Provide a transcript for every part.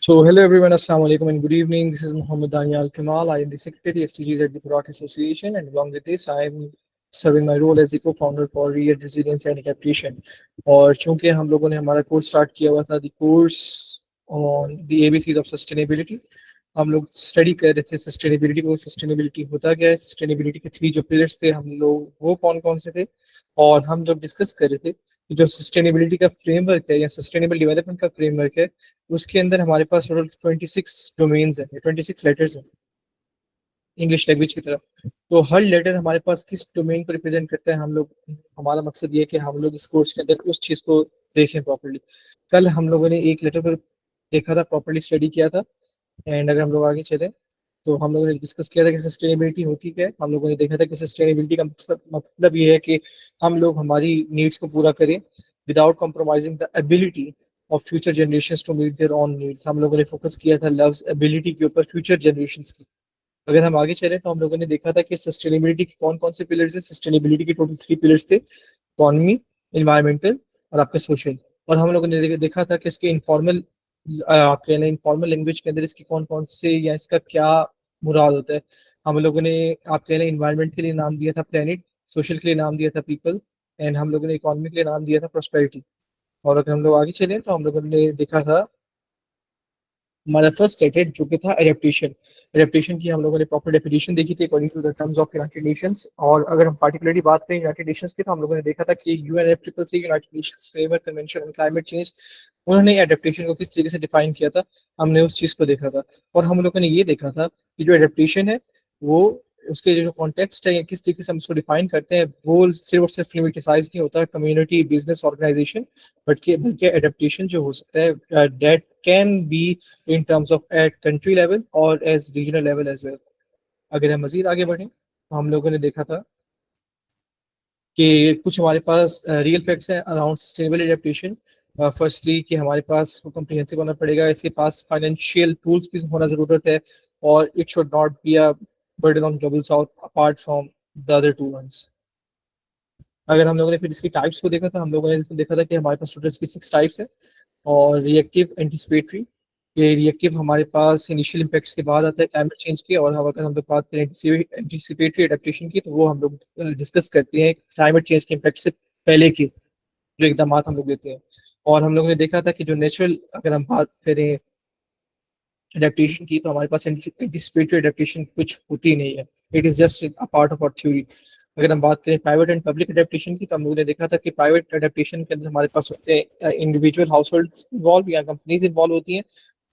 So, hello everyone, Assalamu alaikum and good evening. This is Muhammad Daniel Kamal. I am the Secretary STGs at the Quran Association, and along with this, I am serving my role as the co-founder for Real Resilience and Adaptation. और चूंकि हम लोगों ने हमारा course start किया हुआ था, the course on the ABCs of sustainability, हम लोग स्टडी कर रहे थे सस्टेनेबिलिटी को। सस्टेनेबिलिटी होता क्या है, सस्टेनेबिलिटी के थ्री जो पिलर्स थे हम लोग वो कौन कौन से थे, और हम जब डिस्कस कर रहे थे कि जो सस्टेनेबिलिटी का फ्रेमवर्क है या सस्टेनेबल डेवलपमेंट का फ्रेमवर्क है, उसके अंदर हमारे पास टोटल 26 डोमेन्स हैं, 26 लेटर्स हैं इंग्लिश लैंग्वेज की तरफ। तो हर लेटर हमारे पास किस डोमेन को रिप्रेजेंट करता है, हम लोग, हमारा मकसद ये है कि हम लोग इस कोर्स के अंदर उस चीज़ को देखें प्रॉपरली। कल हम लोगों ने एक लेटर पर देखा था, प्रॉपरली स्टडी किया था। एंड अगर हम लोग आगे चले तो हम लोगों ने डिस्कस किया था कि सस्टेनेबिलिटी होती क्या है। हम लोगों ने देखा था कि सस्टेनेबिलिटी का मतलब ये है कि हम लोग हमारी नीड्स को पूरा करें without compromising the ability of future generations to meet their own needs. हम लोगों ने फोकस किया था लव्स एबिलिटी के ऊपर फ्यूचर जनरेशंस की। अगर हम आगे चले तो हम लोगों ने देखा था कि सस्टेनेबिलिटी के कौन कौन से पिलर्स हैं। सस्टेनेबिलिटी के टोटल थ्री पिलर्स थे, इकोनॉमी, इन्वायरमेंटल और आपके सोशल। और हम लोगों ने देखा था कि इसके इनफॉर्मल, आप कह लें इनफॉर्मल लैंग्वेज के अंदर इसके कौन कौन से या इसका क्या मुराद होता है। हम लोगों ने, आप कह लें, इन्वायरमेंट के लिए नाम दिया था प्लेनेट, सोशल के लिए नाम दिया था पीपल, एंड हम लोगों ने इकोनॉमी के लिए नाम दिया था प्रोस्पेरिटी। और अगर हम लोग आगे चले तो हम लोगों ने देखा था हमारा फर्स्ट स्टेटेड जो कि था एडेप्टेशन। एडेप्टेशन की हम लोगों ने प्रॉपर डेफिनेशन देखी थी according to the terms of United Nations. और अगर हम पार्टिकुलरली बात करें यूनाइटेड नेशंस की, तो हम लोगों ने देखा था कि UNFCCC, United Nations Framework Convention on Climate change, उन्होंने एडेप्टेशन को किस तरीके से डिफाइन किया था, हमने उस चीज़ को देखा था। और हम लोगों ने ये देखा था कि जो एडेप्टेशन है वो, उसके जो कॉन्टेक्स्ट है या किस तरीके से हम उसको डिफाइन करते हैं, वो सिर्फ और सिर्फ लिमिटिसाइज नहीं होता कम्युनिटी, बिजनेस, ऑर्गेनाइजेशन, बल्कि एडेप्टेशन जो हो सकता है that can be in terms of at country level और as regional level as well. अगर हम मजीद आगे बढ़ें तो हम लोगों ने देखा था कि कुछ हमारे पास रियल फैक्ट्स हैं अराउंड सस्टेनेबल एडेप्टेशन। फर्स्टली कि हमारे पास कॉम्प्रिहेंसिव होना पड़ेगा, इसके पास फाइनेंशियल टूल्स की होना ज़रूरत है, और it should not be a burden on Global South apart from the other two ones. अगर हम लोगों ने फिर इसकी टाइप्स को देखा था, हम लोगों ने देखा था कि हमारे पास टोटल इसकी 6 टाइप्स है। और रिएक्टिव, एंटिसिपेटरी, ये रिएक्टिव हमारे पास इनिशियल इम्पैक्ट्स के बाद आता है क्लाइमेट चेंज की। और अगर हम लोग बात करें एंटिसिपेटरी एडेप्टेशन की, तो वो हम लोग डिस्कस करते हैं क्लाइमेट चेंज के इम्पैक्ट से पहले के जो इकदाम हम लोग लेते हैं। और हम लोगों ने देखा था कि जो नेचुरल, अगर हम बात करें एडेप्टेशन की, तो हमारे पास एंटिसिपेटरी एडेप्टेशन कुछ होती नहीं है, it is just a part of our theory. अगर हम बात करें प्राइवेट एंड पब्लिक एडेप्टेशन की, तो हम लोगों ने देखा था कि प्राइवेट एडेप्टेशन के अंदर हमारे पास होते हैं इंडिविजुअल हाउस होल्ड इन्वॉल्व या कंपनीज इन्वॉल्व होती हैं,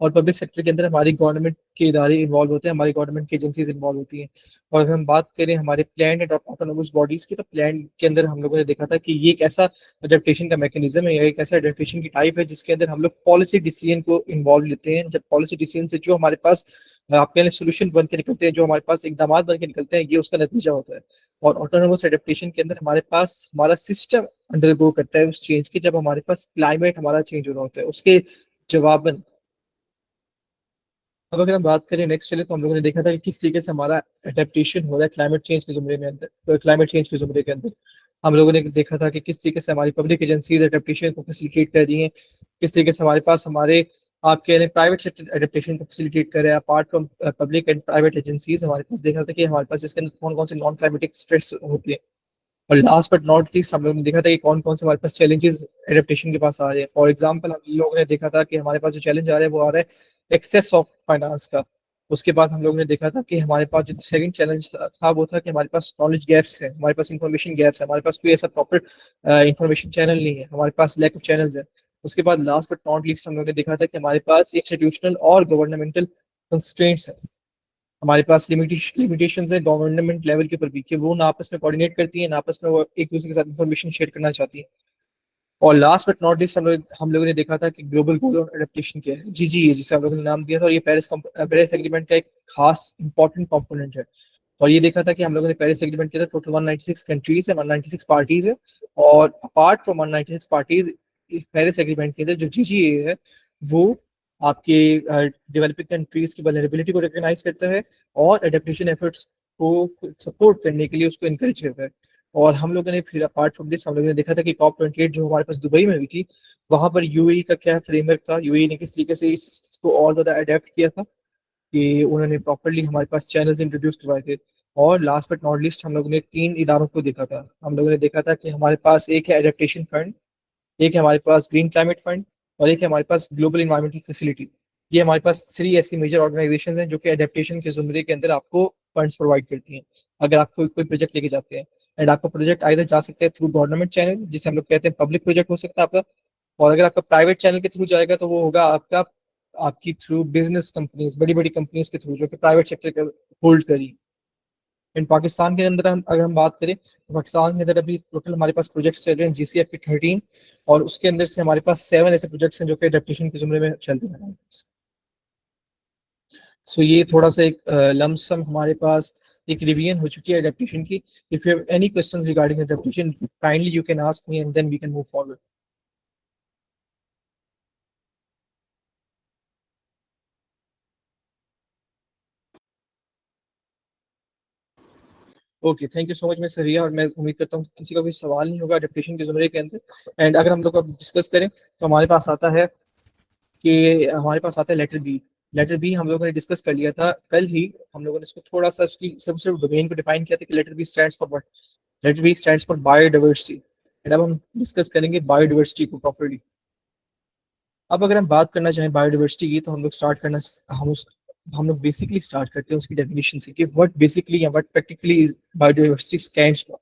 और पब्लिक सेक्टर के अंदर हमारी गवर्नमेंट के इदारे इन्वॉल्व होते हैं, हमारी गवर्नमेंट की एजेंसीज इन्वॉल्व होती हैं। और अगर हम बात करें हमारे प्लान एंड ऑटोनोमस बॉडीज की, तो प्लान के अंदर हम लोगों ने देखा था कि ये एक ऐसा अडेप्टेशन का मैकेनिज्म है या एक ऐसा अडेप्टेशन की टाइप है जिसके अंदर हम लोग पॉलिसी डिसीजन को इन्वॉल्व लेते हैं। जब पॉलिसी डिसीजन से जो हमारे पास आप कह लें सोल्यूशन बन के निकलते हैं, जो हमारे पास इकदाम बन के निकलते हैं, ये उसका नतीजा होता है। और ऑटोनोमस एडेप्टेशन के अंदर हमारे पास हमारा सिस्टम अंडरगो करता है उस चेंज की, जब हमारे पास क्लाइमेट हमारा चेंज हो रहा होता है उसके जवाबन। अब अगर हम बात करें नेक्स्ट चले, तो हम लोगों ने देखा था कि किस तरीके से हमारा अडेप्टेशन हो रहा है क्लाइमेट चेंज के जुमरे में अंदर, क्लाइमेट चेंज के जुमरे के अंदर। हम लोगों ने देखा था कि किस तरीके से हमारी पब्लिक एजेंसीज एडेप्टेशन को फैसिलिटेट कर रही हैं, किस तरीके से हमारे पास हमारे, आप कह लें, प्राइवेट सेक्टर एडेप्टेशन को फैसिलिटेट कर रहे हैं। Apart from public and private agencies, हमारे पास देखा था कि हमारे पास इसके अंदर कौन कौन से नॉन क्लाइमेटिक स्ट्रेस होती है। और लास्ट बट नॉट लीस्ट हम लोगों ने देखा था कि कौन कौन से हमारे पास चैलेंजेस एडेप्टेशन के पास आ रहे हैं। फॉर एग्जांपल, हम लोगों ने देखा था कि हमारे पास जो चैलेंज आ रहा है वो आ रहा है एक्सेस ऑफ फाइनेंस का। उसके बाद हम लोगों ने देखा था कि हमारे पास जो सेकंड चैलेंज था वो था कि हमारे पास नॉलेज गैप्स है, हमारे पास इंफॉर्मेशन गैप्स है, हमारे पास कोई ऐसा प्रॉपर इंफॉर्मेशन चैनल नहीं है, हमारे पास लैक ऑफ चैनल्स है। उसके बाद लास्ट बट नॉट लीस्ट हम लोगों ने देखा था कि हमारे पास इंस्टीट्यूशनल और गवर्नमेंटल कंस्ट्रेंट्स हैं, हमारे पास लिमिटेशंस है गवर्नमेंट लेवल के ऊपर भी, कि वो ना आपस में कोऑर्डिनेट करती है, ना आपस में वो एक दूसरे के साथ इंफॉर्मेशन शेयर करना चाहती है। और लास्ट बट नॉट लिस्ट हम लोगों ने देखा था कि ग्लोबल गोल ऑन एडेप्टेशन क्या है, GGA, जिसे हम लोगों ने नाम दिया था। और ये पेरिस एग्रीमेंट का एक खास इंपॉर्टेंट कंपोनेंट है। और ये देखा था कि हम लोगों ने पेरिस एग्रीमेंट के अंदर टोटल 196 कंट्रीज है, 196 पार्टीज है। और apart from 196 parties, Paris agreement के अंदर जो GGA है वो आपके डेवलपिंग कंट्रीज की वल्नरेबिलिटी को रिकॉग्नाइज करता है और एडेप्टेशन एफर्ट्स को सपोर्ट करने के लिए उसको इनकरेज करता है। और हम लोगों ने फिर अपार्ट फ्रॉम दिस हम लोगों ने देखा था कि COP28 जो हमारे पास दुबई में हुई थी, वहां पर यूएई का क्या फ्रेमवर्क था, यूएई ने किस तरीके से इसको और ज्यादा अडेप्ट किया था, कि उन्होंने प्रॉपरली हमारे पास चैनल्स इंट्रोड्यूस करवाए थे। और लास्ट बट नॉट लीस्ट हम लोगों ने 3 इदारों को देखा था। हम लोगों ने देखा था कि हमारे पास एक है एडेप्टेशन फंड, एक है हमारे पास ग्रीन क्लाइमेट फंड, और एक है हमारे पास ग्लोबल इन्वायरमेंटल फैसिलिटी। ये हमारे पास 3 ऐसी मेजर ऑर्गेनाइजेशन हैं जो कि एडेप्टेशन के जुमरे के अंदर आपको फंड्स प्रोवाइड करती हैं अगर आप कोई कोई प्रोजेक्ट लेके जाते हैं। एंड आपका प्रोजेक्ट आइधर जा सकता है थ्रू गवर्नमेंट चैनल, जिसे हम लोग कहते हैं पब्लिक प्रोजेक्ट हो सकता है आपका, और अगर आपका प्राइवेट चैनल के थ्रू जाएगा तो वो होगा आपका आपकी थ्रू बिजनेस कंपनीज, बड़ी बड़ी कंपनीज के थ्रू जो कि प्राइवेट सेक्टर के होल्ड करी। इन पाकिस्तान के अंदर हम अगर हम बात करें तो पाकिस्तान के अंदर अभी टोटल हमारे पास प्रोजेक्ट्स चल रहे हैं जीसीएफ के 13, और उसके अंदर से हमारे पास 7 ऐसे प्रोजेक्ट्स हैं जो कि एडेप्टेशन के जुमरे में चल रहे हैं। सो ये थोड़ा सा एक लमसम हमारे पास एक रिवीजन हो चुकी है एडेप्टेशन की। If you have any questions regarding adaptation, kindly you can ask me and then we can move forward. Okay, thank you so much miss Ria, और मैं उम्मीद करता हूँ कि किसी का कोई सवाल नहीं होगा एडेप्टेशन के जुमरे के अंदर। एंड अगर हम लोग अब डिस्कस करें तो हमारे पास आता है कि हमारे पास आता है लेटर बी। लेटर बी हम लोगों ने डिस्कस कर लिया था कल ही। हम लोगों ने इसको थोड़ा सा उसकी सबसे डोमेन को डिफाइन किया था कि letter B stands for what. Letter B stands for biodiversity. And अब हम डिस्कस करेंगे बायोडाइवर्सिटी को प्रॉपर्ली। अब अगर हम बात करना चाहें बायोडाइवर्सिटी की तो हम लोग स्टार्ट करना हम लोग बेसिकली स्टार्ट करते हैं उसकी डेफिनेशन से कि व्हाट बेसिकली या what practically biodiversity stands for.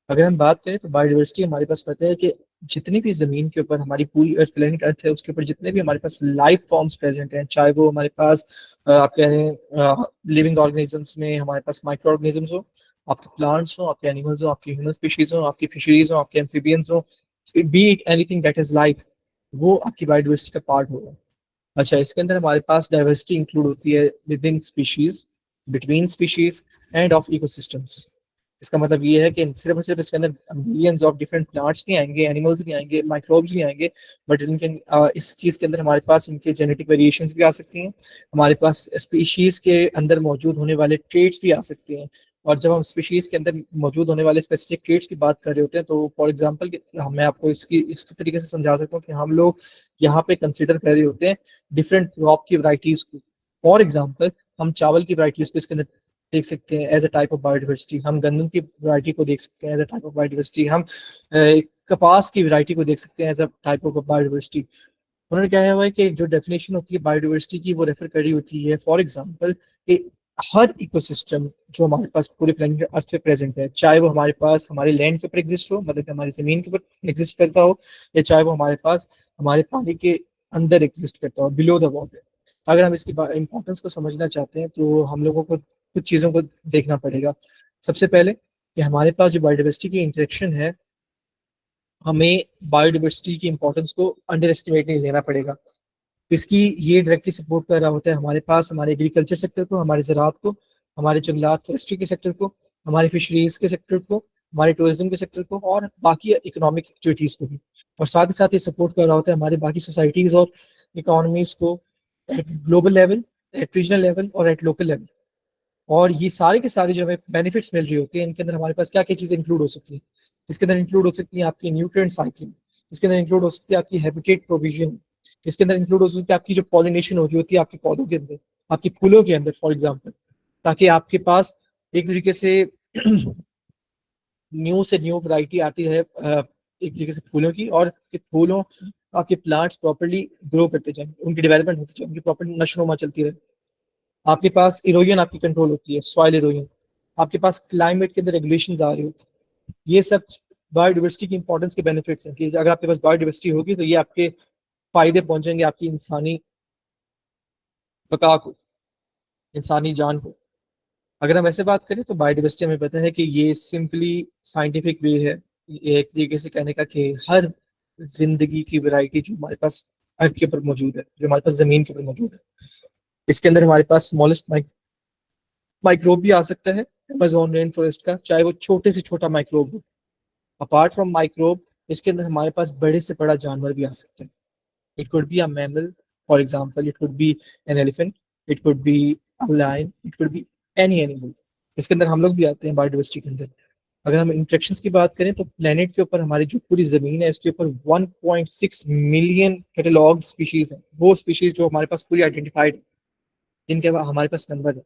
अगर हम बात करें तो बायोडाइवर्सिटी हमारे पास पता है कि जितनी भी जमीन के ऊपर हमारी पूरी अर्थ प्लेनेट अर्थ है उसके ऊपर जितने भी हमारे पास लाइफ फॉर्म्स प्रेजेंट हैं, चाहे वो हमारे पास आप कह रहे हैं लिविंग ऑर्गेनिजम्स में हमारे पास माइक्रो ऑर्गेनिजम्स हो, आपके प्लांट्स हो, आपके एनिमल्स हो, आपकी ह्यूमन स्पीशीज हो, आपकी फिशरीज हो, आपके एम्फीबियंस हो, B it anything that is life, वो आपकी बायोडाइवर्सिटी का पार्ट होगा। अच्छा, इसके अंदर हमारे पास डाइवर्सिटी इंक्लूड होती है with in species, between species end of ecosystems. इसका मतलब ये है कि सिर्फ और सिर्फ इसके अंदर मिलियंस ऑफ डिफरेंट प्लांट्स नहीं आएंगे, एनिमल्स नहीं आएंगे, माइक्रोब्स नहीं आएंगे, बट इनके इस चीज़ के अंदर हमारे पास इनके जेनेटिक वेरिएशंस भी आ सकती हैं। हमारे पास स्पीशीज के अंदर मौजूद होने वाले ट्रेड्स भी आ सकते हैं। और जब हम स्पीशीज के अंदर मौजूद होने वाले स्पेसिफिक ट्रेड्स की बात कर रहे होते हैं तो फॉर एग्जांपल मैं आपको इसकी तरीके से समझा सकता हूँ कि हम लोग यहाँ पे कंसिडर कर रहे होते हैं डिफरेंट क्रॉप की वराइटीज को। फॉर एग्जाम्पल हम चावल की वराइटीज को इसके अंदर देख सकते हैं as a type of biodiversity, हम गंदम की वैरायटी को देख सकते हैं as a type of biodiversity, हम कपास की वैरायटी को देख सकते हैं as a type of biodiversity. उन्होंने क्या हुआ है कि जो डेफिनेशन होती है बायोडाइवर्सिटी की वो रेफर करी होती है फॉर एग्जांपल कि हर इकोसिस्टम जो हमारे पास पूरे प्लेनेट अर्थ पे प्रेजेंट है, चाहे वो हमारे पास हमारे लैंड के ऊपर एग्जिस्ट हो, मतलब कि हमारी जमीन के ऊपर एग्जिस्ट करता हो, या चाहे वो हमारे पास हमारे पानी के अंदर एग्जिस्ट करता हो, बिलो द वाटर। अगर हम इसकी इंपॉर्टेंस को समझना चाहते हैं तो हम लोगों को कुछ चीज़ों को देखना पड़ेगा। सबसे पहले कि हमारे पास जो बायोडाइवर्सिटी की इंटरेक्शन है, हमें बायोडाइवर्सिटी की इंपॉर्टेंस को अंडर एस्टिमेट नहीं लेना पड़ेगा। इसकी ये डायरेक्टली सपोर्ट कर रहा होता है हमारे पास हमारे एग्रीकल्चर सेक्टर को, हमारे ज़राअत को, हमारे जंगलात फॉरेस्ट्री के सेक्टर को, हमारे फिशरीज के सेक्टर को, हमारे टूरिज्म के सेक्टर को, और बाकी इकोनॉमिक एक्टिविटीज़ को भी। और साथ ही साथ ये सपोर्ट कर रहा होता है हमारे बाकी सोसाइटीज़ और इकोनॉमीज़ को eight global level, eight regional level और एट लोकल लेवल। और ये सारे के सारे जो हमें बेनिफिट्स मिल रही होती हैं इनके अंदर हमारे पास क्या क्या चीज़ें इंक्लूड हो सकती हैं। इसके अंदर इंक्लूड हो सकती है आपकी न्यूट्रिएंट साइकिल, इसके अंदर इंक्लूड हो सकती है आपकी हैबिटेट प्रोविजन, इसके अंदर इंक्लूड हो सकती है आपकी जो पॉलिनेशन हो रही होती है आपके पौधों के अंदर, आपके फूलों के अंदर फॉर एग्जाम्पल, ताकि आपके पास एक तरीके से न्यू से न्यू वैरायटी आती है एक तरीके से फूलों की, और कि फूलों आपके प्लांट्स प्रॉपरली ग्रो करते जाएं, उनकी डेवलपमेंट होती जाए, उनकी प्रॉपर नशोनुमा चलती रहे। आपके पास इरोजन आपकी कंट्रोल होती है, सॉइल इरोजन, आपके पास क्लाइमेट के अंदर रेगुलेशन आ रही होती है। ये सब बायोडिवर्सिटी की इंपॉर्टेंस के बेनिफिट्स हैं कि अगर आपके पास बायोडिवर्सिटी होगी तो ये आपके फायदे पहुंचेंगे आपकी इंसानी बका को, इंसानी जान को। अगर हम ऐसे बात करें तो बायोडिवर्सिटी हमें पता है कि ये सिंपली साइंटिफिक वे है, ये एक तरीके से कहने का कि हर जिंदगी की वैरायटी जो हमारे पास अर्थ के ऊपर मौजूद है, जो हमारे पास जमीन के ऊपर मौजूद है, इसके अंदर हमारे पास स्मॉलेस्ट माइक्रोब भी आ सकता है अमेजोन रेन फॉरेस्ट का, चाहे वो छोटे से छोटा माइक्रोब हो। अपार्ट फ्रॉम माइक्रोब इसके अंदर हमारे पास बड़े से बड़ा जानवर भी आ सकते हैं। It could be a mammal, for example it could be an elephant, it could be a lion, it could be any animal. इसके अंदर हम लोग भी आते हैं बायोडाइवर्सिटी के अंदर। अगर हम इंटरेक्शंस की बात करें तो प्लेनेट के ऊपर हमारी जो पूरी जमीन है इसके ऊपर 1.6 मिलियन कैटलॉग स्पीशीज हैं, वो स्पीशीज जो हमारे पास पूरी आइडेंटिफाइड है, जिनके हमारे पास नंबर है,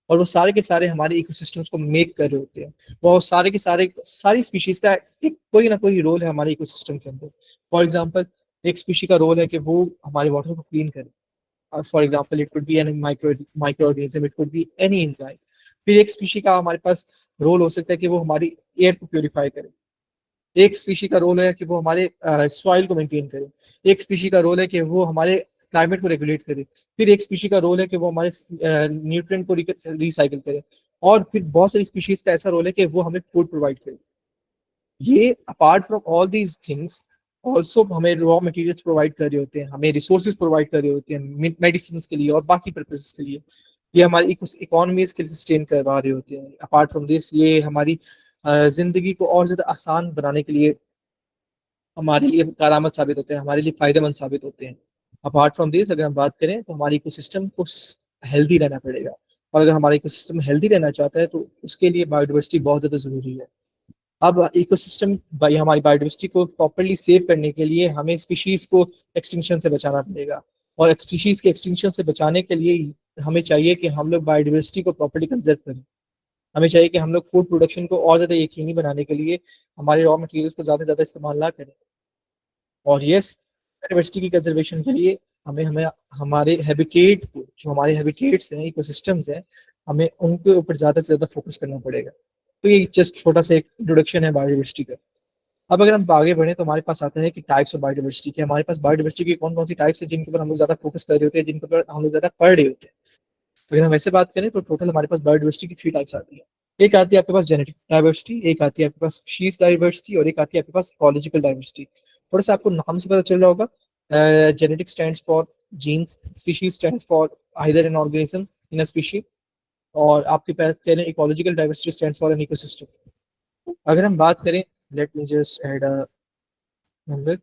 और वो सारे के सारे हमारे इकोसिस्टम्स को मेक कर रहे होते हैं। वो सारे के सारे सारी स्पीशीज का एक कोई ना कोई रोल है हमारे इकोसिस्टम के अंदर। फॉर एग्जांपल, एक स्पीशी का रोल है कि वो हमारे वाटर को क्लीन करे। For example, it could be an micro organism, it could be any enzyme. फिर एक स्पीशी का हमारे पास रोल हो सकता है कि वो हमारी एयर को प्योरीफाई करे। एक स्पीशी का रोल है कि वो हमारे सॉइल को मेंटेन करे। एक स्पीशी का रोल है कि वो हमारे क्लाइमेट को रेगुलेट करे। फिर एक स्पीशी का रोल है कि वो हमारे न्यूट्रिएंट को रिसाइकिल करे। और फिर बहुत सारी स्पीशीज का ऐसा रोल है कि वो हमें फूड प्रोवाइड करे। ये apart from all these things also हमें रॉ मटेरियल्स प्रोवाइड कर रहे होते हैं, हमें रिसोर्सेज प्रोवाइड कर रहे होते हैं मेडिसिन के लिए और बाकी पर्पजेस के लिए। ये हमारी इकोनॉमीज के लिए सस्टेन करवा रहे होते हैं। अपार्ट फ्रॉम दिस, ये हमारी जिंदगी को और ज्यादा आसान बनाने के लिए हमारे लिए कारामद साबित होते हैं, हमारे लिए फायदेमंद साबित होते हैं। अपार्ट फ्रॉम दिस, अगर हम बात करें तो हमारे इकोसिस्टम को हेल्दी रहना पड़ेगा। और अगर हमारा इकोसिस्टम हेल्दी रहना चाहता है तो उसके लिए बायोडाइवर्सिटी बहुत ज्यादा जरूरी है। अब इकोसिस्टम हमारी बायोडाइवर्सिटी को प्रॉपरली सेव करने के लिए हमें स्पीशीज को एक्सटिंक्शन से बचाना पड़ेगा। और स्पीशीज के एक्सटिंक्शन से बचाने के लिए हमें चाहिए कि हम लोग बायोडाइवर्सिटी को प्रॉपरली कंजर्व करें। हमें चाहिए कि हम लोग फूड प्रोडक्शन को और ज्यादा यकीनी बनाने के लिए हमारे रॉ मटेरियल्स को ज्यादा से ज्यादा इस्तेमाल ना करें। और यस, बायोडाइवर्सिटी की कंजर्वेशन के लिए हमें हमें हमारे हैबिटेट को, जो हमारे हैबिटेट्स हैं, इकोसिस्टम्स हैं, हमें उनके ऊपर ज्यादा से ज्यादा फोकस करना पड़ेगा। तो ये जस्ट छोटा सा एक इंट्रोडक्शन है बायोडाइवर्सिटी का। अब अगर हम आगे बढ़े तो हमारे पास आता है कि टाइप्स ऑफ बायोडाइवर्सिटी के, हमारे पास बायोडाइवर्सिटी की कौन कौन सी टाइप्स है जिनके ऊपर हम लोग ज्यादा फोकस कर रहे होते हैं, जिनके ऊपर हम लोग ज्यादा पढ़ रहे होते हैं। तो अगर हम वैसे बात करें तो टोटल हमारे पास बायोडाइवर्सिटी की 3 टाइप्स आती है। एक आती है आपके पास जेनेटिक डाइवर्सिटी, एक आती है आपके पास स्पीशीज डाइवर्सिटी, और एक आती है आपके पास इकोलॉजिकल डाइवर्सिटी। थोड़ा सा आपको नाम से पता चल रहा होगा। Genetic stands for genes, species stands for either an organism in a species, और आपके पास कह रहे हैं ecological diversity stands for an ecosystem. अगर हम बात करें, let me just add a number.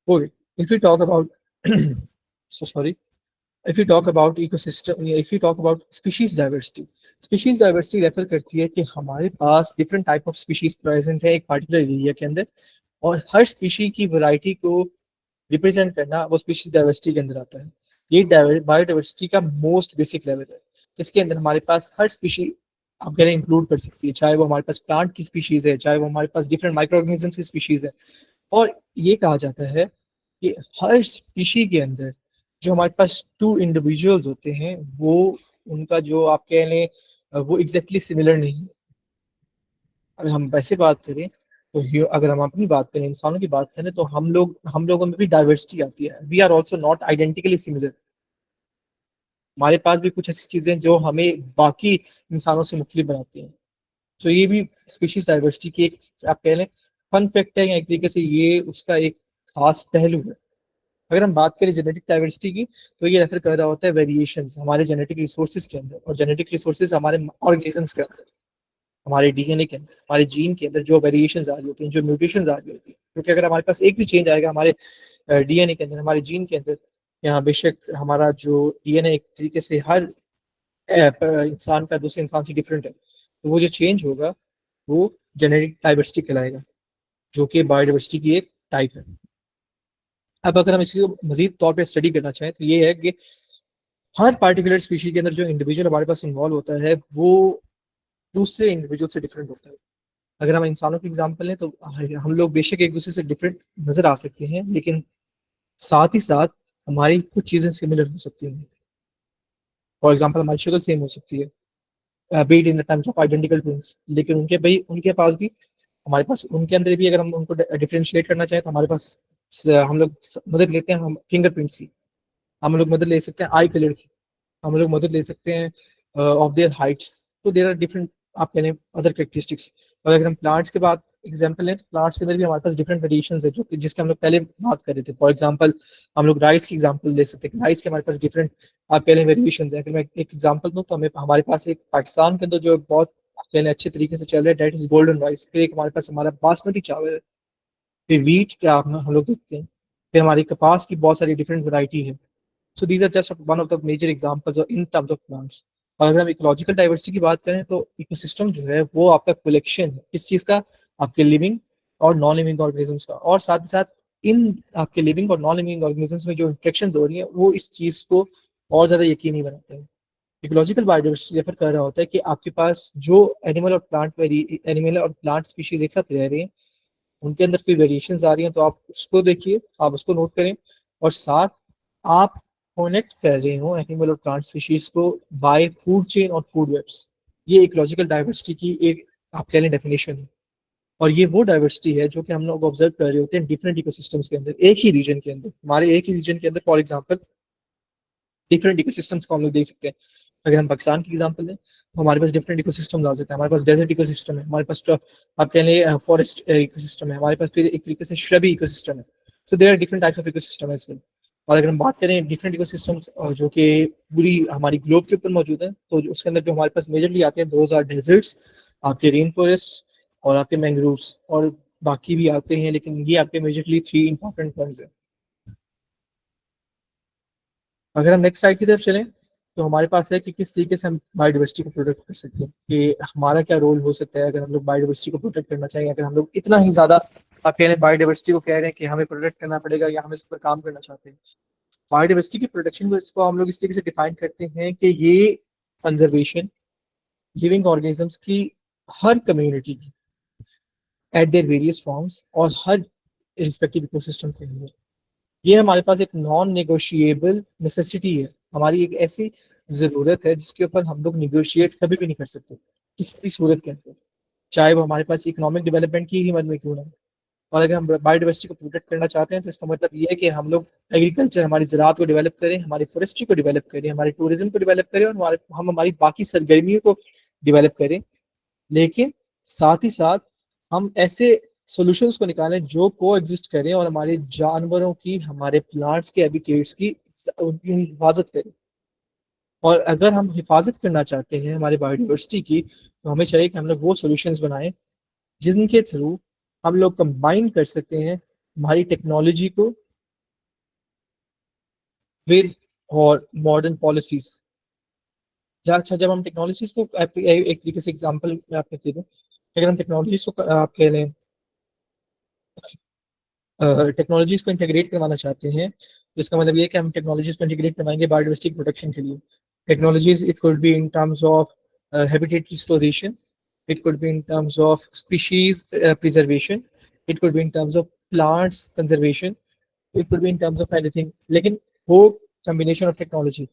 Okay, if we talk about so sorry, if we talk about ecosystem, if we talk about species diversity refer करती है कि हमारे पास different type of species present है एक पर्टिकुलर एरिया के अंदर, और हर स्पीशी की वैरायटी को रिप्रेजेंट करना वो स्पीशीज डाइवर्सिटी के अंदर आता है। ये बायोडाइवर्सिटी का मोस्ट बेसिक लेवल है, जिसके अंदर हमारे पास हर स्पीशी आप कह रहे इंक्लूड कर सकती है, चाहे वो हमारे पास प्लांट की स्पीशीज है, चाहे वो हमारे पास डिफरेंट माइक्रो ऑर्गेनिज्म की स्पीशीज है। और ये कहा जाता है कि हर स्पीशी के अंदर जो हमारे पास 2 इंडिविजुअल्स होते हैं, वो उनका जो आप कह लें वो एग्जैक्टली सिमिलर नहीं है। अगर हम वैसे बात करें तो अगर हम अपनी बात करें, इंसानों की बात करें, तो हम लोगों में भी डाइवर्सिटी आती है। We are also not identically similar. हमारे पास भी कुछ ऐसी चीजें जो हमें बाकी इंसानों से मुख्तलिफ बनाती हैं। तो ये भी स्पीशीज डाइवर्सिटी की एक आप कह लें फन फैक्ट है, या एक तरीके से ये उसका एक खास पहलू है। अगर हम बात करें जेनेटिक डाइवर्सिटी की, तो ये रेफर कर रहा होता है वेरिएशंस हमारे जेनेटिक रिसोर्सेज के अंदर, और जेनेटिक रिसोर्सेज हमारे ऑर्गेनिजम्स के अंदर, हमारे डीएनए के अंदर, हमारे जीन के अंदर जो वेरिएशंस आ रही होती हैं, जो म्यूटेशंस आ रही होती हैं। क्योंकि अगर हमारे पास एक भी चेंज आएगा हमारे डीएनए के अंदर, हमारे जीन के अंदर, यहाँ बेशक हमारा जो डीएनए एक तरीके से हर इंसान का दूसरे इंसान से डिफरेंट है, तो वो जो चेंज होगा वो जेनेटिक डाइवर्सिटी कहलाएगा, जो कि बायोडाइवर्सिटी की एक टाइप है। अब अगर हम इसको मजीद तौर पे स्टडी करना चाहें तो ये है कि हर पार्टिकुलर स्पीशी के अंदर जो इंडिविजुअल हमारे पास इन्वॉल्व होता है वो दूसरे इंडिविजुअल से डिफरेंट होता है। अगर हम इंसानों की एग्जांपल लें तो हम लोग बेशक एक दूसरे से डिफरेंट नजर आ सकते हैं, लेकिन साथ ही साथ हमारी कुछ चीजें सिमिलर हो सकती हैं। फॉर एग्जाम्पल, हमारी शक्ल सेम हो सकती है, but in the terms of identical twins, लेकिन उनके पास भी, हमारे पास उनके अंदर भी अगर हम उनको डिफरेंशिएट करना चाहें तो हमारे पास हम लोग मदद लेते हैं हम फिंगरप्रिंट्स की, हम लोग मदद ले सकते हैं आई कलर की, हम लोग मदद ले सकते हैं ऑफ देयर हाइट्स। तो देयर आर डिफरेंट आप कह लें अदर कैरेक्टरिस्टिक्स। और अगर हम प्लांट्स के बाद एग्जांपल लें तो प्लांट्स के अंदर भी हमारे पास डिफरेंट वेरिएशंस है, जो कि जिसके हम लोग पहले बात कर रहे थे। फॉर एग्जांपल, हम लोग राइस की एग्जांपल ले सकते हैं, राइस के हमारे पास डिफरेंट आप कह लें वेरिएशंस है। अगर मैं एक एग्जांपल दूं तो हमें हमारे पास एक पाकिस्तान के अंदर जो बहुत आप कह लें अच्छे तरीके से चल रहा है, दैट इज गोल्डन राइस। फिर एक हमारे पास हमारा बासमती चावल है। फिर वीट का हम लोग देखते हैं। फिर हमारी कपास की बहुत सारी डिफरेंट वैरायटी है। So these are just one of the major examples in terms of plants. और अगर हम इकोलॉजिकल डाइवर्सिटी की बात करें तो इकोसिस्टम जो है वो आपका कलेक्शन है किस चीज का, आपके लिविंग और नॉन लिविंग ऑर्गेनिजम्स का। और साथ ही साथ इन आपके लिविंग और नॉन लिविंग ऑर्गेनिजम्स में जो इंटरेक्शन हो रही है वो इस चीज को और ज्यादा यकीनी बनाते हैं। इकोलॉजिकल बायोडाइवर्सिटी रेफर कर रहा होता है कि आपके पास जो एनिमल और प्लांट स्पीशीज एक साथ रह रहे हैं उनके अंदर कोई वेरिएशंस आ रही हैं तो आप उसको देखिए, आप उसको नोट करें, और साथ आप कनेक्ट कर रहे हो एनिमल और प्लांट स्पीशीज को बाय फूड चेन और फूड वेब्स। ये इकोलॉजिकल डाइवर्सिटी की एक आप कह लें डेफिनेशन है। और ये वो डाइवर्सिटी है जो कि हम लोग ऑब्जर्व कर रहे होते हैं डिफरेंट इकोसिस्टम्स के अंदर, एक ही रीजन के अंदर, हमारे एक ही रीजन के अंदर। फॉर एग्जांपल डिफरेंट इकोसिस्टम्स को हम लोग देख सकते हैं। अगर हम पाकिस्तान की एग्जांपल लें तो हमारे पास डिफरेंट इकोसिस्टम्स आ सकते हैं। हमारे पास डेजर्ट इकोसिस्टम है, हमारे पास आप कह लें फॉरेस्ट इकोसिस्टम है, हमारे पास फिर एक तरीके से श्रबी इकोसिस्टम है। So there are different types of ecosystem as well. और अगर हम बात करें डिफरेंट इकोसिस्टम्स जो कि पूरी हमारी ग्लोब के ऊपर मौजूद है, तो उसके अंदर जो हमारे पास मेजरली आते हैं दोज आर डेजर्ट्स, आपके रेन फॉरेस्ट और आपके मैंग्रोव्स, और बाकी भी आते हैं, लेकिन ये आपके मेजरली 3 इंपॉर्टेंट वंस है। अगर हम नेक्स्ट स्लाइड की तरफ चलें तो हमारे पास है कि किस तरीके से हम बायोडाइवर्सिटी को प्रोटेक्ट कर सकते हैं, कि हमारा क्या रोल हो सकता है अगर हम लोग बायोडाइवर्सिटी को प्रोटेक्ट करना चाहिए। अगर हम लोग इतना ही ज्यादा आप कह रहे हैं बायोडाइवर्सिटी को कह रहे हैं कि हमें प्रोटेक्ट करना पड़ेगा या हम इस पर काम करना चाहते हैं। बायोडाइवर्सिटी की प्रोटेक्शन को इसको हम लोग इस तरीके से डिफाइन करते हैं कि ये कंजर्वेशन लिविंग ऑर्गेनिजम्स की हर कम्युनिटी की एट देयर वेरियस फॉर्म्स और हर रिस्पेक्टिव इकोसिस्टम के अंदर, ये हमारे पास एक नॉन नेगोशिएबल नेसेसिटी है। हमारी एक ऐसी जरूरत है जिसके ऊपर हम लोग निगोशिएट कभी भी नहीं कर सकते किसी भी सूरत के अंदर, चाहे वो हमारे पास इकोनॉमिक डेवलपमेंट की ही मद में क्यों ना हो। और अगर हम बायोडाइवर्सिटी को प्रोटेक्ट करना चाहते हैं तो इसका मतलब ये है कि हम लोग एग्रीकल्चर, हमारी ज़राअत को डेवलप करें, हमारी फॉरेस्ट्री को डेवलप करें, हमारे टूरिज्म को डेवलप करें, और हम हमारी बाकी सरगर्मियों को डेवलप करें। लेकिन साथ ही साथ हम ऐसे सॉल्यूशंस को निकालें जो को एग्जिस्ट करें और हमारे जानवरों की, हमारे प्लांट्स के हैबिटेट्स की उनकी हिफाजत करें। और अगर हम हिफाजत करना चाहते हैं हमारे बायोडाइवर्सिटी की तो हमें चाहिए कि हम लोग वो सॉल्यूशंस बनाएं जिनके थ्रू हम लोग कंबाइन कर सकते हैं हमारी टेक्नोलॉजी को विद और मॉडर्न पॉलिसीज। अच्छा, जब हम टेक्नोलॉजीज को एक तरीके से एग्जांपल मैं आपको दे दूं, अगर हम टेक्नोलॉजीज को आप कह लें टेक्नोलॉजीज को इंटीग्रेट करवाना चाहते हैं तो इसका मतलब ये है कि हम टेक्नोलॉजीज को इंटीग्रेट करवाएंगे बायोडाइवर्सिटी प्रोटेक्शन के लिए। Technologies it could B in terms of habitat restoration, it could be in terms of species preservation, it could be in terms of plants conservation, it could be in terms of anything, लेकिन वो combination of technology।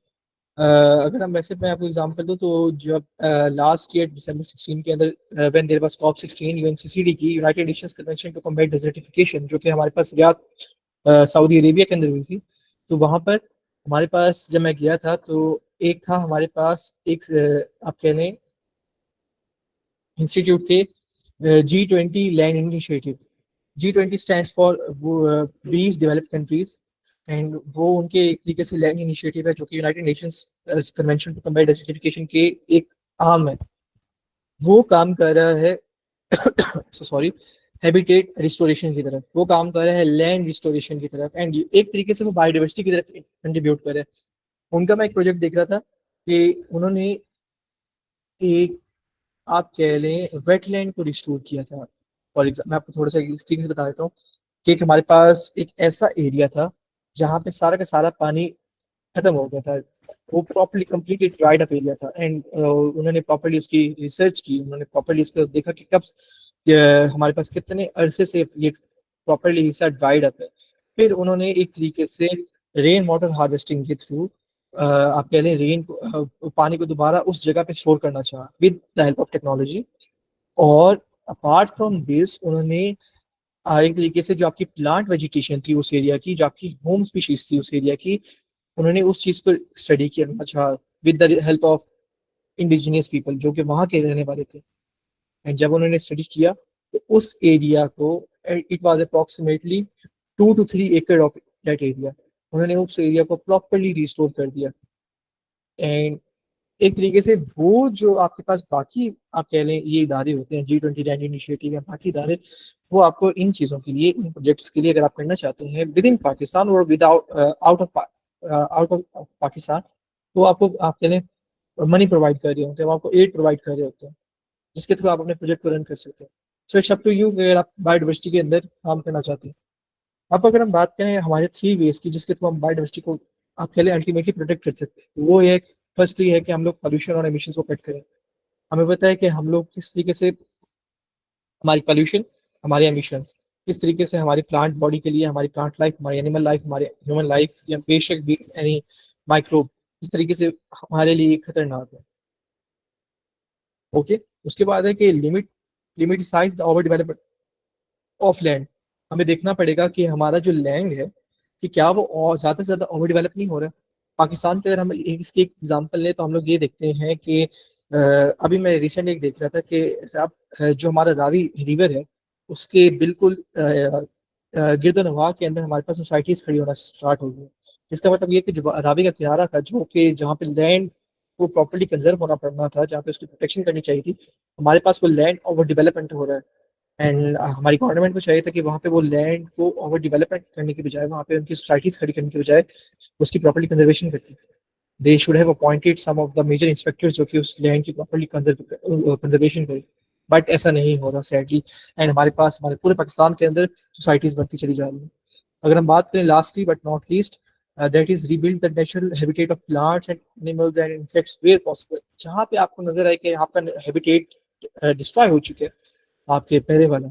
अगर हम वैसे मैं आपको example दूं तो जब लास्ट ईयर दिसंबर 16 के अंदर when there was COP 16 UNCCD की United Nations Convention to Combat Desertification जो कि हमारे पास रियाद सऊदी अरेबिया के अंदर हुई थी, तो वहां पर हमारे पास जब मैं गया था तो एक था हमारे पास एक आप कह लें इंस्टीट्यूट थे G20 land initiative. G20 stands for 20 developed countries, and वो उनके एक तरीके से लैंड इनिशिएटिव है जो कि United Nations Convention to Combat Desertification के एक आर्म है। वो काम कर रहा है सो सॉरी हैबिटेट रिस्टोरेशन की तरफ, वो काम कर रहा है लैंड रिस्टोरेशन की तरफ, एंड एक तरीके से वो बायोडाइवर्सिटी की तरफ कंट्रीब्यूट कर रहा है। उनका मैं एक प्रोजेक्ट देख रहा था कि उन्होंने एक आप कह लें वेटलैंड को रिस्टोर किया था। फॉर एग्जाम्पल मैं आपको थोड़ा सा इस तरीके से बता देता हूँ कि हमारे पास एक ऐसा एरिया था जहाँ पे सारा का सारा पानी खत्म हो गया था, वो properly completely dried up area था, एंड उन्होंने प्रॉपर्ली उसकी रिसर्च की, उन्होंने प्रॉपर्ली उसको देखा कि कब हमारे पास कितने अरसे से ये प्रॉपर्ली हिस्सा ड्राइड अप है। फिर उन्होंने एक तरीके से रेन वाटर हार्वेस्टिंग के थ्रू आप कह लें रेन को पानी को दोबारा उस जगह पे स्टोर करना चाहा with the help of technology. और अपार्ट फ्रॉम दिस उन्होंने एक तरीके से जो आपकी प्लांट वेजिटेशन थी उस एरिया की, जो आपकी होम स्पीशीज थी उस एरिया की, उन्होंने उस चीज को स्टडी किया चाहा with the help of indigenous people जो कि वहाँ के रहने वाले थे। एंड जब उन्होंने स्टडी किया तो उस एरिया को, इट वाज अप्रोक्सीमेटली 2 to 3 एकड़ ऑफ दैट एरिया, उन्होंने उस एरिया को प्रॉपरली रिस्टोर कर दिया। एंड एक तरीके से वो जो आपके पास बाकी आप कह लें ये इदारे होते हैं G20 लैंड इनिशिएटिव या बाकी इदारे, वो आपको इन चीज़ों के लिए, इन प्रोजेक्ट्स के लिए अगर आप करना चाहते हैं विद इन पाकिस्तान और without out of out of Pakistan, तो आपको आप कह लें मनी प्रोवाइड कर रहे होते हैं, वो आपको एड प्रोवाइड कर रहे होते हैं, जिसके थ्रू आप अपने प्रोजेक्ट को रन कर सकते हैं। So it's up to you अगर आप बायोडाइवर्सिटी के अंदर काम करना चाहते हैं। अब अगर हम बात करें हमारे 3 वेज की जिसके थ्रू हम बायोडाइवर्सिटी को आप कह लें अल्टीमेटली प्रोटेक्ट कर सकते हैं, तो वो ये फर्स्टली है कि हम लोग पॉल्यूशन और एमिशन को कट करें। हमें पता है कि हम लोग किस तरीके से हमारी पॉल्यूशन, हमारे एमिशन किस तरीके से हमारी प्लांट बॉडी के लिए, हमारी प्लांट लाइफ, हमारी एनिमल लाइफ, हमारे ह्यूमन लाइफ या बेशक भी एनी माइक्रोब इस तरीके से हमारे लिए खतरनाक है। ओके, उसके बाद है कि limit size the over development of land. हमें देखना पड़ेगा कि हमारा जो लैंड है कि क्या वो और ज़्यादा से ज़्यादा ओवर डेवलप नहीं हो रहा है। पाकिस्तान के अगर हम इसकी एक एग्जांपल लें तो हम लोग ये देखते हैं कि अभी मैं रिसेंट एक देख रहा था कि अब जो हमारा रावी रिवर है उसके बिल्कुल गिरदोनवा के अंदर हमारे पास सोसाइटीज खड़ी होना स्टार्ट हो गई। इसका मतलब ये कि जो रावी का किनारा था, जो कि जहाँ पे लैंड को प्रॉपर्ली कंजर्व होना पड़ना था, जहाँ पे उसकी प्रोटेक्शन करनी चाहिए थी, हमारे पास वो लैंड ओवर डेवलपमेंट हो रहा है। एंड हमारी गवर्नमेंट को चाहिए था कि वहाँ पे वो लैंड को ओवर डेवलपमेंट करने के बजाय, वहाँ पे उनकी सोसाइटीज खड़ी करने के बजाय उसकी प्रॉपर्ली कंजर्वेशन करती। They should have appointed some of the major inspectors जो कि उस लैंड की प्रॉपर्ली कंजर्वेशन करें। बट ऐसा नहीं हो रहा सैडली। एंड हमारे पास हमारे पूरे पाकिस्तान के अंदर सोसाइटीज बनती चली जा रही हैं। अगर हम बात करें lastly but not least, that is rebuild the natural habitat of plants and animals and insects where possible. जहाँ पे आपको नजर आए कि आपका हैबिटेट डिस्ट्रॉय हो चुके हैं, आपके पहले वाला,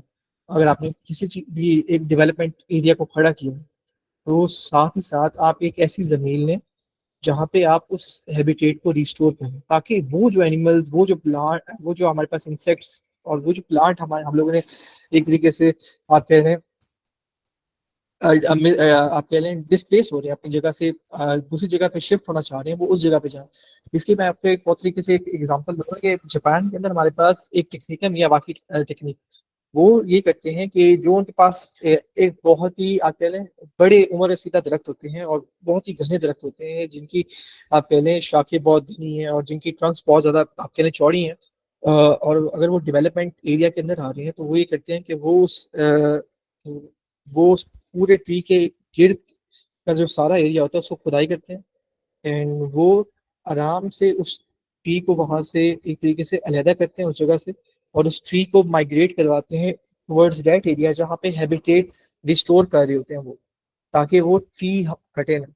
अगर आपने किसी चीज भी एक डेवलपमेंट एरिया को खड़ा किया है, तो साथ ही साथ आप एक ऐसी जमीन लें जहाँ पे आप उस हैबिटेट को रिस्टोर करें, ताकि वो जो एनिमल्स, वो जो प्लांट, वो जो हमारे पास इंसेक्ट्स और वो जो प्लांट हमारे हम लोगों ने एक तरीके से आप कह रहे हैं आप कह लें डिस्प्लेस हो रहे हैं अपनी जगह से, दूसरी जगह पे शिफ्ट होना चाह रहे हैं, वो उस जगह पे जाएं। इसलिए मैं आपको एक बहुत तरीके से एक एग्जांपल दूंगा कि जापान के अंदर हमारे पास एक टेक्निक है मियावाकी टेक्निक। वो ये करते हैं कि जो उनके पास एक बहुत ही आप कह लें बड़े उम्र रसीदा दरख्त होते हैं और बहुत ही घने दरख्त होते हैं, जिनकी आप कह लें शाखें बहुत घनी हैं और जिनकी ट्रंक्स बहुत ज्यादा आप कह लें चौड़ी हैं। और अगर वो डेवलपमेंट एरिया के अंदर आ रहे हैं तो वो ये करते हैं कि वो उस पूरे ट्री के गिर्द का जो सारा एरिया होता है उसको खुदाई करते हैं। एंड वो आराम से उस ट्री को वहां से एक तरीके से अलहदा करते हैं उस जगह से, और उस ट्री को माइग्रेट करवाते हैं टुवर्ड्स दैट एरिया जहाँ पे हैबिटेट रिस्टोर कर रहे होते हैं वो, ताकि वो ट्री कटे ना।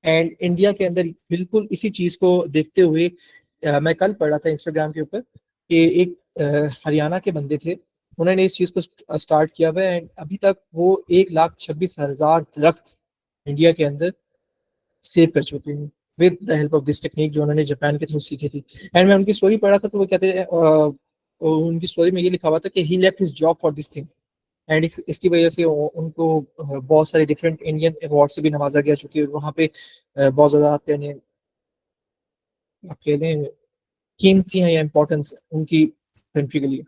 एंड इंडिया के अंदर बिल्कुल इसी चीज को देखते हुए मैं कल पढ़ा था इंस्टाग्राम के ऊपर कि एक हरियाणा के बंदे थे, उन्होंने इस चीज को स्टार्ट किया हुआ है। एंड अभी तक वो 1,26,000 दरख्त इंडिया के अंदर सेव कर चुके हैं with the help of this technique जो उन्होंने जापान के थ्रू सीखी थी। एंड मैं उनकी स्टोरी पढ़ा था तो वो कहते हैं उनकी स्टोरी में ये लिखा हुआ था कि he left his job for this thing. And इसकी वजह से उनको बहुत सारे डिफरेंट इंडियन अवार्ड से भी नवाजा गया, चूंकि वहाँ पे बहुत ज्यादा आप कह लें कीमती है या इम्पोर्टेंस है उनकी कंट्री के लिए।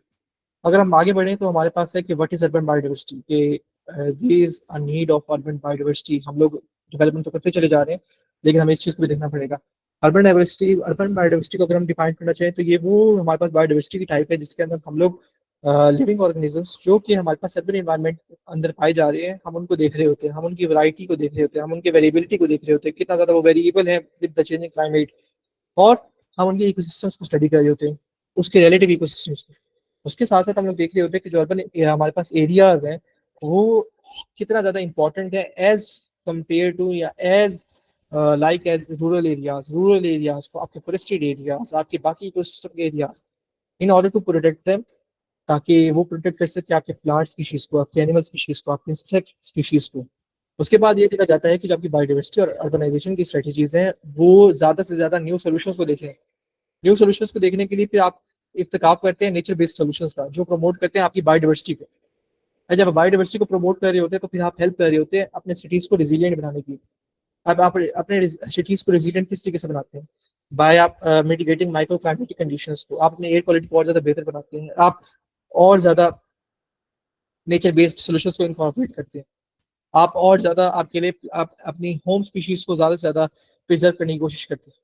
अगर हम आगे बढ़े तो हमारे पास है कि व्हाट इज अर्बन बायोडाइवर्सिटी, के there is a need of urban biodiversity. हम लोग डेवलपमेंट तो करते चले जा रहे हैं, लेकिन हमें इस चीज़ को भी देखना पड़ेगा। अर्बन बायोडाइवर्सिटी को अगर हम डिफाइन करना चाहें तो ये वो हमारे पास बायोडाइवर्सिटी की टाइप है जिसके अंदर हम लोग लिविंग ऑर्गेनिजम्स जो कि हमारे पास अर्बन इन्वायरमेंट अंदर पाए जा रहे हैं, हम उनको देख रहे होते हैं, हम उनकी वैरायटी को देख रहे होते हैं, हम उनकी वेरिएबिलिटी को देख रहे होते हैं, कितना ज़्यादा वो वेरिएबल है विद द चेंजिंग क्लाइमेट, और हम उनके इकोसिस्टम्स को स्टडी कर रहे होते हैं, उसके रिलेटिव इकोसिस्टम्स को। उसके साथ साथ हम लोग देख रहे होते हैं कि जो अर्बन हमारे पास एरियाज हैं वो कितना ज़्यादा इंपॉर्टेंट है एज कंपेयर टू या as like as rural areas को, आपके फॉरेस्टेड एरियाज, आपके बाकी इकोसिस्टम के areas, in order to protect them, ताकि वो प्रोटेक्ट कर सके आपके प्लांट स्पीशीज को, आपके एनिमल स्पीशीज को, आपके इंसेक्ट स्पीशीज को। उसके बाद ये देखा जाता है कि जो आपकी बायोडाइवर्सिटी और अर्बनाइजेशन की स्ट्रेटेजीज हैं वो ज़्यादा से ज़्यादा न्यू सोल्यूशंस को देखें। न्यू सोल्यूशंस को देखने के लिए फिर आप इफ्तिकाब करते हैं नेचर बेस्ड सोल्यूशंस का, जो प्रमोट करते हैं आपकी बायोडाइवर्सिटी को। और जब बायोडाइवर्सिटी को प्रमोट कर रहे होते हैं तो फिर आप हेल्प कर रहे होते हैं अपने सिटीज को रिजिलियंट बनाने की। अब आप अपने सिटीज को रेजिलिएंट किस तरीके से बनाते हैं? बाय आप मिटिगेटिंग माइक्रो क्लाइमेटिक कंडीशंस को, आप अपने एयर क्वालिटी को और ज्यादा बेहतर बनाते हैं, आप और ज्यादा नेचर बेस्ड सॉल्यूशंस को इनकॉर्पोरेट करते हैं, आप और ज्यादा आपके लिए आप अपनी होम स्पीशीज को ज्यादा से ज्यादा प्रिजर्व करने की कोशिश करते हैं,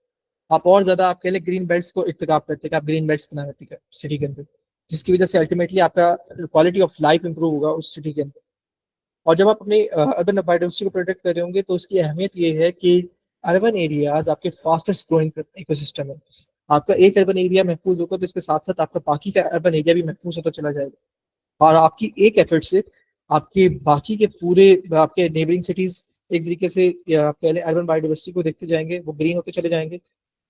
आप और ज्यादा आपके लिए ग्रीन बेल्ट्स को इत्तेकाब करते हैं कि आप ग्रीन बेल्ट्स बनाए सिटी के अंदर, जिसकी वजह से अल्टीमेटली आपका क्वालिटी ऑफ लाइफ इंप्रूव होगा उस सिटी के अंदर। और जब आप अपनी अर्बन बायोडाइवर्सिटी को प्रोटेक्ट कर रहे होंगे तो उसकी अहमियत ये है कि अर्बन एरियाज आपके फास्टेस्ट ग्रोइंग इकोसिस्टम है। आपका एक अर्बन एरिया महफूज होगा तो इसके साथ साथ आपका बाकी का अर्बन एरिया भी महफूज होता चला जाएगा, और आपकी एक एफर्ट से आपके बाकी के पूरे आपके नेबरिंग सिटीज एक तरीके से या आप कह लें अर्बन बायोडाइवर्सिटी को देखते जाएंगे, वो ग्रीन होते चले जाएंगे।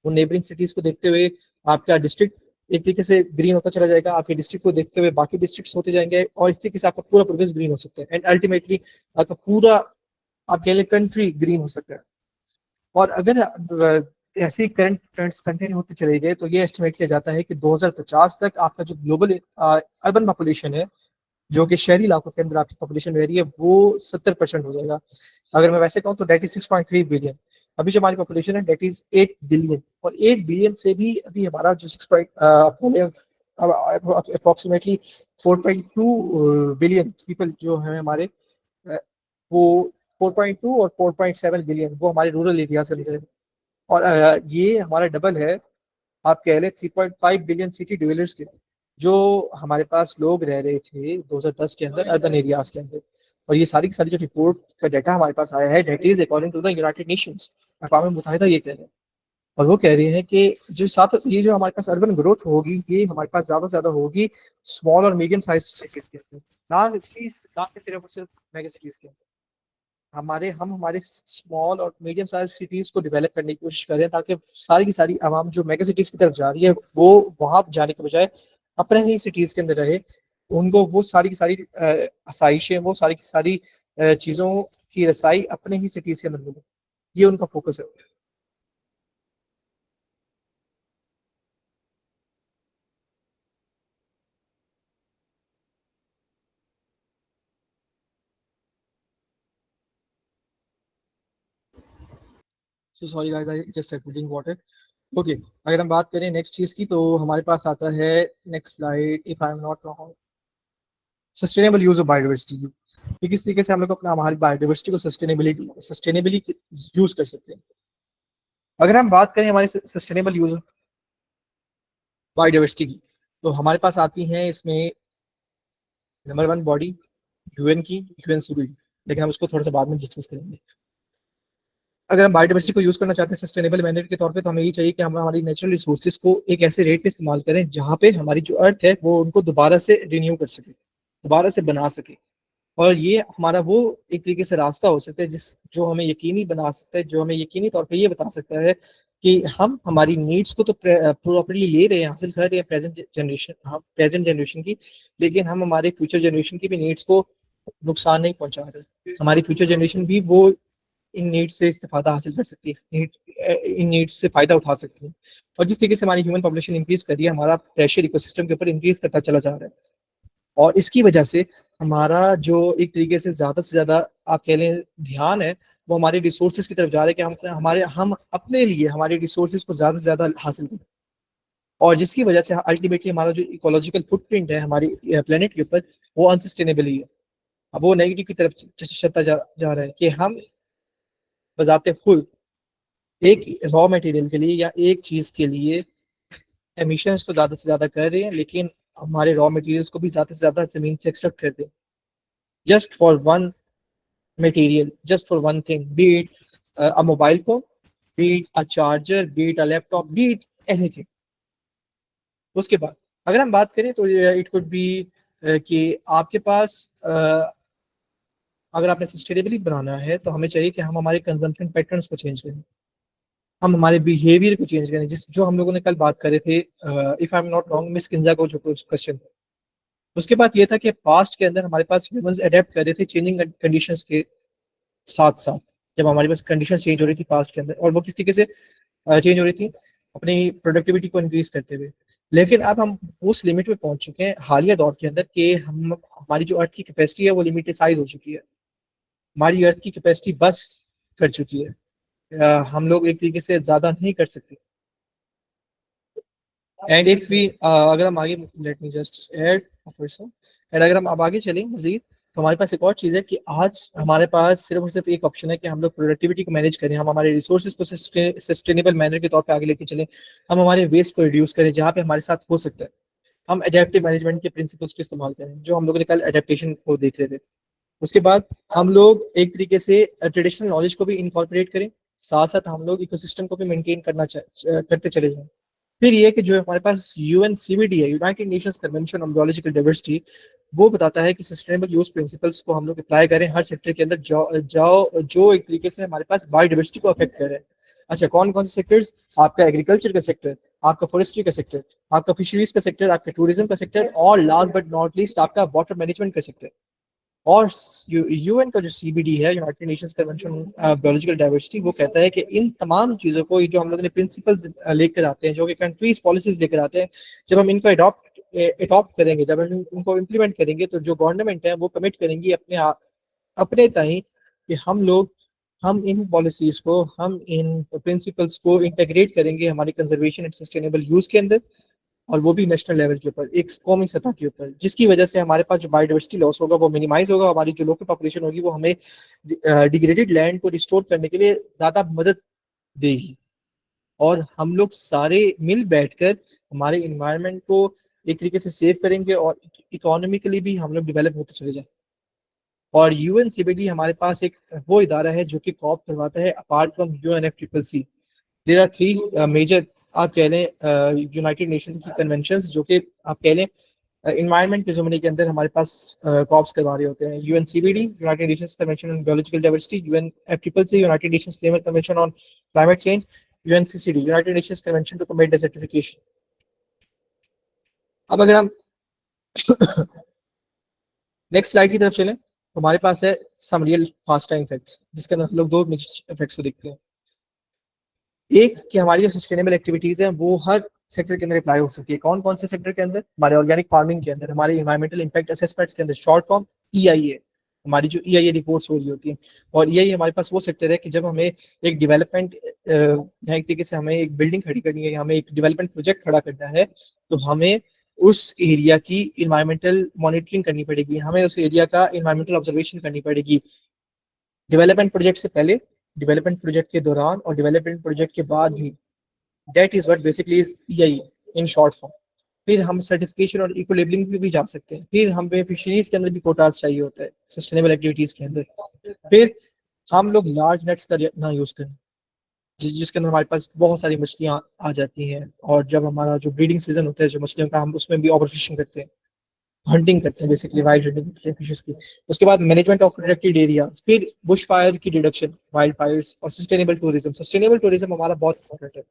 वो नेबरिंग सिटीज को देखते हुए आपका डिस्ट्रिक्ट एक तरीके से ग्रीन होता चला जाएगा, आपके डिस्ट्रिक्ट को देखते हुए बाकी डिस्ट्रिक्ट्स होते जाएंगे, और इस तरीके से आपका पूरा प्रोग्रेस ग्रीन हो सकता है, एंड अल्टीमेटली आपका पूरा आप कह लें कंट्री ग्रीन हो सकता है। और अगर ऐसे करंट ट्रेंड्स कंटिन्यू होते चले गए तो ये एस्टिमेट किया जाता है कि 2050 तक आपका जो ग्लोबल अर्बन पॉपुलेशन है, जो कि शहरी इलाकों के अंदर आपकी पॉपुलेशन रह रही है, वो 70% हो जाएगा। अगर मैं वैसे कहूँ तो डेट इज 6.3 बिलियन। अभी जो हमारी पॉपुलेशन है डेट इज 8 बिलियन, और 8 बिलियन से भी अभी हमारा जो 6 अप्रोक्सीमेटली 4.2 बिलियन पीपल जो है हमारे, वो 4.2 और 4.7 बिलियन वो हमारे रूरल एरिया से अंदर है। और ये हमारा डबल है आप कह लें 3.5 बिलियन सिटी डिवेलपर्स के, जो हमारे पास लोग रह रहे थे 2010 के अंदर अर्बन एरियाज के अंदर। और ये सारी की सारी जो रिपोर्ट का डाटा हमारे पास आया है, that is according to the United Nations, अक़वाम मुत्तहिदा ये कह रहे हैं। और वो कह रहे हैं कि जो साथ ये जो हमारे पास अर्बन ग्रोथ होगी, ये हमारे पास ज्यादा से ज्यादा होगी स्मॉल और मीडियम साइज सिटीज के अंदर, ना कि सिर्फ और सिर्फ मेगा सिटीज के अंदर। हमारे स्मॉल और मीडियम साइज सिटीज को डेवलप करने की कोशिश कर रहे हैं, ताकि सारी की सारी आवाम जो मेगा सिटीज की तरफ जा रही है वो वहां जाने के बजाय अपने ही सिटीज के अंदर रहे, उनको वो सारी की सारी आसाइशें, वो सारी की सारी चीजों की रसाई अपने ही सिटीज के अंदर मिले। ये उनका फोकस है। So sorry guys, I just drinking water. Okay, अगर हम बात करें नेक्स्ट चीज की, तो हमारे पास आता है next slide, if I am not wrong, sustainable use of biodiversity की, कि किस तरीके से हम लोग अपना हमारी बायोडाइवर्सिटी को सस्टेनेबली यूज कर सकते हैं। अगर हम बात करें हमारे सस्टेनेबल यूज ऑफ बायोडाइवर्सिटी की, तो हमारे पास आती हैं इसमें नंबर वन बॉडी यूएन की, यूएनसीबी, लेकिन हम उसको थोड़ा सा बाद में डिस्कस करेंगे। अगर हम बायोडाइवर्सिटी को यूज करना चाहते हैं सस्टेनेबल मैनर के तौर पे, तो हमें ये चाहिए कि हम हमारी नेचुरल रिसोर्सेज को एक ऐसे रेट पे इस्तेमाल करें जहाँ पे हमारी जो अर्थ है वो उनको दोबारा से रिन्यू कर सके, दोबारा से बना सके। और ये हमारा वो एक तरीके से रास्ता हो सकता है जो हमें यकीनी बना सकता है, जो हमें यकीनी तौर पे ये बता सकता है कि हम हमारी नीड्स को तो प्रॉपरली ले रहे हैं, हासिल कर रहे हैं प्रेजेंट जनरेशन की, लेकिन हम हमारे फ्यूचर जनरेशन की भी नीड्स को नुकसान नहीं पहुंचा रहे। हमारी फ्यूचर जनरेशन भी वो इन नीड्स से इस्तेफादा हासिल कर सकती है, इन नीड्स से फायदा उठा सकती है। और जिस तरीके से हमारी ह्यूमन पॉपुलेशन इंक्रीज कर रही है, हमारा प्रेशर इकोसिस्टम के ऊपर इंक्रीज करता चला जा रहा है, और इसकी वजह से हमारा जो एक तरीके से ज्यादा आप कह लें ध्यान है, वो हमारे रिसोर्सेज की तरफ जा रहा है कि हम अपने लिए हमारे रिसोर्सेज को ज्यादा से ज्यादा हासिल करें, और जिसकी वजह से अल्टीमेटली हमारा जो इकोलॉजिकल फुटप्रिंट है हमारी प्लेनेट के ऊपर, वो अनसस्टेनेबल ही है। अब वो नेगेटिव की तरफ चलता जा रहा है कि हम बजाते खुद एक रॉ मटेरियल के लिए या एक चीज के लिए एमिशंस तो ज्यादा से ज्यादा कर रहे हैं, लेकिन हमारे रॉ मटेरियल्स को भी ज्यादा से ज्यादा जमीन से एक्सट्रैक्ट करते हैं, just for one material, just for one thing, B it a mobile phone, B it a charger, B it a laptop, B it anything. उसके बाद अगर हम बात करें तो इट कुड बी कि आपके पास अगर आपने सस्टेनेबली बनाना है तो हमें चाहिए कि हम हमारे कंजम्पशन पैटर्न्स को चेंज करें, हम हमारे बिहेवियर को चेंज करें, जिस जो हम लोगों ने कल बात करे थे, if I am not wrong miss Kinza को जो क्वेश्चन था, उसके बाद ये था कि पास्ट के अंदर हमारे पास ह्यूमंस अडेप्ट कर रहे थे चेंजिंग कंडीशंस के साथ साथ। जब हमारे पास कंडीशन चेंज हो रही थी पास्ट के अंदर, और वो किस तरीके से चेंज हो रही थी, अपनी प्रोडक्टिविटी को इंक्रीज करते हुए। लेकिन अब हम उस लिमिट पे पहुंच चुके हैं हालिया दौर के अंदर कि हम हमारी जो अर्थ की कैपेसिटी है वो लिमिटेड साइज हो चुकी है, हमारी अर्थ की कैपेसिटी बस कर चुकी है, हम लोग एक तरीके से ज्यादा नहीं कर सकते। एंड इफ वी अगर हम आगे, late me just add person, and अगर हम अब आगे चलें मजीद, तो हमारे पास एक और चीज़ है कि आज हमारे पास सिर्फ और सिर्फ एक ऑप्शन है कि हम लोग प्रोडक्टिविटी को मैनेज करें, हम हमारे रिसोर्सेज को सस्टेनेबल मैनर के तौर पे आगे लेके चलें, हम हमारे वेस्ट को रिड्यूस करें जहाँ पे हमारे साथ हो सकता है, हम एडेप्टिव मैनेजमेंट के प्रिंसिपल्स का इस्तेमाल करें जो हम लोगों ने कल एडेप्टेशन को देख रहे थे। उसके बाद हम लोग एक तरीके से ट्रेडिशनल नॉलेज को भी इनकॉर्पोरेट करें, साथ साथ हम लोग इकोसिस्टम को भी मेंटेन करते चले जाएं। फिर ये कि जो हमारे पास यूएनसीबीडी है, United Nations Convention on Biological diversity, वो बताता है कि सस्टेनेबल यूज प्रिंसिपल्स को हम लोग अप्लाई करें हर सेक्टर के अंदर जो एक तरीके से हमारे पास बायोडाइवर्सिटी को अफेक्ट करे। अच्छा, कौन कौन से सेक्टर्स? आपका एग्रीकल्चर का सेक्टर, आपका फॉरेस्ट्री का सेक्टर, आपका फिशरीज का सेक्टर, आपका टूरिज्म का सेक्टर, और लास्ट बट नॉट लीस्ट आपका वाटर मैनेजमेंट का सेक्टर। और यूएन का जो सीबीडी है, United Nations convention biological diversity, वो कहता है कि इन तमाम चीजों को, ये जो हम लोग ने प्रिंसिपल्स लेकर आते हैं, जो कि कंट्रीज पॉलिसीज लेकर आते हैं, जब हम इनको अडॉप्ट करेंगे, जब हम उनको इम्प्लीमेंट करेंगे, तो जो गवर्नमेंट है वो कमिट करेंगी अपने ताई कि हम इन पॉलिसीज को, हम इन प्रिंसिपल्स को इंटीग्रेट करेंगे हमारी कंजर्वेशन एंड सस्टेनेबल यूज के अंदर, और वो भी नेशनल लेवल के ऊपर, एक कौमी सतह के ऊपर, जिसकी वजह से हमारे पास जो बायोडाइवर्सिटी लॉस होगा वो मिनिमाइज होगा, हमारी जो लोकल पॉपुलेशन होगी वो हमें डिग्रेडेड लैंड को रिस्टोर करने के लिए ज्यादा मदद देगी, और हम लोग सारे मिल बैठकर हमारे इन्वायरमेंट को एक तरीके से सेव करेंगे, और इकोनॉमिकली भी हम लोग डेवलप होते चले जाएं। और यूएनसीबीडी हमारे पास एक वो इदारा है जो कि कॉप करवाता है apart from UNFCCC. There are three major, आप कह लें, यूनाइटेड नेशन की कन्वेंशंस, जो कि आप कह लें इन्वायरमेंट के जुमले के अंदर हमारे पास कॉप्स करवा रहे होते हैं। UNCBD, United Nations Convention on Biological Diversity; UNFCCC, United Nations Framework Convention on Climate Change; UNCCD, United Nations Convention to Combat Desertification. अब अगर हम नेक्स्ट स्लाइड की तरफ चलें, तो हमारे पास है some real fast time effects, जिसके अंदर हम लोग दो मेजर इफेक्ट्स को देखते हैं। एक कि हमारी जो सस्टेनेबल एक्टिविटीज हैं वो हर सेक्टर के अंदर अप्लाई हो सकती है। कौन कौन से सेक्टर के अंदर? हमारे ऑर्गेनिक फार्मिंग के अंदर, हमारे इन्वायरमेंटल इंपैक्ट असेसमेंट्स के अंदर, शॉर्ट फॉर्म ईआईए, हमारी जो ईआईए रिपोर्ट्स हो रही होती हैं। और ईआईए हमारे पास वो सेक्टर है कि जब हमें एक डेवलपमेंट, एक तरीके से हमें एक बिल्डिंग खड़ी करनी है, हमें एक डेवलपमेंट प्रोजेक्ट खड़ा करना है, तो हमें उस एरिया की इन्वायरमेंटल मॉनिटरिंग करनी पड़ेगी, हमें उस एरिया का इन्वायरमेंटल ऑब्जर्वेशन करनी पड़ेगी, डेवलपमेंट प्रोजेक्ट से पहले, डेवलपमेंट प्रोजेक्ट के दौरान, और डेवलपमेंट प्रोजेक्ट के बाद भी। That is what basically is EI in short form. फिर हम सर्टिफिकेशन और इको लेबलिंग पे भी जा सकते हैं। फिर हमें फिशरीज के अंदर भी कोटास चाहिए होता है, सस्टेनेबल एक्टिविटीज के अंदर। फिर हम लोग लार्ज नेट्स का ना यूज करें, जिसके अंदर हमारे पास बहुत सारी मछलियां आ जाती हैं, और जब हमारा जो ब्रीडिंग सीजन होता है जो मछलियों का, हम उसमें भी ओवर फिशिंग करते हैं, हंटिंग करते हैं, बेसिकली वाइल्ड हंटिंग करते हैं फिशेस की। उसके बाद मैनेजमेंट ऑफ प्रोटेक्टेड एरिया, फिर बुश फायर की रिडक्शन, वाइल्ड फायर्स, और सस्टेनेबल टूरिज्म। सस्टेनेबल टूरिज्म हमारा बहुत इंपॉर्टेंट है।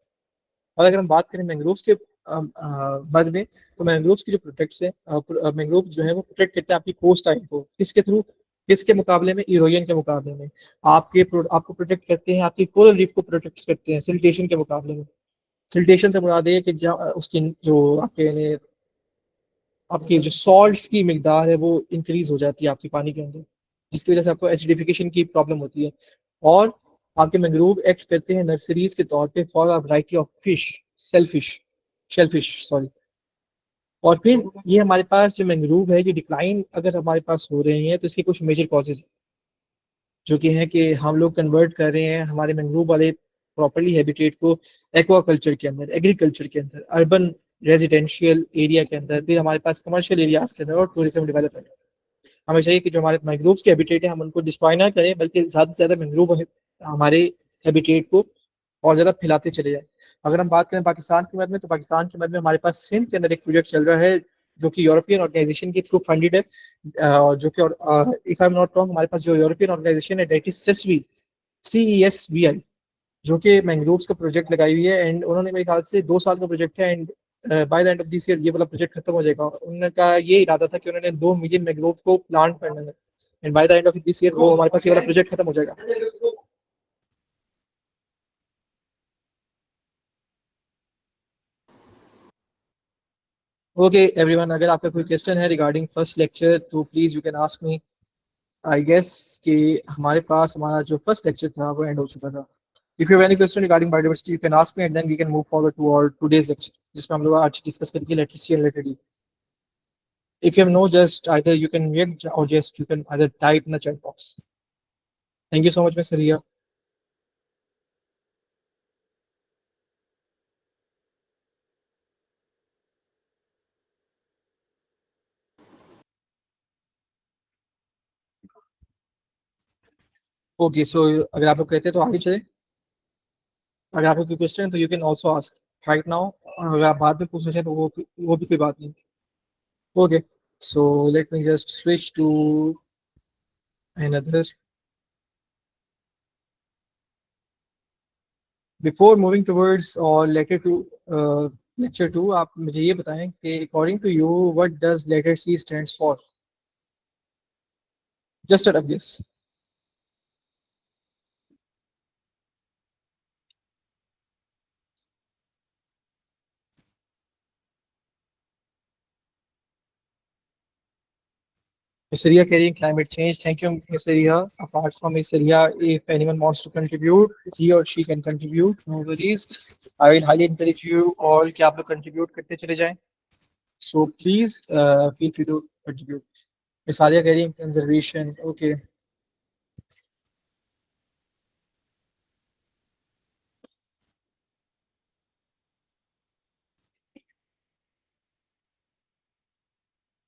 और अगर हम बात करें मैंग्रोव्स के बाद में, तो मैंग्रोव्स की जो प्रोटेक्ट्स है, मैंग्रोव जो है वो प्रोटेक्ट करते हैं आपकी कोस्ट लाइन को, किसके थ्रू? किसके मुकाबले में? इरोजन के मुकाबले में। आपको प्रोटेक्ट करते हैं, आपकी कोरल रीफ को प्रोटेक्ट करते हैं सिल्टेशन के मुकाबले में। सिल्टेशन से मुराद है कि उसकी जो आपके जो सॉल्ट्स की मिकदार है वो इंक्रीज हो जाती है आपके पानी के अंदर, जिसकी वजह से आपको एसिडिफिकेशन की प्रॉब्लम होती है। और आपके मैंग्रोव एक्ट करते हैं नर्सरीज के तौर पे for a variety of fish, shellfish shellfish sorry. और फिर ये हमारे पास जो मैंग्रोव है, ये डिक्लाइन अगर हमारे पास हो रहे हैं, तो इसके कुछ मेजर कॉजेज, जो कि है कि हम लोग कन्वर्ट कर रहे हैं हमारे मैंग्रोव वाले प्रॉपर्ली हैबिटेट को एक्वाकल्चर के अंदर, एग्रीकल्चर के अंदर, अर्बन रेजिडेंशियल एरिया के अंदर, फिर हमारे पास कमर्शियल एरियाज के अंदर, और टूरिज्म डेवलपमेंट। हमें चाहिए कि जो हमारे मैंग्रोव्स के हैबिटेट है हम उनको डिस्ट्रॉय ना करें, बल्कि ज्यादा से ज्यादा मैंग्रोव हमारे हैबिटेट को और ज्यादा फैलाते चले जाए। अगर हम बात करें पाकिस्तान की मद में, तो पाकिस्तान की मद में हमारे पास सिंध के अंदर एक प्रोजेक्ट चल रहा है, जो कि यूरोपियन ऑर्गेनाइजेशन के थ्रू फंडेड है, जो कि if I am not wrong, हमारे पास जो यूरोपियन ऑर्गेनाइजेशन है, डेट इज CESVI, जो कि मैंग्रोव्स का प्रोजेक्ट लगाई हुई है। एंड उन्होंने मेरे ख्याल से 2 साल का प्रोजेक्ट है, and bye the end of this year ये वाला प्रोजेक्ट खत्म हो जाएगा। उनका ये इरादा था कि उन्होंने 2 मिलियन मैंग्रोव को प्लांट करना है, and bye the end of this year वो हमारे पास ये वाला प्रोजेक्ट खत्म हो जाएगा। ओके एवरीवन, अगर आपका कोई क्वेश्चन है रिगार्डिंग फर्स्ट लेक्चर, तो please you can ask me. I guess कि हमारे पास हमारा जो फर्स्ट लेक्चर था वो एंड हो चुका था। If you have any question regarding biodiversity, you can ask me, and then we can move forward to our today's lecture, जिसमें हम लोग आज डिस्कस करेंगे letter C and letter D. If you have no, just either you can react or just you can either type in the chat box. Thank you so much, Ms. Ria. Okay, so अगर आप लोग कहते हैं तो आगे चले। अगर आपको कोई क्वेश्चन है तो you can also ask right now. अगर आप बाद में पूछना चाहें तो वो भी कोई बात नहीं। Okay, so let me just switch to another. Before moving towards our letter two lecture two, आप मुझे ये बताएं कि according to you what does letter C stands for? Just a guess. Miss Ria carrying climate change. Thank you, Miss Ria. Apart from Miss Ria, if anyone wants to contribute, he or she can contribute. No worries. I will highly encourage you all कि आप लोग contribute करते चले जाएं. So please feel free to contribute. Miss Alia carrying conservation. Okay.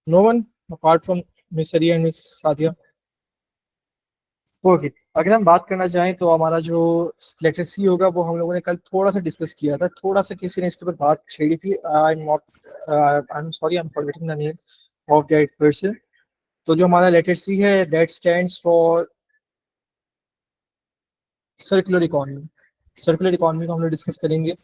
No one apart from Miss Ria and Miss Sadia. Okay, अगर हम बात करना चाहें तो हमारा जो लेटर सी होगा वो हम लोगों ने कल थोड़ा सा डिस्कस किया था, थोड़ा सा किसी ने इसके ऊपर बात छेड़ी थी। I am sorry, I am forgetting the name of that person. तो जो हमारा लेटर सी है that stands for circular economy. Circular economy को हम लोग डिस्कस करेंगे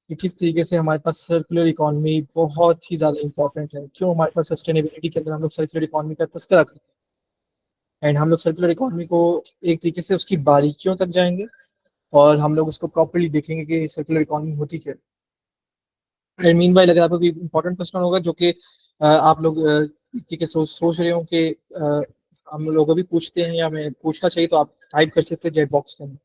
कि किस तरीके से हमारे पास सर्कुलर इकोनॉमी बहुत ही ज़्यादा इंपॉर्टेंट है, क्यों हमारे पास सस्टेनेबिलिटी के अंदर हम लोग सर्कुलर इकोनॉमी का तस्करा करते हैं, एंड हम लोग सर्कुलर इकोनॉमी को एक तरीके से उसकी बारीकियों तक जाएंगे और हम लोग उसको प्रॉपर्ली देखेंगे कि सर्कुलर इकोनॉमी होती क्या है। एंड मीन अगर आपको कोई इंपॉर्टेंट क्वेश्चन होगा जो कि आप लोग किसी के सोच रहे हो कि हम लोग अभी पूछते हैं या मैं पूछना चाहिए, तो आप टाइप कर सकते हैं चैट बॉक्स के अंदर।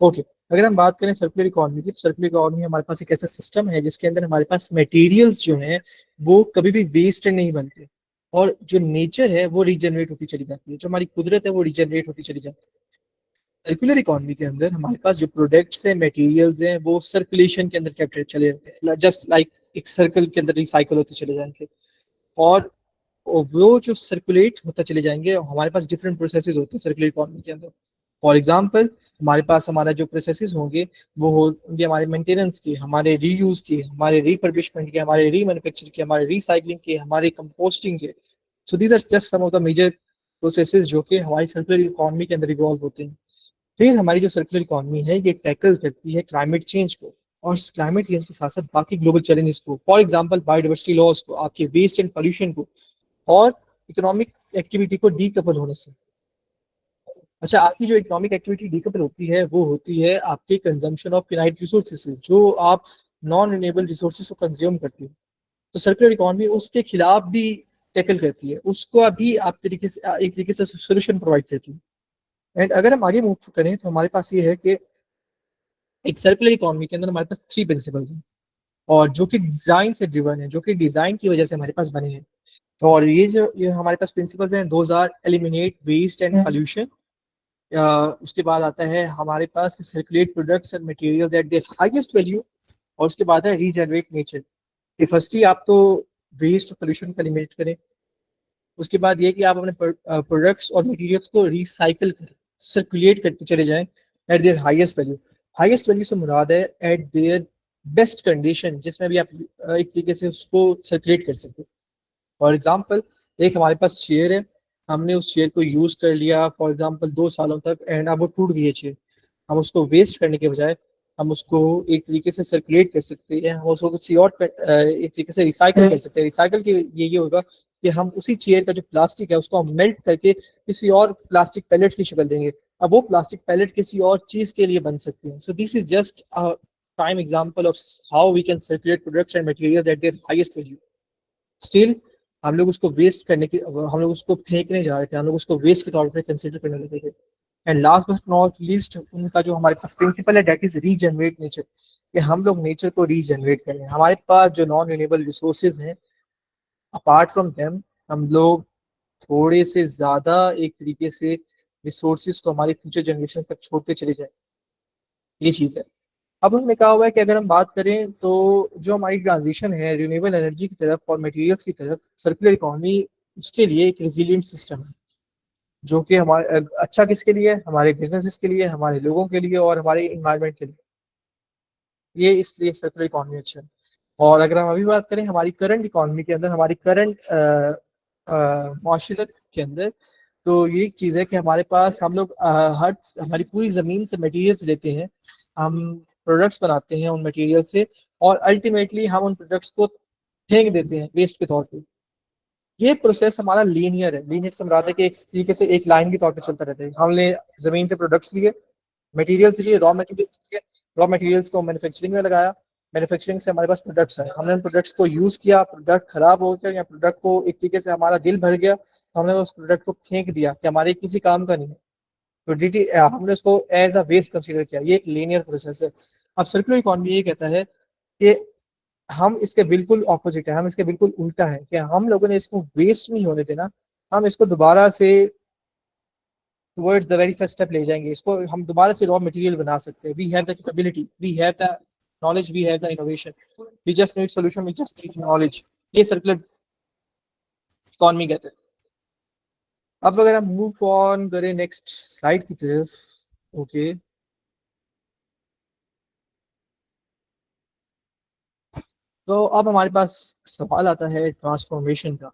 ओके, अगर हम बात करें सर्कुलर इकोनॉमी की, सर्कुलर इकोनॉमी हमारे पास एक ऐसा सिस्टम है जिसके अंदर हमारे पास मटेरियल्स जो हैं वो कभी भी वेस्ट नहीं बनते, और जो नेचर है वो रीजनरेट होती चली जाती है, जो हमारी कुदरत है वो रीजनरेट होती चली जाती है। सर्कुलर इकोनॉमी के अंदर हमारे पास जो प्रोडक्ट्स हैं, मटेरियल्स हैं, वो सर्कुलेशन के अंदर कैप्चर चले जाते हैं, जस्ट लाइक एक सर्कल के अंदर रिसाइकल होते चले जाएंगे। और वो जो सर्कुलेट होता चले जाएंगे, हमारे पास डिफरेंट प्रोसेसेस होते हैं सर्कुलर इकोनॉमी के अंदर। फॉर एग्जांपल, हमारे पास हमारा जो प्रोसेसेस होंगे वो होंगे हमारे मेंटेनेंस के, हमारे रीयूज के, हमारे रिफर्बिशमेंट के, हमारे रीमैन्युफैक्चर के, हमारे रिसाइकलिंग के, हमारे कंपोस्टिंग के। So these are just some of the major processes जो कि हमारी सर्कुलर इकोनॉमी के अंदर इन्वॉल्व होते हैं। फिर हमारी जो सर्कुलर इकोनॉमी है ये टैकल करती है क्लाइमेट चेंज को, और क्लाइमेट चेंज के साथ साथ बाकी ग्लोबल चैलेंजेस को, फॉर एग्जांपल बायोडाइवर्सिटी लॉस को, आपके वेस्ट एंड पॉल्यूशन को, और इकोनॉमिक एक्टिविटी को डीकपल होने से। अच्छा, आपकी जो इकोनॉमिक एक्टिविटी डीकपल होती है वो होती है आपके कंजम्पशन ऑफ फिनाइट रिसोर्सेज से, जो आप नॉन रिन्यूएबल रिसोर्सेज को कंज्यूम करते हो। तो सर्कुलर इकोनॉमी उसके खिलाफ भी टैकल करती है, उसको अभी आप तरीके से एक तरीके से सोल्यूशन प्रोवाइड करती है। एंड अगर हम आगे मूव करें तो हमारे पास ये है कि एक सर्कुलर इकोनॉमी के अंदर हमारे पास थ्री प्रिंसिपल्स हैं, और जो कि डिजाइन से ड्रिवन है, जो कि डिजाइन की वजह से हमारे पास बने हैं। तो और ये हमारे पास प्रिंसिपल्स हैं, those are eliminate waste and pollution. उसके बाद आता है हमारे पास circulate products and materials at their highest value, और उसके बाद है रीजनरेट नेचर। कि फर्स्टली आप तो वेस्ट और पोल्यूशन को एलिमिनेट करें, उसके बाद ये कि आप अपने प्रोडक्ट्स और मटेरियल्स को रिसाइकल करें, सर्कुलेट करते चले जाएं eight their highest value. Highest value से मुराद है एट देयर बेस्ट कंडीशन, जिसमें भी आप एक तरीके से उसको सर्कुलेट कर सकते हो। फॉर एग्जाम्पल, एक हमारे पास चेयर है, हमने उस चेयर को यूज कर लिया फॉर एग्जाम्पल 2 सालों तक, एंड अब वो टूट गई है चेयर। हम उसको वेस्ट करने के बजाय हम उसको एक तरीके से सर्कुलेट कर सकते हैं, हम उसको किसी और एक तरीके से रिसाइकल कर सकते हैं। रिसाइकल के ये होगा कि हम उसी चेयर का जो प्लास्टिक है उसको हम मेल्ट करके किसी और प्लास्टिक पैलेट की शक्ल देंगे, अब वो प्लास्टिक पैलेट किसी और चीज के लिए बन सकते हैं। सो this is just a prime example of how we can circulate products and materials at their highest value. Still हम लोग उसको वेस्ट करने की, हम लोग उसको फेंकने जा रहे थे, हम लोग उसको वेस्ट के तौर पर कंसिडर करने लगे थे। And last but not least, उनका जो हमारे पास प्रिंसिपल है दैट इज रीजनरेट नेचर, कि हम लोग नेचर को रीजनरेट करें। हमारे पास जो नॉन रिन्यूएबल रिसोर्सेज हैं, अपार्ट फ्रॉम देम हम लोग थोड़े से ज्यादा एक तरीके से रिसोर्सेज को हमारे फ्यूचर जनरेशन तक छोड़ते चले जाए, ये चीज है। अब हमने कहा हुआ है कि अगर हम बात करें तो जो हमारी ट्रांजिशन है रिन्यूएबल एनर्जी की तरफ और मटेरियल्स की तरफ, सर्कुलर इकोनॉमी उसके लिए एक रेजिलिएंट सिस्टम है, जो कि हमारे अच्छा किसके लिए, हमारे बिजनेसेस के लिए, हमारे लोगों के लिए और हमारे इन्वायरमेंट के लिए। ये इसलिए सर्कुलर इकोनॉमी अच्छा है। और अगर हम अभी बात करें हमारी करंट इकोनॉमी के अंदर, हमारी करंट माशरत के अंदर, तो ये एक चीज़ है कि हमारे पास हम लोग हर हमारी पूरी ज़मीन से मटेरियल्स लेते हैं, हम प्रोडक्ट्स बनाते हैं उन मटेरियल से, और अल्टीमेटली हम उन प्रोडक्ट्स को फेंक देते हैं वेस्ट के तौर पे। ये प्रोसेस हमारा लीनियर है। लीनियर से मुराद है कि एक तरीके से एक लाइन के तौर पे चलता रहता है। हमने ज़मीन से प्रोडक्ट्स लिए, मटेरियल्स लिए, रॉ मटेरियल्स लिए, रॉ मटेरियल्स को मैन्युफैक्चरिंग में लगाया, मैन्युफैक्चरिंग से हमारे पास प्रोडक्ट्स आए, हमने उन प्रोडक्ट्स को यूज़ किया, प्रोडक्ट खराब हो गया या प्रोडक्ट को एक तरीके से हमारा दिल भर गया, तो हमने उस प्रोडक्ट को फेंक दिया कि हमारे किसी काम का नहीं है, तो डी हमने उसको एज अ वेस्ट कंसीडर किया। ये एक लीनियर प्रोसेस है। अब सर्कुलर इकोनॉमी ये कहता है कि हम इसके बिल्कुल ऑपोजिट है, हम इसके बिल्कुल उल्टा है कि हम लोगों ने इसको वेस्ट नहीं होने देना, हम इसको दोबारा से towards the very first step ले जाएंगे, इसको हम दोबारा से रॉ मटेरियल बना सकते हैं। We have the capability, we have the knowledge, we have the innovation, we just need solution, we just need knowledge. ये सर्कुलर इकोनॉमी कहते हैं। अब अगर हम मूव ऑन करें नेक्स्ट स्लाइड की तरफ, ओके, तो अब हमारे पास सवाल आता है ट्रांसफॉर्मेशन का।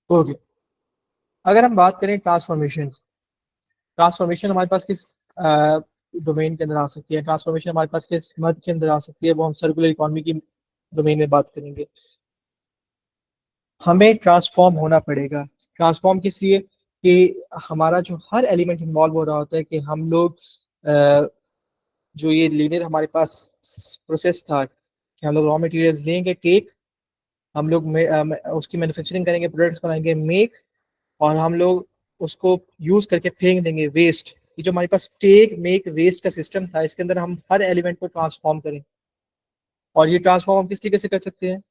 ओके, अगर हम बात करें ट्रांसफॉर्मेशन, ट्रांसफॉर्मेशन हमारे पास किस डोमेन के अंदर आ सकती है, ट्रांसफॉर्मेशन हमारे पास किस मद के अंदर आ सकती है, वो हम सर्कुलर इकोनॉमी की डोमेन में बात करेंगे। हमें ट्रांसफॉर्म होना पड़ेगा। ट्रांसफॉर्म किस लिए? कि हमारा जो हर एलिमेंट इन्वॉल्व हो रहा होता है, कि हम लोग जो ये लीनियर हमारे पास प्रोसेस था कि हम लोग रॉ मटेरियल्स लेंगे, टेक, हम लोग उसकी मैन्युफैक्चरिंग करेंगे, प्रोडक्ट्स बनाएंगे, मेक, और हम लोग उसको यूज करके फेंक देंगे, वेस्ट। ये जो हमारे पास टेक मेक वेस्ट का सिस्टम था, इसके अंदर हम हर एलिमेंट को ट्रांसफॉर्म करें। और ये ट्रांसफॉर्म हम किस तरीके से कर सकते हैं?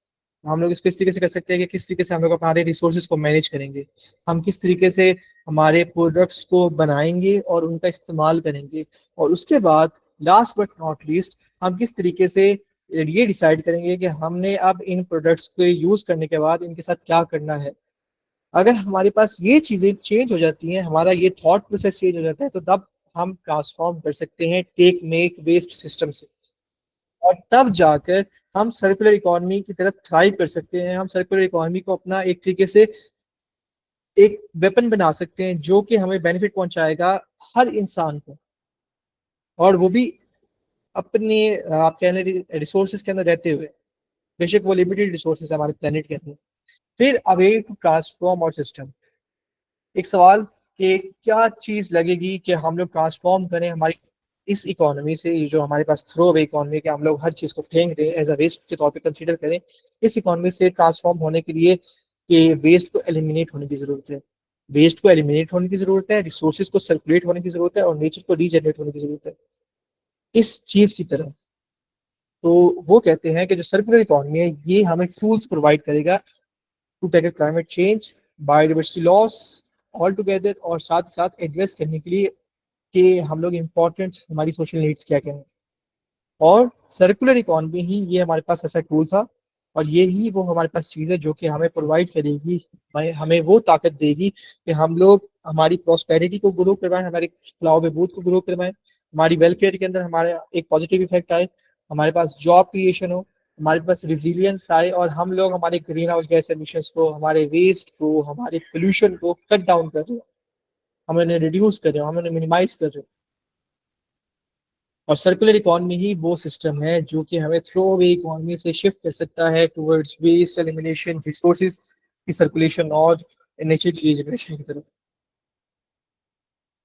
हम लोग इसको इस तरीके से कर सकते हैं कि किस तरीके से हम लोग हमारे रिसोर्सेज को मैनेज करेंगे, हम किस तरीके से हमारे प्रोडक्ट्स को बनाएंगे और उनका इस्तेमाल करेंगे, और उसके बाद लास्ट बट नॉट लीस्ट हम किस तरीके से ये डिसाइड करेंगे कि हमने अब इन प्रोडक्ट्स को यूज करने के बाद इनके साथ क्या करना है। अगर हमारे पास ये चीजें चेंज हो जाती हैं, हमारा ये थॉट प्रोसेस चेंज हो जाता है, तो तब हम ट्रांसफॉर्म कर सकते हैं टेक मेक वेस्ट सिस्टम से, और तब जाकर हम सर्कुलर इकोनॉमी की तरफ थ्राइव कर सकते हैं। हम सर्कुलर इकोनॉमी को अपना एक तरीके से एक वेपन बना सकते हैं जो कि हमें बेनिफिट पहुंचाएगा हर इंसान को, और वो भी अपने आप कह लें रिसोर्सेज के अंदर रहते हुए, बेशक वो लिमिटेड रिसोर्सेज हमारे प्लेनेट के अंदर। फिर अवे टू ट्रांसफॉर्म और सिस्टम, एक सवाल कि क्या चीज लगेगी कि हम लोग ट्रांसफॉर्म करें हमारी इस इकोनॉमी से, ये जो हमारे पास थ्रो अवे इकोनॉमी कि हम लोग हर चीज को फेंक दें, एज अ वेस्ट के तौर पे कंसीडर करें, इस इकोनॉमी से ट्रांसफॉर्म होने के लिए कि वेस्ट को एलिमिनेट होने की जरूरत है। वेस्ट को एलिमिनेट होने की जरूरत है, रिसोर्सेज को सर्कुलेट होने की जरूरत है, और नेचर को रीजनरेट होने की जरूरत है, इस चीज की तरह। तो वो कहते हैं कि जो सर्कुलर इकोनॉमी है ये हमें टूल्स प्रोवाइड करेगा to tackle climate change, biodiversity loss all together, और साथ साथ एड्रेस करने के लिए कि हम लोग इम्पोर्टेंट हमारी सोशल नीड्स क्या क्या है। और सर्कुलर इकोनॉमी ही ये हमारे पास ऐसा टूल था, और ये ही वो हमारे पास चीज़ है जो कि हमें प्रोवाइड करेगी, हमें वो ताकत देगी कि हम लोग हमारी प्रॉस्पेरिटी को ग्रो करवाएं, हमारे फलाह बहबूद को ग्रो करवाएं, हमारी वेलफेयर के अंदर हमारे एक पॉजिटिव इफेक्ट आए, हमारे पास जॉब क्रिएशन हो, हमारे पास रिजिलियंस आए, और हम लोग हमारे ग्रीन हाउस गैस एमिशंस को, हमारे वेस्ट को, हमारे पोल्यूशन को कट डाउन कर रहे हो, हम उन्हें रिड्यूस कर रहे हो, हम उन्हें मिनिमाइज कर रहे हो। और सर्कुलर इकोनॉमी ही वो सिस्टम है जो कि हमें थ्रो अवे इकोनॉमी से शिफ्ट कर सकता है टुवर्ड्स वेस्ट एलिमिनेशन, रिसोर्सेज की सर्कुलेशन और नेचर की रिजनरेशन की तरफ।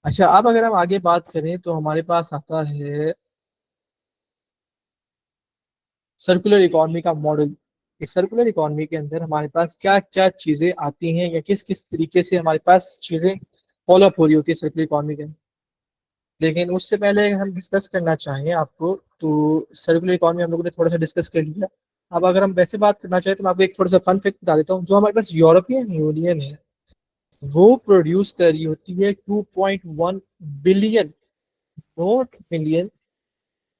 अच्छा, अब अगर हम आगे बात करें तो हमारे पास आता है सर्कुलर इकोनॉमी का मॉडल। इस सर्कुलर इकोनॉमी के अंदर हमारे पास क्या क्या चीजें आती हैं, या किस किस तरीके से हमारे पास चीजें फॉलो अप हो रही होती है सर्कुलर इकोनॉमी के अंदर। लेकिन उससे पहले अगर हम डिस्कस करना चाहें आपको, तो सर्कुलर इकोनॉमी हम लोगों ने थोड़ा सा डिस्कस कर लिया। अब अगर हम वैसे बात करना चाहें तो मैं आपको एक थोड़ा सा फन फैक्ट बता देता हूँ। जो हमारे पास यूरोपियन यूनियन है वो प्रोड्यूस कर रही होती है 2.1 billion, not million,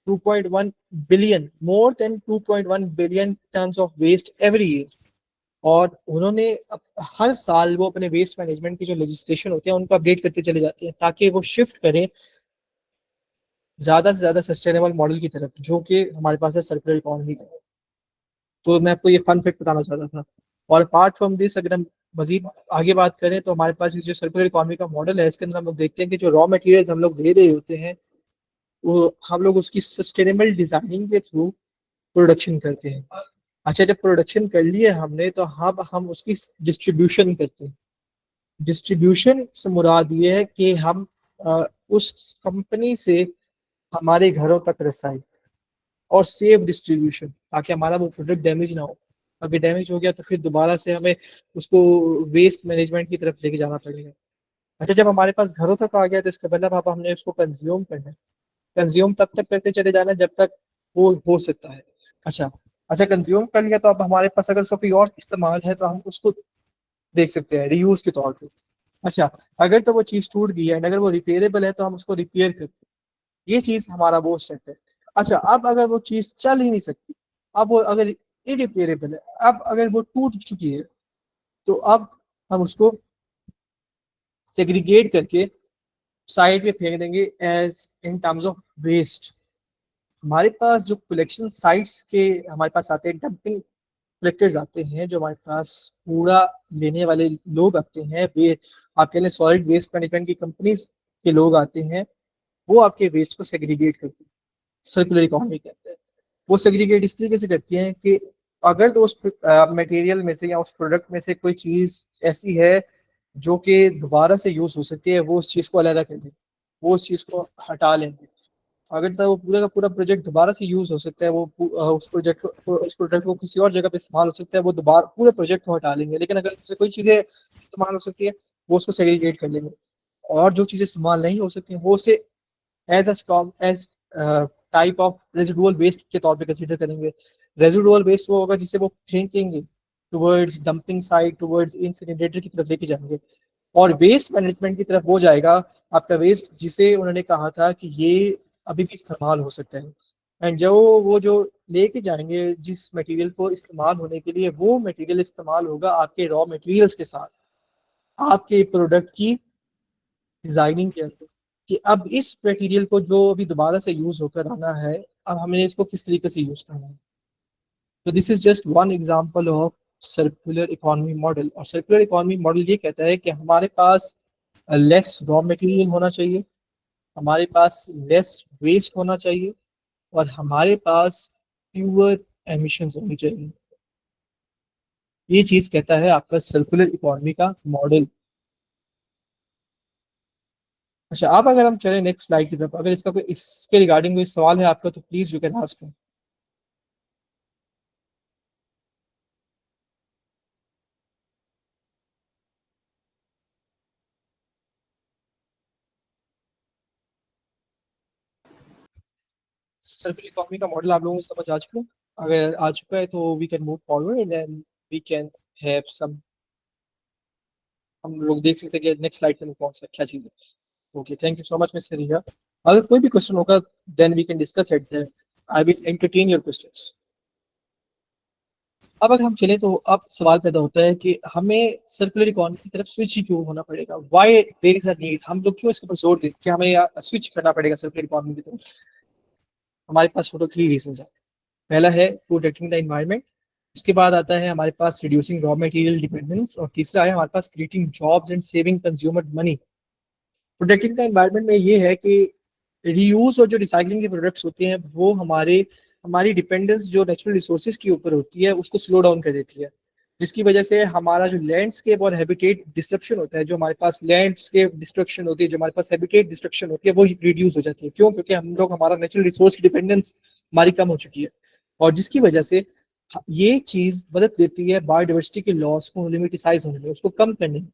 2.1 billion, more than 2.1 billion tons of waste every year. और उन्होंने हर साल वो अपने वेस्ट मैनेजमेंट की जो लेजिस्लेशन होती है उनको अपडेट करते चले जाते हैं ताकि वो शिफ्ट करें ज्यादा से ज्यादा सस्टेनेबल मॉडल की तरफ, जो कि हमारे पास है सर्कुलर इकोनॉमी का। तो मैं आपको ये फन फैक्ट बताना चाहता था। और अपार्ट फ्रॉम दिस, अगर हम मजीद आगे बात करें तो हमारे पास ये जो सर्कुलर इकोनॉमी का मॉडल है, इसके अंदर हम लोग देखते हैं कि जो रॉ मटेरियल्स हम लोग ले रहे होते हैं वो हम लोग उसकी सस्टेनेबल डिजाइनिंग के थ्रू प्रोडक्शन करते हैं। अच्छा, जब प्रोडक्शन कर लिए हमने तो हम उसकी डिस्ट्रीब्यूशन करते हैं। डिस्ट्रीब्यूशन से मुराद ये है कि हम उस कंपनी से हमारे घरों तक रसाई और सेफ डिस्ट्रीब्यूशन, ताकि हमारा वो प्रोडक्ट डैमेज ना हो। अगर डैमेज हो गया तो फिर दोबारा से हमें उसको वेस्ट मैनेजमेंट की तरफ लेके जाना पड़ेगा। अच्छा, जब हमारे पास घरों तक आ गया तो इसका मतलब अब हमने उसको कंज्यूम करना है। कंज्यूम तब तक करते चले जाना जब तक वो हो सकता है। अच्छा, अच्छा कंज्यूम कर लिया तो अब हमारे पास अगर उसका कोई और इस्तेमाल है तो हम उसको देख सकते हैं रीयूज के तौर पे। अच्छा, अगर तो वो चीज टूट गई है एंड अगर वो रिपेयरेबल है तो हम उसको रिपेयर करते हैं। ये चीज हमारा वो स्टेप है। अच्छा, अब अगर वो चीज चल ही नहीं सकती, अब वो अगर इरिपेयरेबल है, अब अगर वो टूट चुकी है, तो अब हम उसको सेग्रीगेट करके साइड पे फेंक देंगे as in terms of waste. हमारे पास जो कलेक्शन साइट्स के हमारे पास आते हैं, डंपिंग कलेक्टर्स आते हैं, जो हमारे पास कूड़ा लेने वाले लोग आते हैं, वे आप कह लें सॉलिड वेस्ट मैनेजमेंट की कंपनीज के लोग आते हैं। वो आपके वेस्ट को सेग्रीगेट करते हैं सर्कुलर इकोनॉमी के अंदर। वो सेग्रीगेट इस तरीके से करती हैं कि अगर तो उस मटेरियल में से या उस प्रोडक्ट में से कोई चीज ऐसी है जो कि दोबारा से यूज हो सकती है, वो उस चीज को अलग कर दें, वो उस चीज को हटा लेंगे। अगर तो वो पूरा का पूरा प्रोजेक्ट दोबारा से यूज हो सकता है, वो उस प्रोडक्ट को किसी और जगह पे इस्तेमाल हो सकता है, वो दोबारा पूरे प्रोजेक्ट को हटा लेंगे। लेकिन अगर उससे कोई चीजें इस्तेमाल हो सकती है, वो उसको सेग्रीगेट कर लेंगे। और जो चीजें इस्तेमाल नहीं हो सकती वो उसे as a stock as type of residual waste के तौर पे कंसीडर करेंगे। रेजिडुअल वेस्ट वो होगा जिसे वो फेंकेंगे towards dumping site, towards incinerator की तरफ लेके जाएंगे। और वेस्ट मैनेजमेंट की तरफ वो जाएगा आपका वेस्ट जिसे उन्होंने कहा था कि ये अभी भी इस्तेमाल हो सकता है। एंड जो वो जो लेके जाएंगे जिस मटेरियल को इस्तेमाल होने के लिए, वो मटेरियल इस्तेमाल होगा आपके रॉ मटेरियल्स के साथ आपके प्रोडक्ट की डिजाइनिंग के अंदर, कि अब इस मटेरियल को जो अभी दोबारा से यूज होकर आना है, अब हमें इसको किस तरीके से यूज करना है। तो this is just one example of circular economy model. और सर्कुलर इकोनॉमी मॉडल ये कहता है कि हमारे पास लेस रॉ मटेरियल होना चाहिए, हमारे पास लेस वेस्ट होना चाहिए, और हमारे पास फ्यूअर एमिशंस होनी चाहिए। ये चीज कहता है आपका सर्कुलर इकोनॉमी का मॉडल। अच्छा, अब अगर हम चले नेक्स्ट स्लाइड की तरफ, अगर इसका कोई इसके रिगार्डिंग कोई सवाल है आपका तो please you can ask. Circular economy का मॉडल आप लोगों को समझ आ चुका है? अगर आ चुका है तो we can move forward and then we can have some, हम लोग देख सकते हैं कि नेक्स्ट स्लाइड पे कौन सा क्या चीज है। Okay, thank you so much mister Ria. अगर कोई भी क्वेश्चन होगा then we can discuss it then, I will entertain your questions. अब अगर हम चले तो अब सवाल पैदा होता है कि हमें सर्कुलर इकोनॉमी की तरफ स्विच ही क्यों होना पड़ेगा, why there is a need, हम लोग क्यों इसके ऊपर जोर दें कि हमें स्विच करना पड़ेगा सर्कुलर इकोनॉमी की तरफ। हमारे पास टोटल 3 रीजंस हैं। पहला है प्रोटेक्टिंग द एनवायरनमेंट, उसके बाद आता है हमारे पास रिड्यूसिंग रॉ मटेरियल डिपेंडेंस, और तीसरा है हमारे पास creating jobs and saving consumer money. Protecting the environment में ये है कि रीयूज और जो रिसाइकलिंग के प्रोडक्ट्स होते हैं वो हमारी डिपेंडेंस जो नेचुरल रिसोर्सेज के ऊपर होती है उसको स्लो डाउन कर देती है, जिसकी वजह से हमारा जो लैंडस्केप और हैबिटेट डिस्ट्रक्शन होता है, जो हमारे पास लैंडस्केप डिस्ट्रक्शन होती है, जो हमारे पास हैबिटेट डिस्ट्रक्शन होती है, वो रिड्यूस हो जाती है। क्यों? क्योंकि हम लोग हमारा नेचुरल रिसोर्स की डिपेंडेंस हमारी कम हो चुकी है, और जिसकी वजह से ये चीज मदद देती है बायोडाइवर्सिटी के लॉस को लिमिटिसाइज होने में, उसको कम करने में।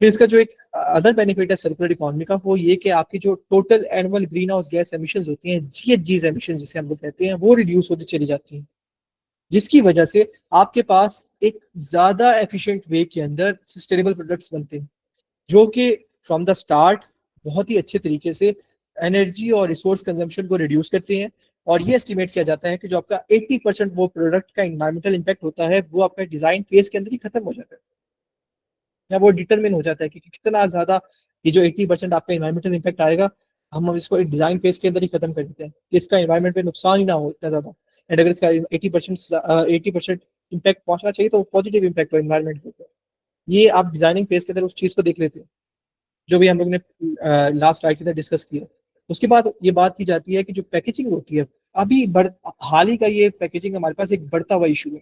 फिर इसका जो एक अदर बेनिफिट है सर्कुलर इकोनॉमी का, वो ये कि आपकी जो total annual green house gas emissions होती हैं, जीएचजीज एमिशन जिसे हम लोग कहते हैं, वो रिड्यूस होती चली जाती हैं, जिसकी वजह से आपके पास एक ज्यादा एफिशिएंट वे के अंदर सस्टेनेबल प्रोडक्ट्स बनते हैं, जो कि फ्रॉम द स्टार्ट बहुत ही अच्छे तरीके से एनर्जी और रिसोर्स कंजम्पशन को रिड्यूस करते हैं, और ये एस्टिमेट किया जाता है कि जो आपका 80% वो प्रोडक्ट का इन्वायरमेंटल इम्पैक्ट होता है वो आपका डिजाइन फेज के अंदर ही खत्म हो जाता है, या वो डिटरमिन हो जाता है कि कितना ज्यादा ये जो 80% आपका इन्वायरमेंटल इम्पैक्ट आएगा, हम इसको एक डिजाइन फेज के अंदर ही खत्म कर देते हैं कि इसका इन्वायरमेंट पे नुकसान ही ना हो इतना ज्यादा। एंड अगर इसका 80% इम्पैक्ट पहुंचना चाहिए तो पॉजिटिव इम्पैक्ट हो इन्वायरमेंट के ऊपर। ये आप डिजाइनिंग फेज के अंदर उस चीज को देख लेते हैं, जो भी हम लोग ने लास्ट स्लाइड के अंदर डिस्कस किया। उसके बाद ये बात की जाती है कि जो पैकेजिंग होती है, अभी हाल ही का ये पैकेजिंग हमारे पास एक बढ़ता हुआ इशू है।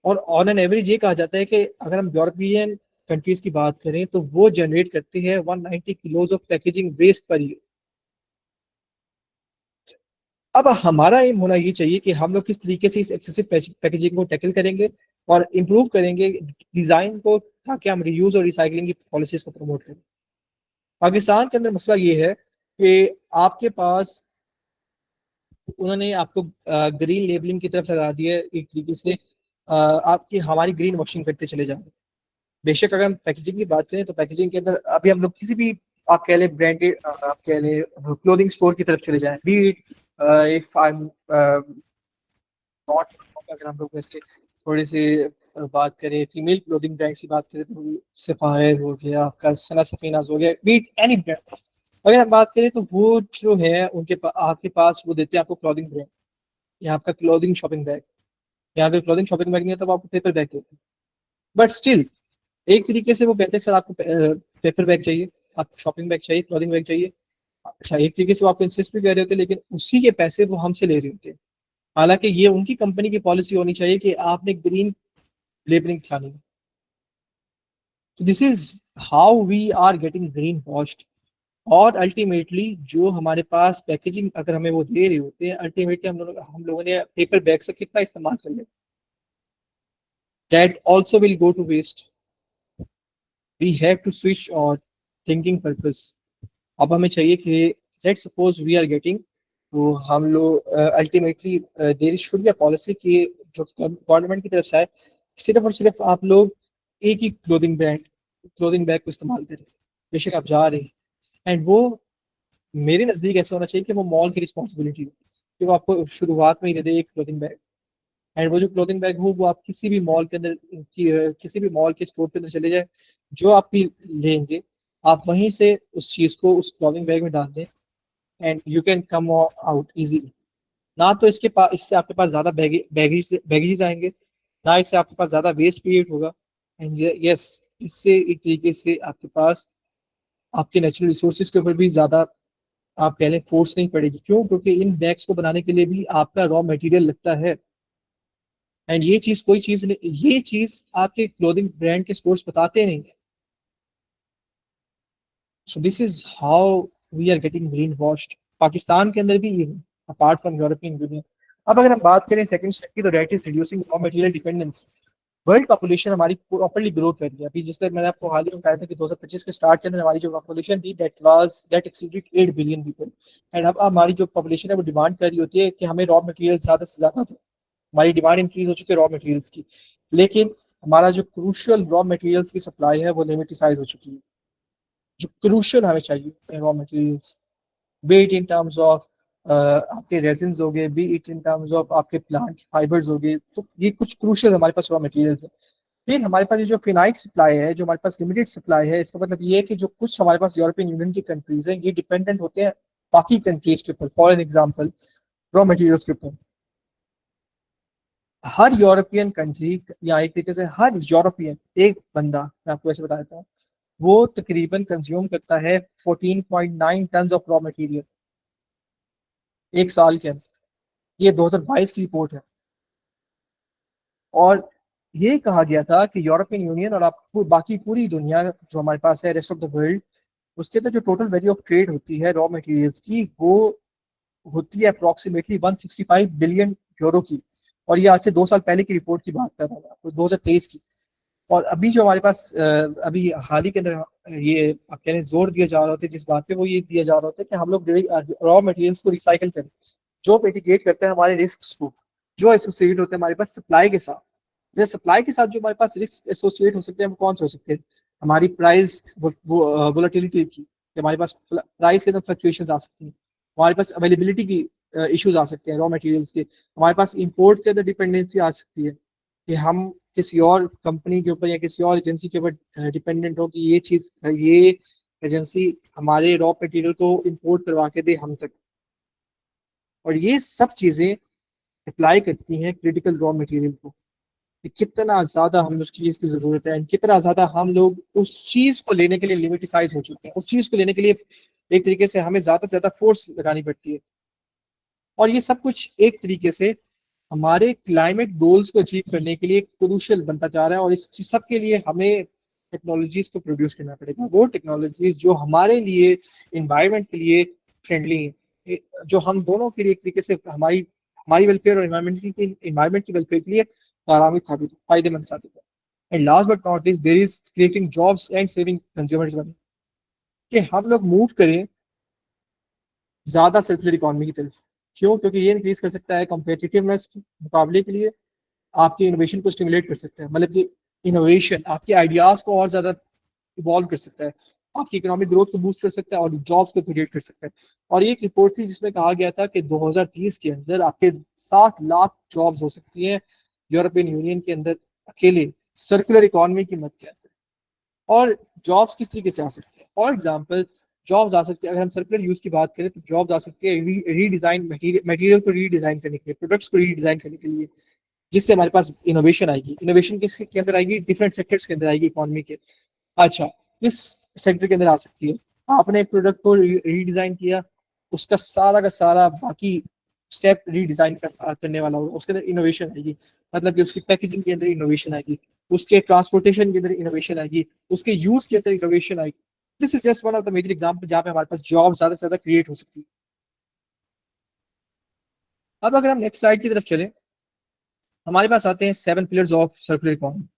और ऑन एन एवरेज ये कहा जाता है कि अगर हम यूरोपियन कंट्रीज की बात करें तो वो जनरेट करते हैं 190 kilos of packaging waste per year. अब हमारा एम होना ये चाहिए कि हम लोग किस तरीके से इस एक्सेसिव पैकेजिंग को टैकल करेंगे और इम्प्रूव करेंगे डिजाइन को, ताकि हम रीयूज और रिसाइकलिंग की पॉलिसीज को प्रमोट करें। पाकिस्तान के अंदर मसला ये है कि आपके पास उन्होंने आपको ग्रीन लेबलिंग की तरफ लगा दिया है एक तरीके से, आपकी हमारी ग्रीन वॉशिंग करते चले जा रहे हैं। बेशक अगर हम पैकेजिंग की बात करें तो पैकेजिंग के अंदर अभी हम लोग किसी भी आप कह लें ब्रांडेड, आप कह लें क्लोथिंग स्टोर की तरफ चले जाएं, बी इट एक फार्म नॉट, अगर हम लोग वैसे थोड़ी सी बात करें फीमेल क्लोथिंग ब्रांड की बात करें तो सफायर हो गया, आपका सना सफीनाज हो गया, बी इट एनी ब्रांड। अगर हम बात करें तो वो जो है आपके पास वो देते हैं आपको क्लोथिंग ब्रांड या आपका क्लोथिंग शॉपिंग बैग, या अगर क्लोथिंग शॉपिंग बैग नहीं है तो वो आपको पेपर बैग देते हैं। बट स्टिल एक तरीके से वो कहते हैं सर आपको पेपर बैग चाहिए, आपको शॉपिंग बैग चाहिए, क्लॉथिंग बैग चाहिए। अच्छा, एक तरीके से वो आपको इंसिस्ट भी कर रहे होते हैं, लेकिन उसी के पैसे वो हमसे ले रहे होते हैं। हालांकि ये उनकी कंपनी की पॉलिसी होनी चाहिए कि आपने ग्रीन लेबलिंग दिखानी है। तो this is how we are getting green washed. और अल्टीमेटली जो हमारे पास पैकेजिंग अगर हमें वो दे रहे होते हैं, अल्टीमेटली हम लोगों ने पेपर बैग से कितना इस्तेमाल कर लिया, that also will go to waste. We have to switch our thinking purpose. अब हमें चाहिए कि let suppose we are getting, तो हम लोग ultimately there should be a policy कि जो गवर्नमेंट की तरफ से आए, सिर्फ और सिर्फ आप लोग एक ही क्लोथिंग बैग को इस्तेमाल करें। बेशक आप जा रहे हैं, एंड वो मेरे नज़दीक ऐसा होना चाहिए कि वो मॉल की रिस्पॉन्सिबिलिटी हो कि वो आपको शुरुआत में ही दे दे एक क्लोथिंग बैग। एंड वो जो क्लोथिंग बैग हो वो आप किसी भी मॉल के अंदर किसी भी मॉल के स्टोर के अंदर चले जाए, जो आप भी लेंगे आप वहीं से उस चीज को उस क्लोथिंग बैग में डाल दें, and you can come out easily. ना तो इससे आपके पास ज्यादा बैगेज आएंगे, ना इससे आपके पास ज्यादा वेस्ट क्रिएट होगा। एंड यस, इससे एक तरीके से आपके पास आपके नेचुरल रिसोर्सेज के ऊपर भी ज्यादा आप कह लें फोर्स नहीं पड़ेगी। क्यों? क्योंकि इन बैग्स को बनाने के लिए भी आपका रॉ मटेरियल लगता है। एंड ये चीज कोई चीज नहीं, ये चीज आपके क्लोथिंग ब्रांड के स्टोर्स बताते नहीं है। So this is how we are getting green washed. Pakistan के अंदर भी ये है, अपार्ट फ्रॉम यूरोपियन यूनियन। अब अगर हम बात करें सेकंड स्टेप की, तो that is reducing raw material dependence. World population हमारी प्रॉपर्ली ग्रो कर रही है। अभी जिस तरह मैंने आपको हाल ही में बताया था कि 2025 के स्टार्ट के अंदर हमारी जो पॉपुलेशन थी that exceeded 8 billion people. And अब हमारी जो पॉपुलेशन है वो डिमांड कर रही होती है कि हमें रॉ मटेरियल ज्यादा से ज्यादा दो। हमारी डिमांड इंक्रीज हो चुकी है रॉ मटेरियल्स की, लेकिन हमारा जो क्रूशियल रॉ मटेरियल्स की सप्लाई है वो लिमिटेड हो चुकी है। जो क्रूशियल हमें चाहिए raw materials, B it in terms of आपके रेजिन्स हो गए, B it in terms of आपके प्लांट फाइबर्स हो गए, तो ये कुछ क्रूशियल हमारे पास रॉ मटेरियल्स है। फिर हमारे पास ये जो फिनाइट सप्लाई है, जो हमारे पास लिमिटेड सप्लाई है, इसका मतलब ये है कि जो कुछ हमारे पास यूरोपियन यूनियन की कंट्रीज हैं ये डिपेंडेंट होते हैं बाकी कंट्रीज के ऊपर, for an example raw materials के ऊपर। हर यूरोपियन कंट्री या एक तरीके से हर यूरोपियन एक बंदा, मैं आपको ऐसे बता देता हूँ, वो तकरीबन कंज्यूम करता है 14.9 टन ऑफ रॉ मटेरियल एक साल के अंदर। ये 2022 की रिपोर्ट है। और ये कहा गया था कि यूरोपियन यूनियन और आप बाकी पूरी दुनिया जो हमारे पास है, रेस्ट ऑफ द वर्ल्ड, उसके अंदर जो टोटल वैल्यू ऑफ ट्रेड होती है रॉ मटेरियल्स की, वो होती है अप्रोक्सीमेटली 165 बिलियन यूरो की। और ये आज से 2 साल पहले की रिपोर्ट की बात कर रहा हूँ, तो 2023 की। और अभी जो हमारे पास अभी हाल ही के अंदर ये आप कह रहे हैं जोर दिया जा रहा होता है जिस बात पे, वो ये दिया जा रहा होता है कि हम लोग रॉ मटेरियल्स को रिसाइकल करें, जो मिटिगेट करते हैं हमारे रिस्क को जो एसोसिएट होते हैं हमारे पास सप्लाई के साथ। जैसे सप्लाई के साथ जो हमारे पास रिस्क एसोसिएट हो सकते हैं वो कौन से हो सकते हैं? हमारी प्राइस वोलेटिलिटी की, हमारे पास प्राइस के अंदर फ्लक्चुएशन आ सकती है, हमारे पास अवेलेबिलिटी की इश्यूज आ सकते हैं रॉ मटेरियल्स के। हमारे पास इंपोर्ट के अंदर डिपेंडेंसी आ सकती है कि हम किसी और कंपनी के ऊपर या किसी और एजेंसी के ऊपर डिपेंडेंट हो कि ये एजेंसी हमारे रॉ मटेरियल को इंपोर्ट करवा के दे हम तक। और ये सब चीजें अप्लाई करती हैं क्रिटिकल रॉ मटेरियल को, कि कितना ज्यादा हमें उस चीज की जरूरत है एंड कितना ज्यादा हम लोग उस चीज को लेने के लिए लिमिटिसाइज हो चुके हैं। उस चीज को लेने के लिए एक तरीके से हमें ज्यादा से ज्यादा फोर्स लगानी पड़ती है। और ये सब कुछ एक तरीके से हमारे क्लाइमेट गोल्स को अचीव करने के लिए क्रूशियल बनता जा रहा है। और इस सब के लिए हमें टेक्नोलॉजीज को प्रोड्यूस करना पड़ेगा, वो टेक्नोलॉजीज जो हमारे लिए इन्वायरमेंट के लिए फ्रेंडली है, जो हम दोनों के लिए एक तरीके से हमारी हमारी वेलफेयर और इन्वायरमेंट की वेलफेयर के लिए आरामी साबित हो, फायदेमंद साबित हो। And last but not least there is creating jobs and saving consumers money, कि हम लोग मूव करें ज्यादा सर्कुलर इकोनॉमी की तरफ। क्यों? क्योंकि ये इंक्रीज कर सकता है कॉम्पिटिटिवनेस मुकाबले के लिए, आपकी इनोवेशन को स्टिमुलेट कर सकता है, मतलब कि इनोवेशन आपके आइडियाज को और ज्यादा इवॉल्व कर सकता है, आपकी इकोनॉमिक ग्रोथ को बूस्ट कर सकता है और जॉब्स को क्रिएट कर सकता है। और ये एक रिपोर्ट थी जिसमें कहा गया था कि 2030 के अंदर आपके 7 लाख जॉब्स हो सकती हैं यूरोपियन यूनियन के अंदर अकेले सर्कुलर इकोनॉमी की मदद के अंदर। और जॉब्स किस तरीके से आ सकती है? फॉर एग्जाम्पल जॉब्स आ सकती है, अगर हम सर्कुलर यूज की बात करें तो जॉब्स आ सकती है रीडिजाइन मटेरियल को रीडिजाइन करने के लिए, प्रोडक्ट्स को रीडिजाइन करने के लिए, जिससे हमारे पास इनोवेशन आएगी। इनोवेशन किसके अंदर आएगी? डिफरेंट सेक्टर्स के अंदर आएगी इकोनॉमी के। अच्छा, किस सेक्टर के अंदर आ सकती है? आपने एक प्रोडक्ट को रीडिजाइन किया, उसका सारा का सारा बाकी स्टेप रीडिजाइन करने वाला होगा, उसके अंदर इनोवेशन आएगी। मतलब कि उसकी पैकेजिंग के अंदर इनोवेशन आएगी, उसके ट्रांसपोर्टेशन के अंदर इनोवेशन आएगी, उसके यूज के अंदर इनोवेशन आएगी। This is just one of the major example जहाँ पे हमारे पास जॉब ज्यादा से ज्यादा क्रिएट हो सकती है। अब अगर हम नेक्स्ट स्लाइड की तरफ चलें, हमारे पास आते हैं 7 pillars of circular economy.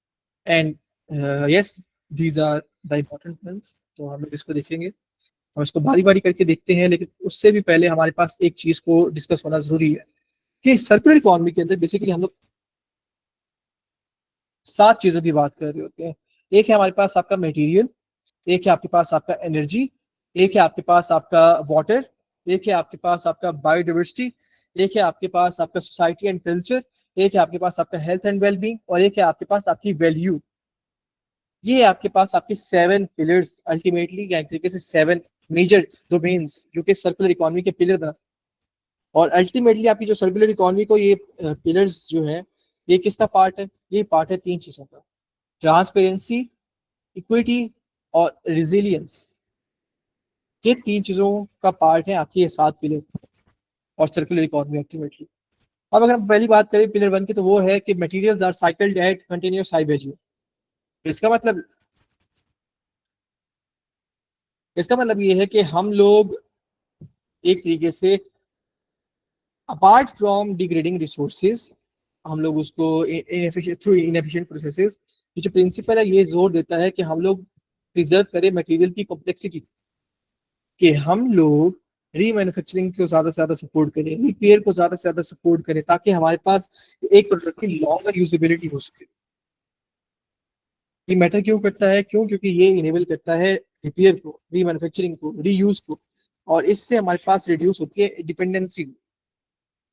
And yes, these are the important points. तो हम लोग इसको देखेंगे, हम इसको बारी बारी करके देखते हैं, लेकिन उससे भी पहले हमारे पास एक चीज को डिस्कस होना जरूरी है कि सर्कुलर इकोनॉमी के अंदर बेसिकली हम लोग 7 चीजों की बात कर रहे होते हैं। एक है हमारे पास आपका मटेरियल, एक है आपके पास आपका एनर्जी, एक है आपके पास आपका वाटर, एक है आपके पास आपका बायोडाइवर्सिटी, एक है आपके पास आपका सोसाइटी एंड कल्चर, एक है आपके पास आपका हेल्थ एंड वेलबींग, और एक है आपके पास आपकी वैल्यू। ये आपके पास आपके 7 पिलर्स अल्टीमेटली या एक तरीके से 7 मेजर डोमेन्स जो कि सर्कुलर इकोनॉमी के पिलर बना। और अल्टीमेटली आपकी जो सर्कुलर इकोनॉमी को ये पिलर्स जो है, ये किसका पार्ट है? ये पार्ट है 3 चीजों का: ट्रांसपेरेंसी, इक्विटी और रिजिलियंस। ये 3 चीजों का पार्ट है आपके ये 7 पिलर और सर्कुलर इकोनॉमी अल्टीमेटली। अब अगर हम पहली बात करें पिलर 1 की, तो वो है कि materials are cycled at continuous high value. इसका मतलब इसका मतलब ये है कि हम लोग एक तरीके से अपार्ट फ्रॉम डिग्रेडिंग रिसोर्सेज, हम लोग उसको थ्रू इनएफिशिएंट प्रोसेसेस, ये जो प्रिंसिपल है ये जोर देता है कि हम लोग प्रिजर्व करें मटेरियल की कॉम्प्लेक्सिटी, कि हम लोग रीमैन्युफैक्चरिंग को ज्यादा से ज्यादा सपोर्ट करें, रिपेयर को ज्यादा से ज्यादा सपोर्ट करें, ताकि हमारे पास एक प्रोडक्ट की लॉन्गर यूजेबिलिटी हो सके। ये मैटर क्यों करता है? क्यों? क्योंकि ये इनेबल करता है रिपेयर को, रीमैन्युफैक्चरिंग को, रीयूज को, और इससे हमारे पास रिड्यूस होती है डिपेंडेंसी।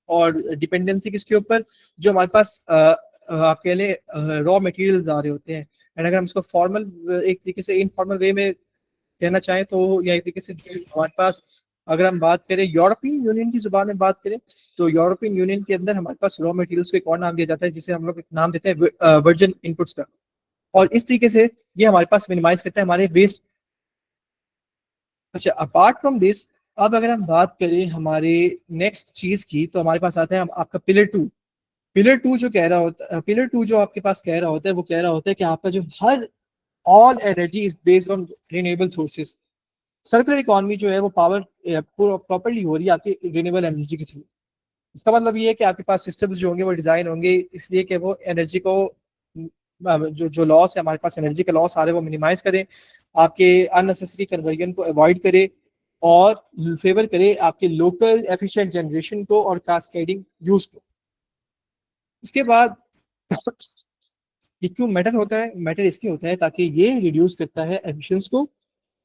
और डिपेंडेंसी किसके ऊपर? जो हमारे पास आप कह लें रॉ मटेरियल्स आ रहे होते हैं। एंड अगर हम इसको फॉर्मल एक तरीके से इनफॉर्मल वे में कहना चाहें तो, या एक तरीके से जो हमारे पास, अगर हम बात करें यूरोपियन यूनियन की जुबान में बात करें, तो यूरोपियन यूनियन के अंदर हमारे पास रॉ मटेरियल्स को एक और नाम दिया जाता है जिसे हम लोग नाम देते हैं वर्जिन इनपुट्स का। और इस तरीके से ये हमारे पास मिनिमाइज करता है हमारे वेस्ट। अच्छा, अपार्ट फ्रॉम दिस, अब अगर हम बात करें हमारे नेक्स्ट चीज की, तो हमारे पास आता है आपका पिलर 2। पिलर 2 जो कह रहा होता है, पिलर 2 जो आपके पास कह रहा होता है, वो कह रहा होता है कि आपका जो हर all energy is based on renewable sources. Circular economy जो है वो पावर प्रॉपरली हो रही है आपकी रिन्यूएबल एनर्जी के थ्रू। इसका मतलब ये है कि आपके पास सिस्टम्स जो होंगे वो डिजाइन होंगे इसलिए कि वो एनर्जी को जो जो लॉस है, हमारे पास एनर्जी का लॉस आ रहा है, वो मिनिमाइज करें, आपके अननेसेसरी कन्वर्जन को अवॉइड करे, और फेवर करे आपके लोकल एफिशिएंट जनरेशन को और कास्केडिंग यूज को। उसके बाद ये क्यों मैटर होता है? मैटर इसलिए होता है ताकि ये रिड्यूस करता है एमिशंस को,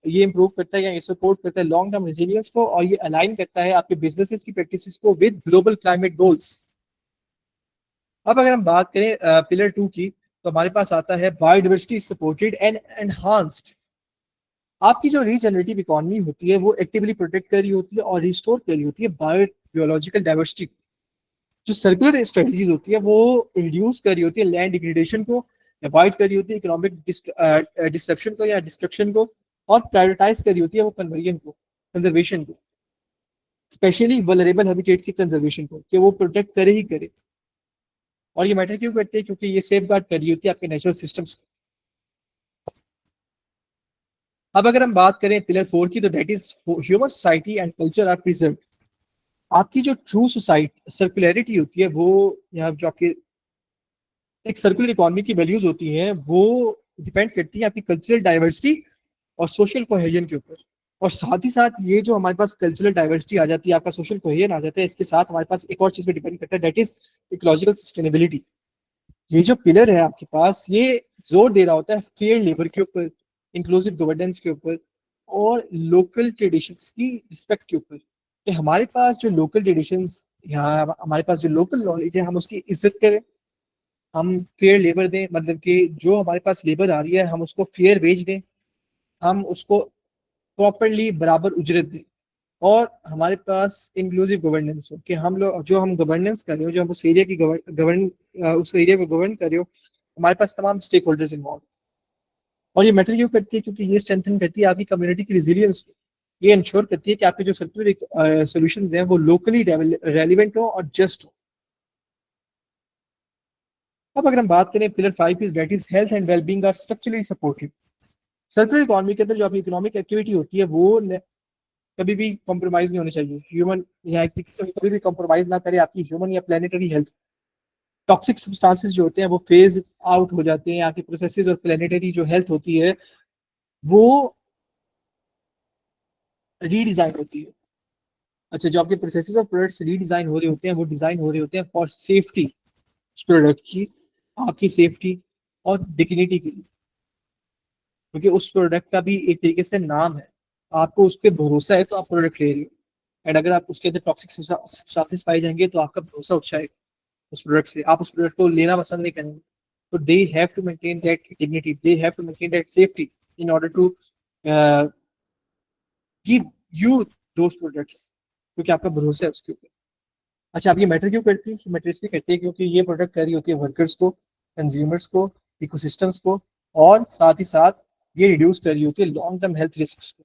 ये इंप्रूव करता है या ये सपोर्ट करता है लॉन्ग टर्म रेजिलियंस को, और ये अलाइन करता है आपके बिजनेसेस की प्रैक्टिसेस को विद ग्लोबल क्लाइमेट गोल्स। अब अगर हम बात करें पिलर 2 की, तो हमारे पास आता है बायोडाइवर्सिटी सपोर्टेड एंड एनहांस्ड। आपकी जो रीजनरेटिव इकोनॉमी होती है वो एक्टिवली प्रोटेक्ट कर रही होती है और रिस्टोर कर रही होती है बायोलॉजिकल डाइवर्सिटी। जो सर्कुलर स्ट्रेटजीज होती है वो रिड्यूस कर रही होती है लैंड डिग्रेडेशन को, अवॉइड कर रही होती है इकोनॉमिक डिस्ट्रप्शन को या डिस्ट्रक्शन को, और प्रायोरिटाइज कर रही होती है वो कन्वर्जन को, कंजर्वेशन को, स्पेशली वल्नरेबल हैबिटेट्स की कंजर्वेशन को, कि वो प्रोटेक्ट करे ही करे। और ये मैटर क्यों करते हैं? क्योंकि ये सेफ गार्ड कर रही होती है आपके नेचुरल सिस्टम्स। अब अगर हम बात करें पिलर 4 की, तो that is human society and culture are preserved. आपकी जो ट्रू सोसाइटी सर्कुलरिटी होती है वो, यहाँ जो आपके एक सर्कुलर इकोनॉमी की वैल्यूज होती हैं वो डिपेंड करती है आपकी कल्चरल डाइवर्सिटी और सोशल कोहेजन के ऊपर। और साथ ही साथ ये जो हमारे पास कल्चरल डाइवर्सिटी आ जाती है, आपका सोशल कोहेजन आ जाता है, इसके साथ हमारे पास एक और चीज पे डिपेंड करता है, दैट इज इकोलॉजिकल सस्टेनेबिलिटी। ये जो पिलर है आपके पास, ये जोर दे रहा होता है फेयर लेबर के ऊपर, इंक्लूसिव गवर्नेंस के ऊपर, और लोकल ट्रेडिशंस की रिस्पेक्ट के ऊपर, कि हमारे पास जो लोकल ट्रेडिशंस, यहाँ हमारे पास जो लोकल नॉलेज है हम उसकी इज्जत करें, हम फेयर लेबर दें, मतलब कि जो हमारे पास लेबर आ रही है हम उसको फेयर वेज दें, हम उसको प्रॉपरली बराबर उजरत दें, और हमारे पास इंक्लूसिव गवर्नेंस हो, कि हम लोग जो हम गवर्नेंस कर रहे हो, जो हम उस एरिया की गवर्न उस एरिया को गवर्न कर रहे हो, हमारे पास तमाम स्टेक होल्डर्स इन्वॉल्व। और ये मैटर क्यों करती है? क्योंकि ये स्ट्रेंथन करती है आपकी कम्युनिटी की रिजिलियंस को। ये इंश्योर करती है कि आपके जो सर्कुलर सोल्यूशंस हैं वो लोकली रेलिवेंट हो और जस्ट हो। अब अगर हम बात करें पिलर 5 की, that is health and wellbeing are structurally supported. Circular economy के अंदर जो आपकी इकोनॉमिक एक्टिविटी होती है वो कभी भी कॉम्प्रोमाइज नहीं होनी चाहिए। ह्यूमन या कभी भी कॉम्प्रोमाइज ना करे आपकी ह्यूमन या प्लेनेटरी हेल्थ। टॉक्सिक सब्सटेंसेस जो होते हैं वो फेज आउट हो जाते हैं, आपकी प्रोसेसेस और प्लेनेटरी जो हेल्थ होती है वो रीडिजाइन होती है। अच्छा, जो आपके प्रोसेसेस और प्रोडक्ट्स रीडिजाइन हो रहे होते हैं वो डिजाइन हो रहे होते हैं फॉर सेफ्टी, उस प्रोडक्ट की, आपकी सेफ्टी और डिग्निटी के लिए, क्योंकि उस प्रोडक्ट का भी एक तरीके से नाम है, आपको उस पर भरोसा है तो आप प्रोडक्ट ले रहे हो। एंड अगर आप उसके अंदर टॉक्सिक सब्सटेंसेस पाए जाएंगे तो आपका भरोसा उठ जाएगा उस प्रोडक्ट से, आप उस प्रोडक्ट को लेना पसंद नहीं करेंगे। तो they have to maintain that dignity, they have to maintain that safety in order to give you those products, क्योंकि आपका भरोसा है उसके ऊपर। अच्छा, अब ये मैटर क्यों करती है? मैटर इसलिए करती है क्योंकि ये प्रोडक्ट कर रही होती है वर्कर्स को, कंज्यूमर्स को, इकोसिस्टम्स को, और साथ ही साथ ये रिड्यूस कर रही होती है लॉन्ग टर्म हेल्थ रिस्क को।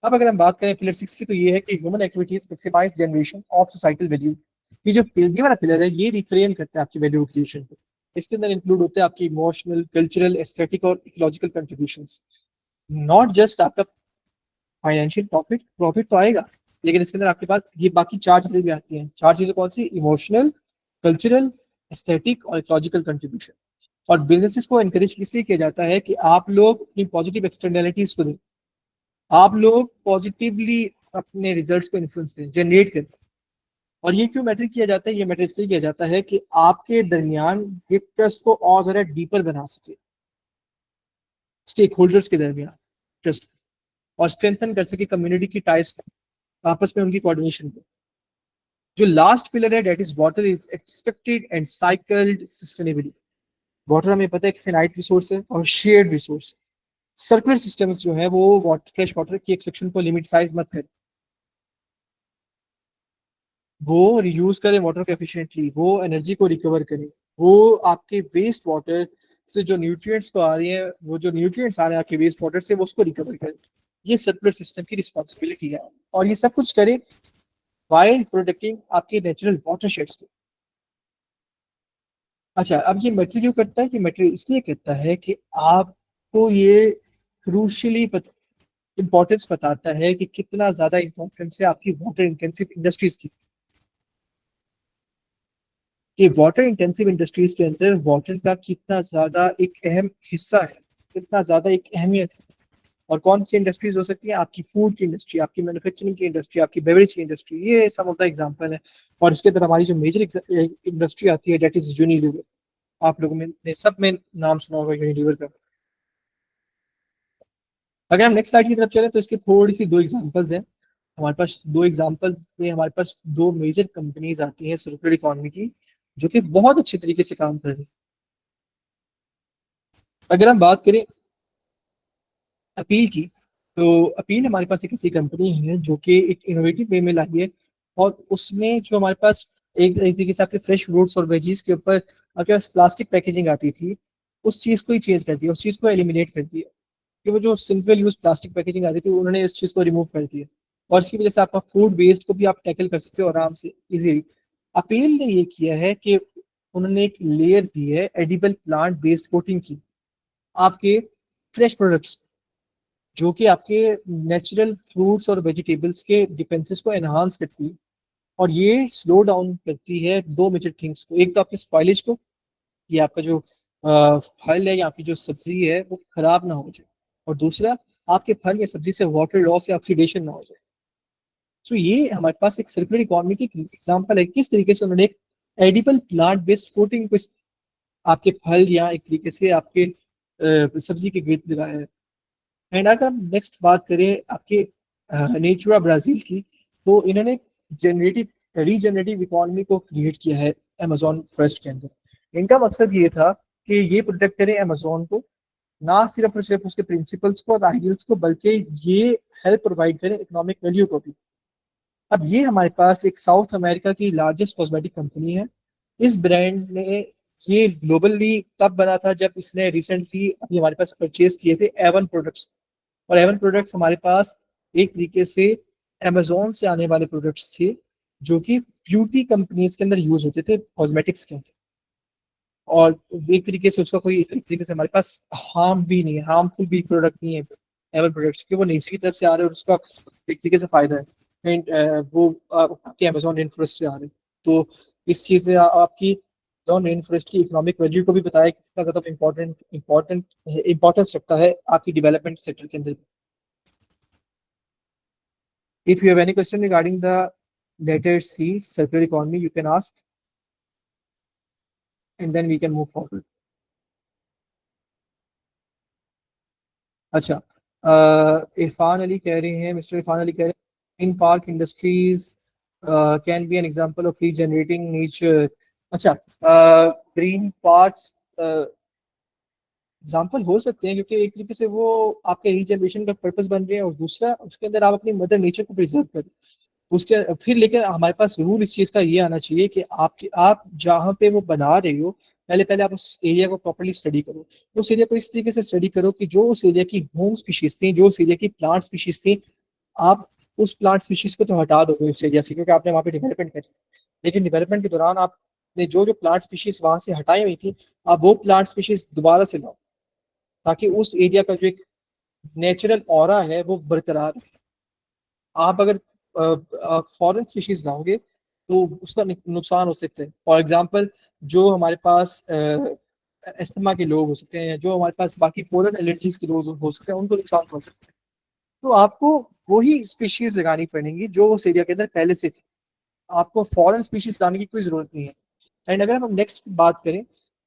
अब अगर हम बात करें पिलर 6 की, तो ये है कि human activities maximise generation of societal value. ये जो ये वाला पिलर है ये रिफ्रेम करता है आपकी वैल्यू क्रिएशन को। इसके अंदर इंक्लूड होते हैं आपकी इमोशनल, कल्चरल, एस्थेटिक और इकोलॉजिकल कंट्रीब्यूशंस। नॉट जस्ट आपका फाइनेंशियल प्रॉफिट, प्रॉफिट तो आएगा, लेकिन इसके अंदर आपके पास ये बाकी चार चीजें भी आती हैं। चार चीजें कौन सी? इमोशनल, कल्चरल, एस्थेटिक और इकोलॉजिकल कंट्रीब्यूशन। और बिजनेसेस को एनकरेज इसलिए किया जाता है कि आप लोग अपनी पॉजिटिव एक्सटर्नैलिटीज को दें, आप लोग पॉजिटिवली अपने रिजल्ट्स को इन्फ्लुएंस करें, जनरेट करें। और ये क्यों मैटर किया जाता है? ये मैटर इसलिए किया जाता है कि आपके दरमियान ये ट्रस्ट को और ज्यादा डीपर बना सके, स्टेक होल्डर्स के दरमियान ट्रस्ट, और स्ट्रेंथन कर सके कम्युनिटी की टाइज को, आपस में उनकी कोऑर्डिनेशन को। जो लास्ट पिलर है that is water is extracted and साइकल्ड sustainably. Water हमें पता है कि फिनाइट रिसोर्स है और शेयर्ड रिसोर्स है। सर्कुलर सिस्टम्स जो है वो वाटर, फ्रेश वाटर की एक्सट्रैक्शन को लिमिट साइज मत करें, वो रियूज करें वाटर को एफिशिएंटली, वो एनर्जी को रिकवर करें, वो आपके वेस्ट वाटर से जो न्यूट्रिएंट्स को आ रही है, वो जो न्यूट्रिएंट्स आ रहे हैं आपके वेस्ट वाटर से, वो उसको रिकवर करें। ये सर्कुलर सिस्टम की रिस्पॉन्सिबिलिटी है, और ये सब कुछ करें वाइल प्रोटेक्टिंग आपके नेचुरल वाटर शेड्स को। अच्छा, अब ये मैटर क्यों करता है? कि मैटर इसलिए करता है कि आपको ये क्रूशली इंपॉर्टेंस बताता है कि कितना ज्यादा इंपॉर्टेंस है आपकी वाटर इंटेंसिव इंडस्ट्रीज की। कि वाटर इंटेंसिव इंडस्ट्रीज के अंदर वाटर का कितना ज्यादा एक अहम हिस्सा है, कितना ज्यादा एक अहमियत है। और कौन सी इंडस्ट्रीज हो सकती है? आपकी फूड की इंडस्ट्री, आपकी मैन्युफैक्चरिंग की इंडस्ट्री, आपकी बेवरेज की इंडस्ट्री, ये सम ऑफ द एग्जांपल है। और इसके अंदर हमारी जो मेजर इंडस्ट्री आती है दैट इज यूनिलीवर। आप लोगों ने सब में नाम सुना होगा यूनिलीवर का। अगर हम नेक्स्ट स्लाइड की तरफ चले तो इसके थोड़ी सी दो एग्जांपल्स हैं हमारे पास। दो एग्जांपल्स में हमारे पास दो मेजर कंपनीज आती हैं सर्कुलर इकोनॉमी की, जो कि बहुत अच्छे तरीके से काम कर रही हैं। अगर हम बात करें अपील की, तो अपील हमारे पास एक ऐसी कंपनी है जो कि एक इनोवेटिव वे में लाई है। और उसमें जो हमारे पास एक तरीके से आपके फ्रेश फ्रूट्स और वेजीज के ऊपर आपके पास प्लास्टिक पैकेजिंग आती थी, उस चीज को ही चेंज कर दिया, उस चीज को एलिमिनेट कर दिया। कि वो जो सिंगल यूज प्लास्टिक पैकेजिंग आती थी उन्होंने इस चीज को रिमूव कर दिया। और इसकी वजह से आपका फूड वेस्ट को भी आप टैकल कर सकते हो आराम से, इजीली। अपील ने ये किया है कि उन्होंने एक लेयर दी है एडिबल प्लांट बेस्ड कोटिंग की आपके फ्रेश प्रोडक्ट्स, जो कि आपके नेचुरल फ्रूट्स और वेजिटेबल्स के डिफेंसेस को एनहांस करती है। और ये स्लो डाउन करती है दो मेजर थिंग्स को। एक तो आपके स्पॉइलेज को, कि आपका जो फल है या आपकी जो सब्जी है वो खराब ना हो जाए। और दूसरा, आपके फल या सब्जी से वाटर लॉस या ऑक्सीडेशन ना हो जाए। सो ये हमारे पास एक सर्कुलर इकोनॉमी की एग्जांपल है, किस तरीके से उन्होंने एक एडिबल प्लांट बेस्ड कोटिंग को आपके फल या एक तरीके से आपके सब्जी के गिर्द लगाया है। एंड अगर हम नेक्स्ट बात करें आपके नेचुरा ब्राजील की, तो इन्होंने जनरेटिव रीजनरेटिव इकोनॉमी को क्रिएट किया है अमेजोन फॉरेस्ट के अंदर। इनका मकसद ये था कि ये प्रोटेक्ट करें अमेजोन को, ना सिर्फ और सिर्फ उसके प्रिंसिपल्स को और आइडियल्स को, बल्कि ये हेल्प प्रोवाइड करें इकोनॉमिक वैल्यू को भी। अब ये हमारे पास एक साउथ अमेरिका की लार्जेस्ट कॉस्मेटिक कंपनी है। इस ब्रांड ने ये ग्लोबली तब बना था जब इसने रिसेंटली अभी हमारे पास परचेज किए थे एवन प्रोडक्ट्स। और एवन प्रोडक्ट्स हमारे पास एक तरीके से अमेजोन से आने वाले प्रोडक्ट्स थे, जो कि ब्यूटी कंपनीज के अंदर यूज होते थे, कॉस्मेटिक्स के अंदर। और एक तरीके से उसका कोई एक तरीके से हमारे पास हार्म भी नहीं है, हार्मफुल भी प्रोडक्ट नहीं है एवन प्रोडक्ट्स के, वो नेचर की तरफ से आ रहे हैं और उसका एक तरीके से फायदा है। एंड वो आपके अमेजोन रेन फॉरेस्ट से आ रहे हैं। तो इस चीज से आपकी अमेजोन रेन फॉरेस्ट की इकोनॉमिक वैल्यू को भी बताया कि कितना ज्यादा इंपॉर्टेंस रखता है आपकी डेवलपमेंट सेक्टर के अंदर। If you have any question regarding the letter C circular economy you can ask, and then we can move forward. अच्छा, इरफान अली कह रहे हैं, मिस्टर इरफान अली कह रहे हैं in park industries can be an example of regenerating nature. अच्छा, green parks example हो सकते हैं, क्योंकि एक तरीके से वो आपके रीजनरेशन का पर्पस बन रहे हैं, और दूसरा उसके अंदर आप अपनी मदर नेचर को प्रिजर्व करें। उसके फिर लेकिन हमारे पास रूल इस चीज का ये आना चाहिए कि आप जहाँ पे वो बना रहे हो, पहले पहले आप उस एरिया को प्रॉपर्ली स्टडी करो। उस एरिया को इस तरीके से स्टडी करो कि जो उस एरिया की होम स्पीशीज थी, जो उस एरिया की प्लांट स्पीशीज थी, आप उस प्लांट स्पीशीज को तो हटा दोगे उस एरिया से, क्योंकि आपने वहाँ पे डेवलपमेंट करी। लेकिन डेवलपमेंट के दौरान आपने जो जो प्लांट स्पीशीज वहां से हटाई हुई थी, आप वो प्लांट स्पीशीज दोबारा से लाओ, ताकि उस एरिया का जो एक नेचुरल ऑरा है वो बरकरार रहे। आप अगर फॉरेन स्पीशीज लाओगे तो उसका नुकसान हो सकता है। फॉर एग्जांपल, जो हमारे पास अस्थमा के लोग हो सकते हैं, या जो हमारे पास बाकी पोलन एलर्जीज के लोग हो सकते हैं, उनको नुकसान हो सकता है। तो आपको वही स्पीशीज लगानी पड़ेंगी जो उस एरिया के अंदर पहले से थी। आपको फॉरेन स्पीशीज लाने की कोई जरूरत नहीं है। एंड अगर हम नेक्स्ट बात करें,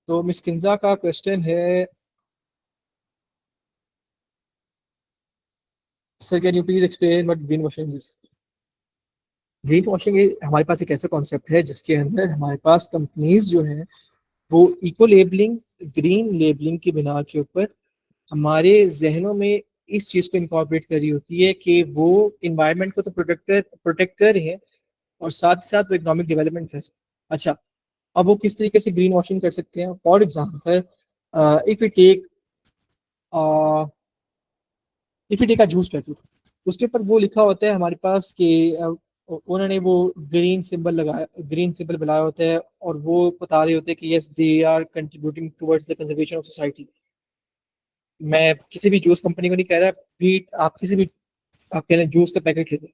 तो मिस किंजा का क्वेश्चन है, sir can you please explain what green washing is. Green washing हमारे पास एक ऐसा कॉन्सेप्ट है जिसके अंदर हमारे पास कंपनीज जो हैं वो इको लेबलिंग, ग्रीन लेबलिंग की बिना के ऊपर हमारे जहनों में इस चीज को इनकॉर्पोरेट कर रही होती है कि वो इन्वायरमेंट को तो प्रोटेक्ट कर रहे हैं, और साथ ही साथ वो इकोनॉमिक डेवलपमेंट कर रहे हैं। अच्छा, अब वो किस तरीके से ग्रीन वॉशिंग कर सकते हैं? For example, if you take if you take a juice packet, उसके ऊपर वो लिखा होता है हमारे पास कि उन्होंने वो ग्रीन सिंबल बनाया होता है, और वो बता रहे होते हैं कि yes they are contributing towards the conservation of society. मैं किसी भी जूस कंपनी को नहीं कह रहा, भी आप किसी भी आप कह रहे हैं जूस का पैकेट ले लें।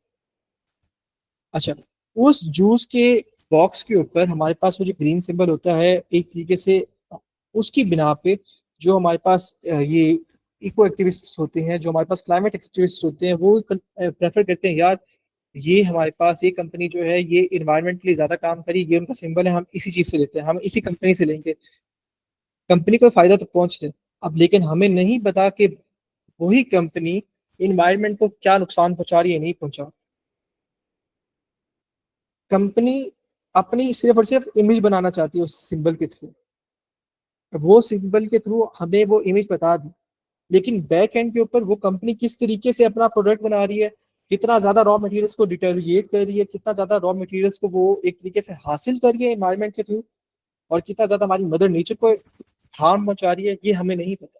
अच्छा, उस जूस के बॉक्स के ऊपर हमारे पास वो जो ग्रीन सिंबल होता है, एक तरीके से उसकी बिना पे जो हमारे पास ये इको एक्टिविस्ट होते हैं, जो हमारे पास क्लाइमेट एक्टिविस्ट होते हैं, वो प्रेफर करते हैं यार ये हमारे पास ये कंपनी जो है ये इन्वायरमेंट के लिए ज्यादा काम करी, ये उनका सिंबल है, हम इसी चीज से लेते हैं, हम इसी कंपनी से लेंगे। कंपनी को फायदा तो पहुंच रहे, अब लेकिन हमें नहीं पता कि वही कंपनी इन्वायरमेंट को क्या नुकसान पहुंचा रही है, नहीं पहुंचा। कंपनी अपनी सिर्फ और सिर्फ इमेज बनाना चाहती है उस सिंबल के थ्रू, वो सिंबल के थ्रू हमें वो इमेज बता दी, लेकिन बैक एंड के ऊपर वो कंपनी किस तरीके से अपना प्रोडक्ट बना रही है, कितना ज्यादा रॉ मटेरियल्स को डिटेरिएट कर रही है, कितना ज्यादा रॉ मटेरियल्स को वो एक तरीके से हासिल कर रही है एनवायरनमेंट के थ्रू, और कितना ज्यादा हमारी मदर नेचर को हार्म पहुंचा रही है, ये हमें नहीं पता।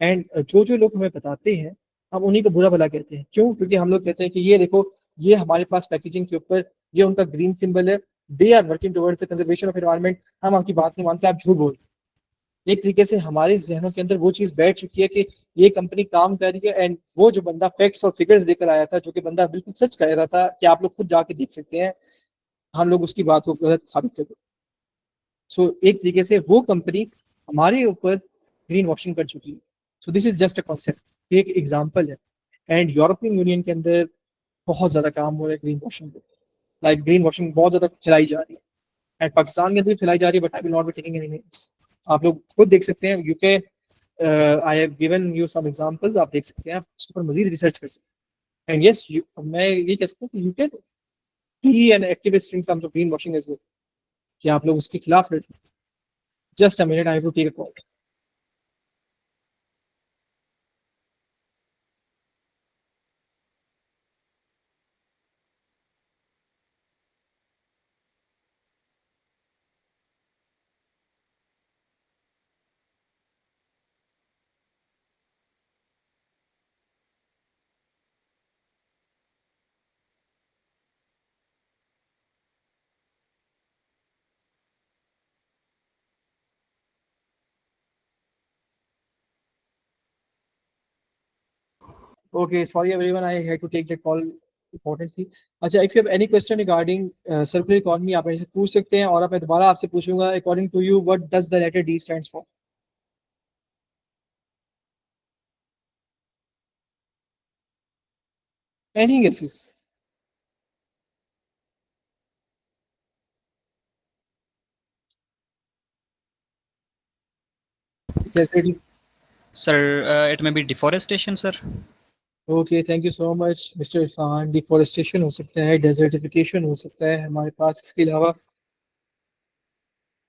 एंड जो जो लोग हमें बताते हैं, हम उन्हीं को बुरा भला कहते हैं। क्यों? क्योंकि हम लोग कहते हैं कि ये देखो, ये हमारे पास पैकेजिंग के ऊपर ये उनका ग्रीन सिंबल है, they are working towards the conservation of environment, हम आपकी बात नहीं मानते, आप झूठ बोल रहे हैं। एक तरीके से हमारे जहनों के अंदर वो चीज बैठ चुकी है कि ये कंपनी काम कर रही है, एंड वो जो बंदा फैक्ट्स और फिगर्स देकर आया था, जो कि बंदा बिल्कुल सच कह रहा था कि आप लोग खुद जाके देख सकते हैं, हम लोग उसकी बात को गलत साबित कर दो। सो एक तरीके से वो कंपनी हमारे ऊपर ग्रीन वॉशिंग कर चुकी है। So this is just a concept, एक एग्जाम्पल है। एंड यूरोपियन यूनियन के अंदर बहुत ज्यादा काम हो रहा है ग्रीन वॉशिंग पे, लाइक ग्रीन वॉशिंग बहुत ज्यादा फैलाई जा रही है, एंड पाकिस्तान के अंदर भी फैलाई जा रही है, but I will not be taking any names. आप लोग खुद देख सकते हैं, okay, I have given you some examples, आप देख सकते हैं, आप उसके ऊपर मजीद रिसर्च कर सकते हैं। एंड यस, मैं ये कह सकता हूँ कि you can be an activist in terms of green washing as well, कि आप लोग उसके खिलाफ लड़ें। Just a minute, I have to take a call. Okay, sorry everyone, I had to take that call importantly. अच्छा, if you have any question regarding circular economy, आप मेरे से पूछ सकते हैं, और अब मैं दोबारा आपसे पूछूंगा, according to you, what does the letter D stands for? Any guesses? जैसे कि Sir, it may be deforestation, sir. Okay, thank you so much mister Irfan. Deforestation हो सकता है, डेजर्टिफिकेशन हो सकता है हमारे पास, इसके अलावा।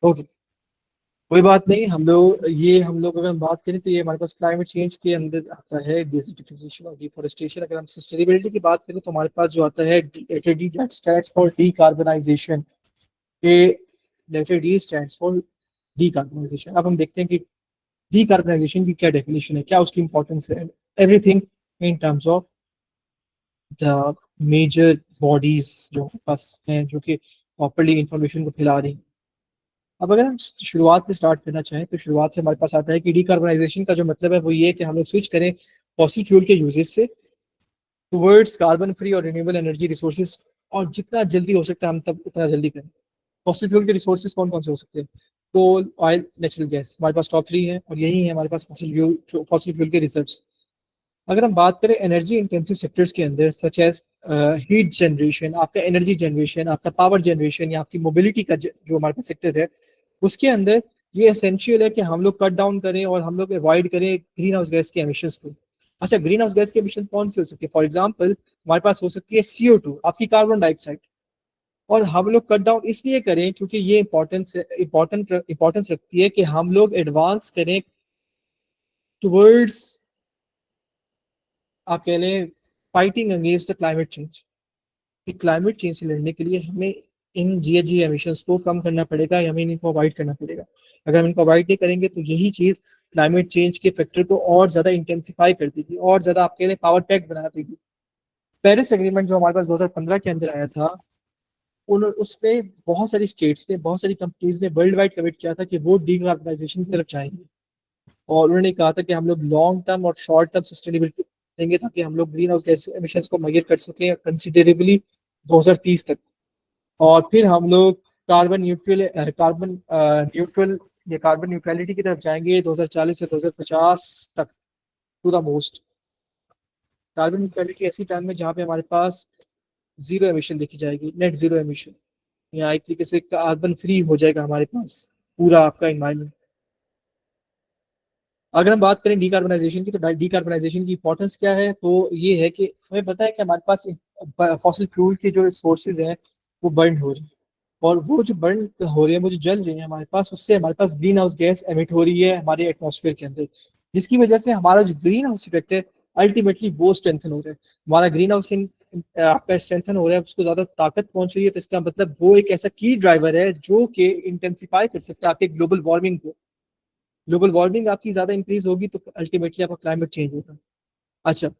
ओके, कोई बात नहीं, हम लोग अगर हम बात करें तो ये हमारे पास क्लाइमेट चेंज के अंदर आता है, डिजर्टिफिकेशन और डिफोरेस्टेशन। अगर हम सस्टेनेबिलिटी की बात करें तो हमारे पास जो आता है, डी स्टैंड्स फॉर डीकार्बनाइजेशन, के letter D stands for decarbonisation. अब हम देखते हैं कि डीकार्बनाइजेशन की क्या डेफिनेशन है, क्या उसकी इंपॉर्टेंस है, everything in terms of the major bodies जो हमारे पास हैं, जो कि प्रॉपरली इंफॉर्मेशन को फैला रही हैं। अब अगर हम शुरुआत से स्टार्ट करना चाहें तो शुरुआत से हमारे पास आता है कि डिकार्बनाइजेशन का जो मतलब है वो ये है कि हम लोग स्विच करें फॉसिल फ्यूल के यूजेस से टुवर्ड्स कार्बन फ्री और रिन्यूएबल एनर्जी रिसोर्सेज, और जितना जल्दी हो सकता है हम तब उतना जल्दी करें। फॉसिल फ्यूल के रिसोर्सेज कौन कौन से हो सकते हैं? कोल, ऑयल, नेचुरल गैस, हमारे पास टॉप थ्री है, और यही है हमारे पास फॉसिल फ्यूल के रिजर्व्स। अगर हम बात करें एनर्जी इंटेंसिव सेक्टर्स के अंदर, सच एज हीट जनरेशन, आपका एनर्जी जनरेशन, आपका पावर जनरेशन, या आपकी मोबिलिटी का जो हमारे पास सेक्टर है, उसके अंदर ये एसेंशियल है कि हम लोग कट डाउन करें और हम लोग अवॉइड करें ग्रीन हाउस गैस के एमिशंस को। अच्छा, ग्रीन हाउस गैस के एमिशन कौन से हो सकते हैं? फॉर एग्जाम्पल, हमारे पास हो सकती है CO2, आपकी कार्बन डाइऑक्साइड। और हम लोग कट डाउन इसलिए करें क्योंकि ये इंपॉर्टेंस रखती है कि हम लोग एडवांस करें टुवर्ड्स, आप कह लें, fighting against the climate change. कि क्लाइमेट चेंज से लड़ने के लिए हमें इन GHG एमिशंस को कम करना पड़ेगा, या हमें इनको अवॉइड करना पड़ेगा। अगर हम इनको अवॉइड नहीं करेंगे तो यही चीज क्लाइमेट चेंज के फैक्टर को और ज्यादा इंटेंसिफाई कर देगी, और ज्यादा आपके लिए पावर पैक बना देगी। पेरिस एग्रीमेंट जो हमारे पास 2015 के अंदर आया था, उन उसमें बहुत सारी स्टेट्स ने, बहुत सारी कंपनीज ने वर्ल्ड वाइड कमिट किया था कि वो डीकार्बनाइजेशन की तरफ जाएंगे। और उन्होंने कहा था कि हम लोग लॉन्ग टर्म और शॉर्ट टर्म सस्टेनेबिलिटी देंगे, ताकि हम लोग ग्रीन हाउस गैस एमिशंस को मेजर कर सकें कंसिडरेबली 2030 तक। और फिर हम लोग कार्बन न्यूट्रल या कार्बन न्यूट्रलिटी की तरफ जाएंगे 2040 से 2050 तक, to the most. Carbon neutrality ऐसी टाइम में जहाँ पे हमारे पास जीरो एमिशन देखी जाएगी, नेट जीरो एमिशन, या एक तरीके से कार्बन फ्री हो जाएगा हमारे पास पूरा आपका इन्वायरमेंट। अगर हम बात करें डीकार्बनाइजेशन की, तो डीकार्बनाइजेशन की इंपॉर्टेंस क्या है, तो ये है कि हमें पता है कि हमारे पास फॉसिल फ्यूल के जो सोर्सेज हैं वो बर्न हो रहे हैं, और वो जो बर्न हो रहे हैं, वो जो जल रहे हैं हमारे पास, उससे हमारे पास ग्रीन हाउस गैस एमिट हो रही है हमारे एटमॉस्फेयर के अंदर, जिसकी वजह से हमारा जो ग्रीन हाउस इफेक्ट है अल्टीमेटली वो स्ट्रेंथन हो रहा है। हमारा ग्रीन हाउस आपका स्ट्रेंथन हो रहा है, उसको ज्यादा ताकत पहुंच रही है, तो इसका मतलब वो एक ऐसा की ड्राइवर है जो कि इंटेंसिफाई कर सकता है आपके ग्लोबल वार्मिंग को। ग्लोबल वार्मिंग आपकी ज्यादा इंक्रीज होगी तो अल्टीमेटली आपका क्लाइमेट चेंज होगा। अच्छा,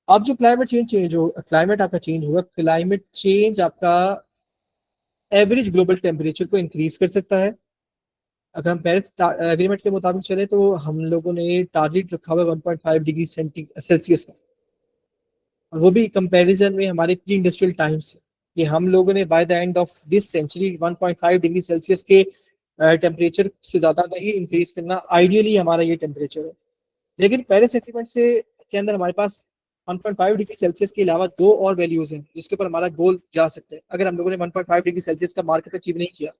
अब जो क्लाइमेट आपका चेंज होगा, क्लाइमेट चेंज आपका एवरेज ग्लोबल टेम्परेचर को इंक्रीज कर सकता है। अगर हम पेरिस एग्रीमेंट के मुताबिक चले तो हम लोगों ने टारगेट रखा हुआ है 1.5 डिग्री सेल्सियस का, और वो भी कंपैरिजन में हमारे प्री इंडस्ट्रियल टाइम्स से, कि हम लोगों ने by the end of this century 1.5 degree Celsius के टेम्परेचर से ज्यादा नहीं इंक्रीज करना, आइडियली हमारा ये टेम्परेचर है। लेकिन पेरिस एग्रीमेंट से के अंदर हमारे पास 1.5 डिग्री सेल्सियस के अलावा दो और वैल्यूज हैं जिसके ऊपर हमारा गोल जा सकता है अगर हम लोगों ने 1.5 डिग्री सेल्सियस का मार्क अचीव नहीं किया।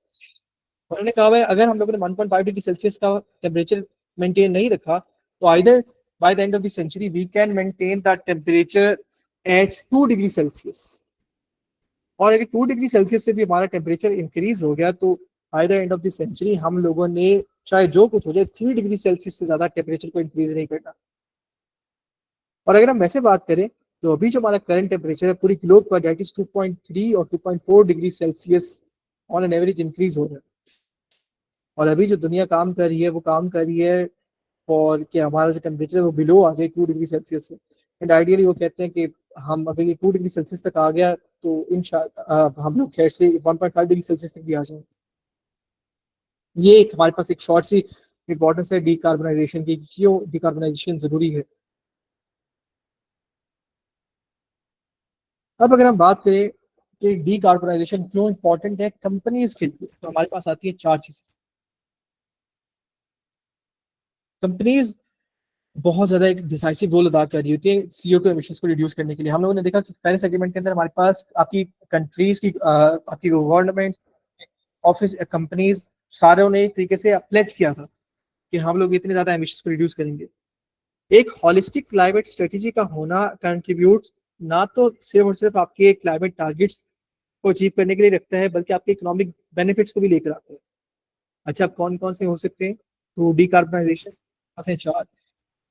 उन्होंने कहा है अगर हम लोगों ने 1.5 डिग्री सेल्सियस का टेम्परेचर मेंटेन नहीं रखा, तो either by the end of the century we can maintain the temperature at 2 degree Celsius, और अगर 2 डिग्री सेल्सियस से भी हमारा टेम्परेचर इंक्रीज हो गया तो by the end of the century हम लोगों ने चाहे जो कुछ हो जाए 3 डिग्री सेल्सियस से ज्यादा टेम्परेचर को इंक्रीज नहीं करना। और अगर हम वैसे बात करें तो अभी जो हमारा करंट टेम्परेचर है पूरी ग्लोब का, दैट इज 2.3 और 2.4 degree Celsius on an average increase हो रहा है। और अभी जो दुनिया काम कर रही है वो काम कर रही है और कि हमारा जो टेम्परेचर है वो बिलो आ जाए 2 डिग्री सेल्सियस से। एंड आइडियली वो कहते हैं कि हम अगर ये 2 डिग्री सेल्सियस तक आ गया तो इन हम लोग खैर से 1.5 डिग्री सेल्सियस तक भी आ जाए। ये एक हमारे पास एक शॉर्ट सी इंपॉर्टेंस है डीकार्बनाइजेशन की, क्यों डीकार्बनाइजेशन जरूरी है। अब अगर हम बात करें कि डीकार्बनाइजेशन क्यों इंपॉर्टेंट है कंपनीज के लिए, तो हमारे पास आती है चार चीजें। कंपनीज बहुत ज्यादा एक डिसाइसिव रोल अदा कर रही होती है CO2 एमिशंस को रिड्यूस करने के लिए। हम लोगों ने देखा कि पेरिस एग्रीमेंट के अंदर हमारे पास आपकी कंट्रीज की आपकी गवर्नमेंट, ऑफिस, कंपनीज सारों ने एक तरीके से प्लेज किया था कि हम लोग इतने ज्यादा एमिशंस को रिड्यूस करेंगे। एक हॉलिस्टिक क्लाइमेट स्ट्रेटेजी का होना कंट्रीब्यूट ना तो सिर्फ और सिर्फ आपके क्लाइमेट टारगेट्स को अचीव करने के लिए रखता है, बल्कि आपके इकोनॉमिक बेनिफिट्स को भी लेकर आता है। अच्छा, कौन कौन से हो सकते हैं? तो डीकार्बनाइजेशन चार,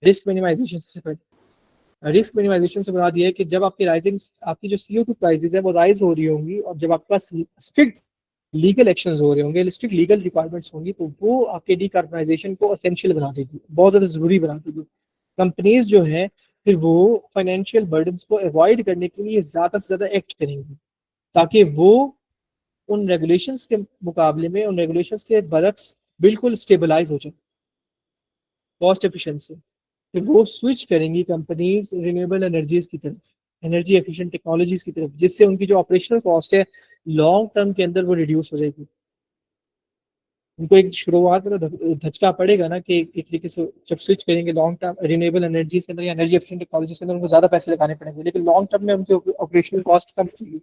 रिस्क मिनिमाइजेशन सबसे पहले। रिस्क मिनिमाइजेशन से बता दिया है कि जब आपकी राइजिंग आपकी जो CO2 प्राइसेस है वो राइज हो रही होंगी, और जब आपके पास स्ट्रिक्ट लीगल एक्शंस हो रहे होंगे, स्ट्रिक्ट लीगल रिक्वायरमेंट्स होंगी, तो वो आपके डीकार्बनाइजेशन को असेंशियल बना देगी, बहुत ज्यादा जरूरी बना देगी। कंपनीज जो है फिर वो फाइनेंशियल बर्डन्स को अवॉइड करने के लिए ज्यादा से ज्यादा एक्ट करेंगी, ताकि वो उन रेगुलेशंस के मुकाबले में, उन रेगुलेशंस के बरक्स बिल्कुल स्टेबलाइज हो जाए कॉस्ट एफिशिएंसी। फिर वो स्विच करेंगी कंपनीज रिन्यूएबल एनर्जीज की तरफ, एनर्जी एफिशिएंट टेक्नोलॉजीज की तरफ, जिससे उनकी जो ऑपरेशनल कॉस्ट है लॉन्ग टर्म के अंदर वो रिड्यूस हो जाएगी। उनको एक शुरुआत में तो धचका पड़ेगा ना, कि एक तरीके से जब स्विच करेंगे लॉन्ग टर्म रिन्यूएबल एनर्जीज के अंदर या एनर्जी एफिशिएंट टेक्नोलॉजीज के अंदर, उनको ज्यादा पैसे लगाने पड़ेंगे, लेकिन लॉन्ग टर्म में उनकी ऑपरेशनल कॉस्ट कम होगी,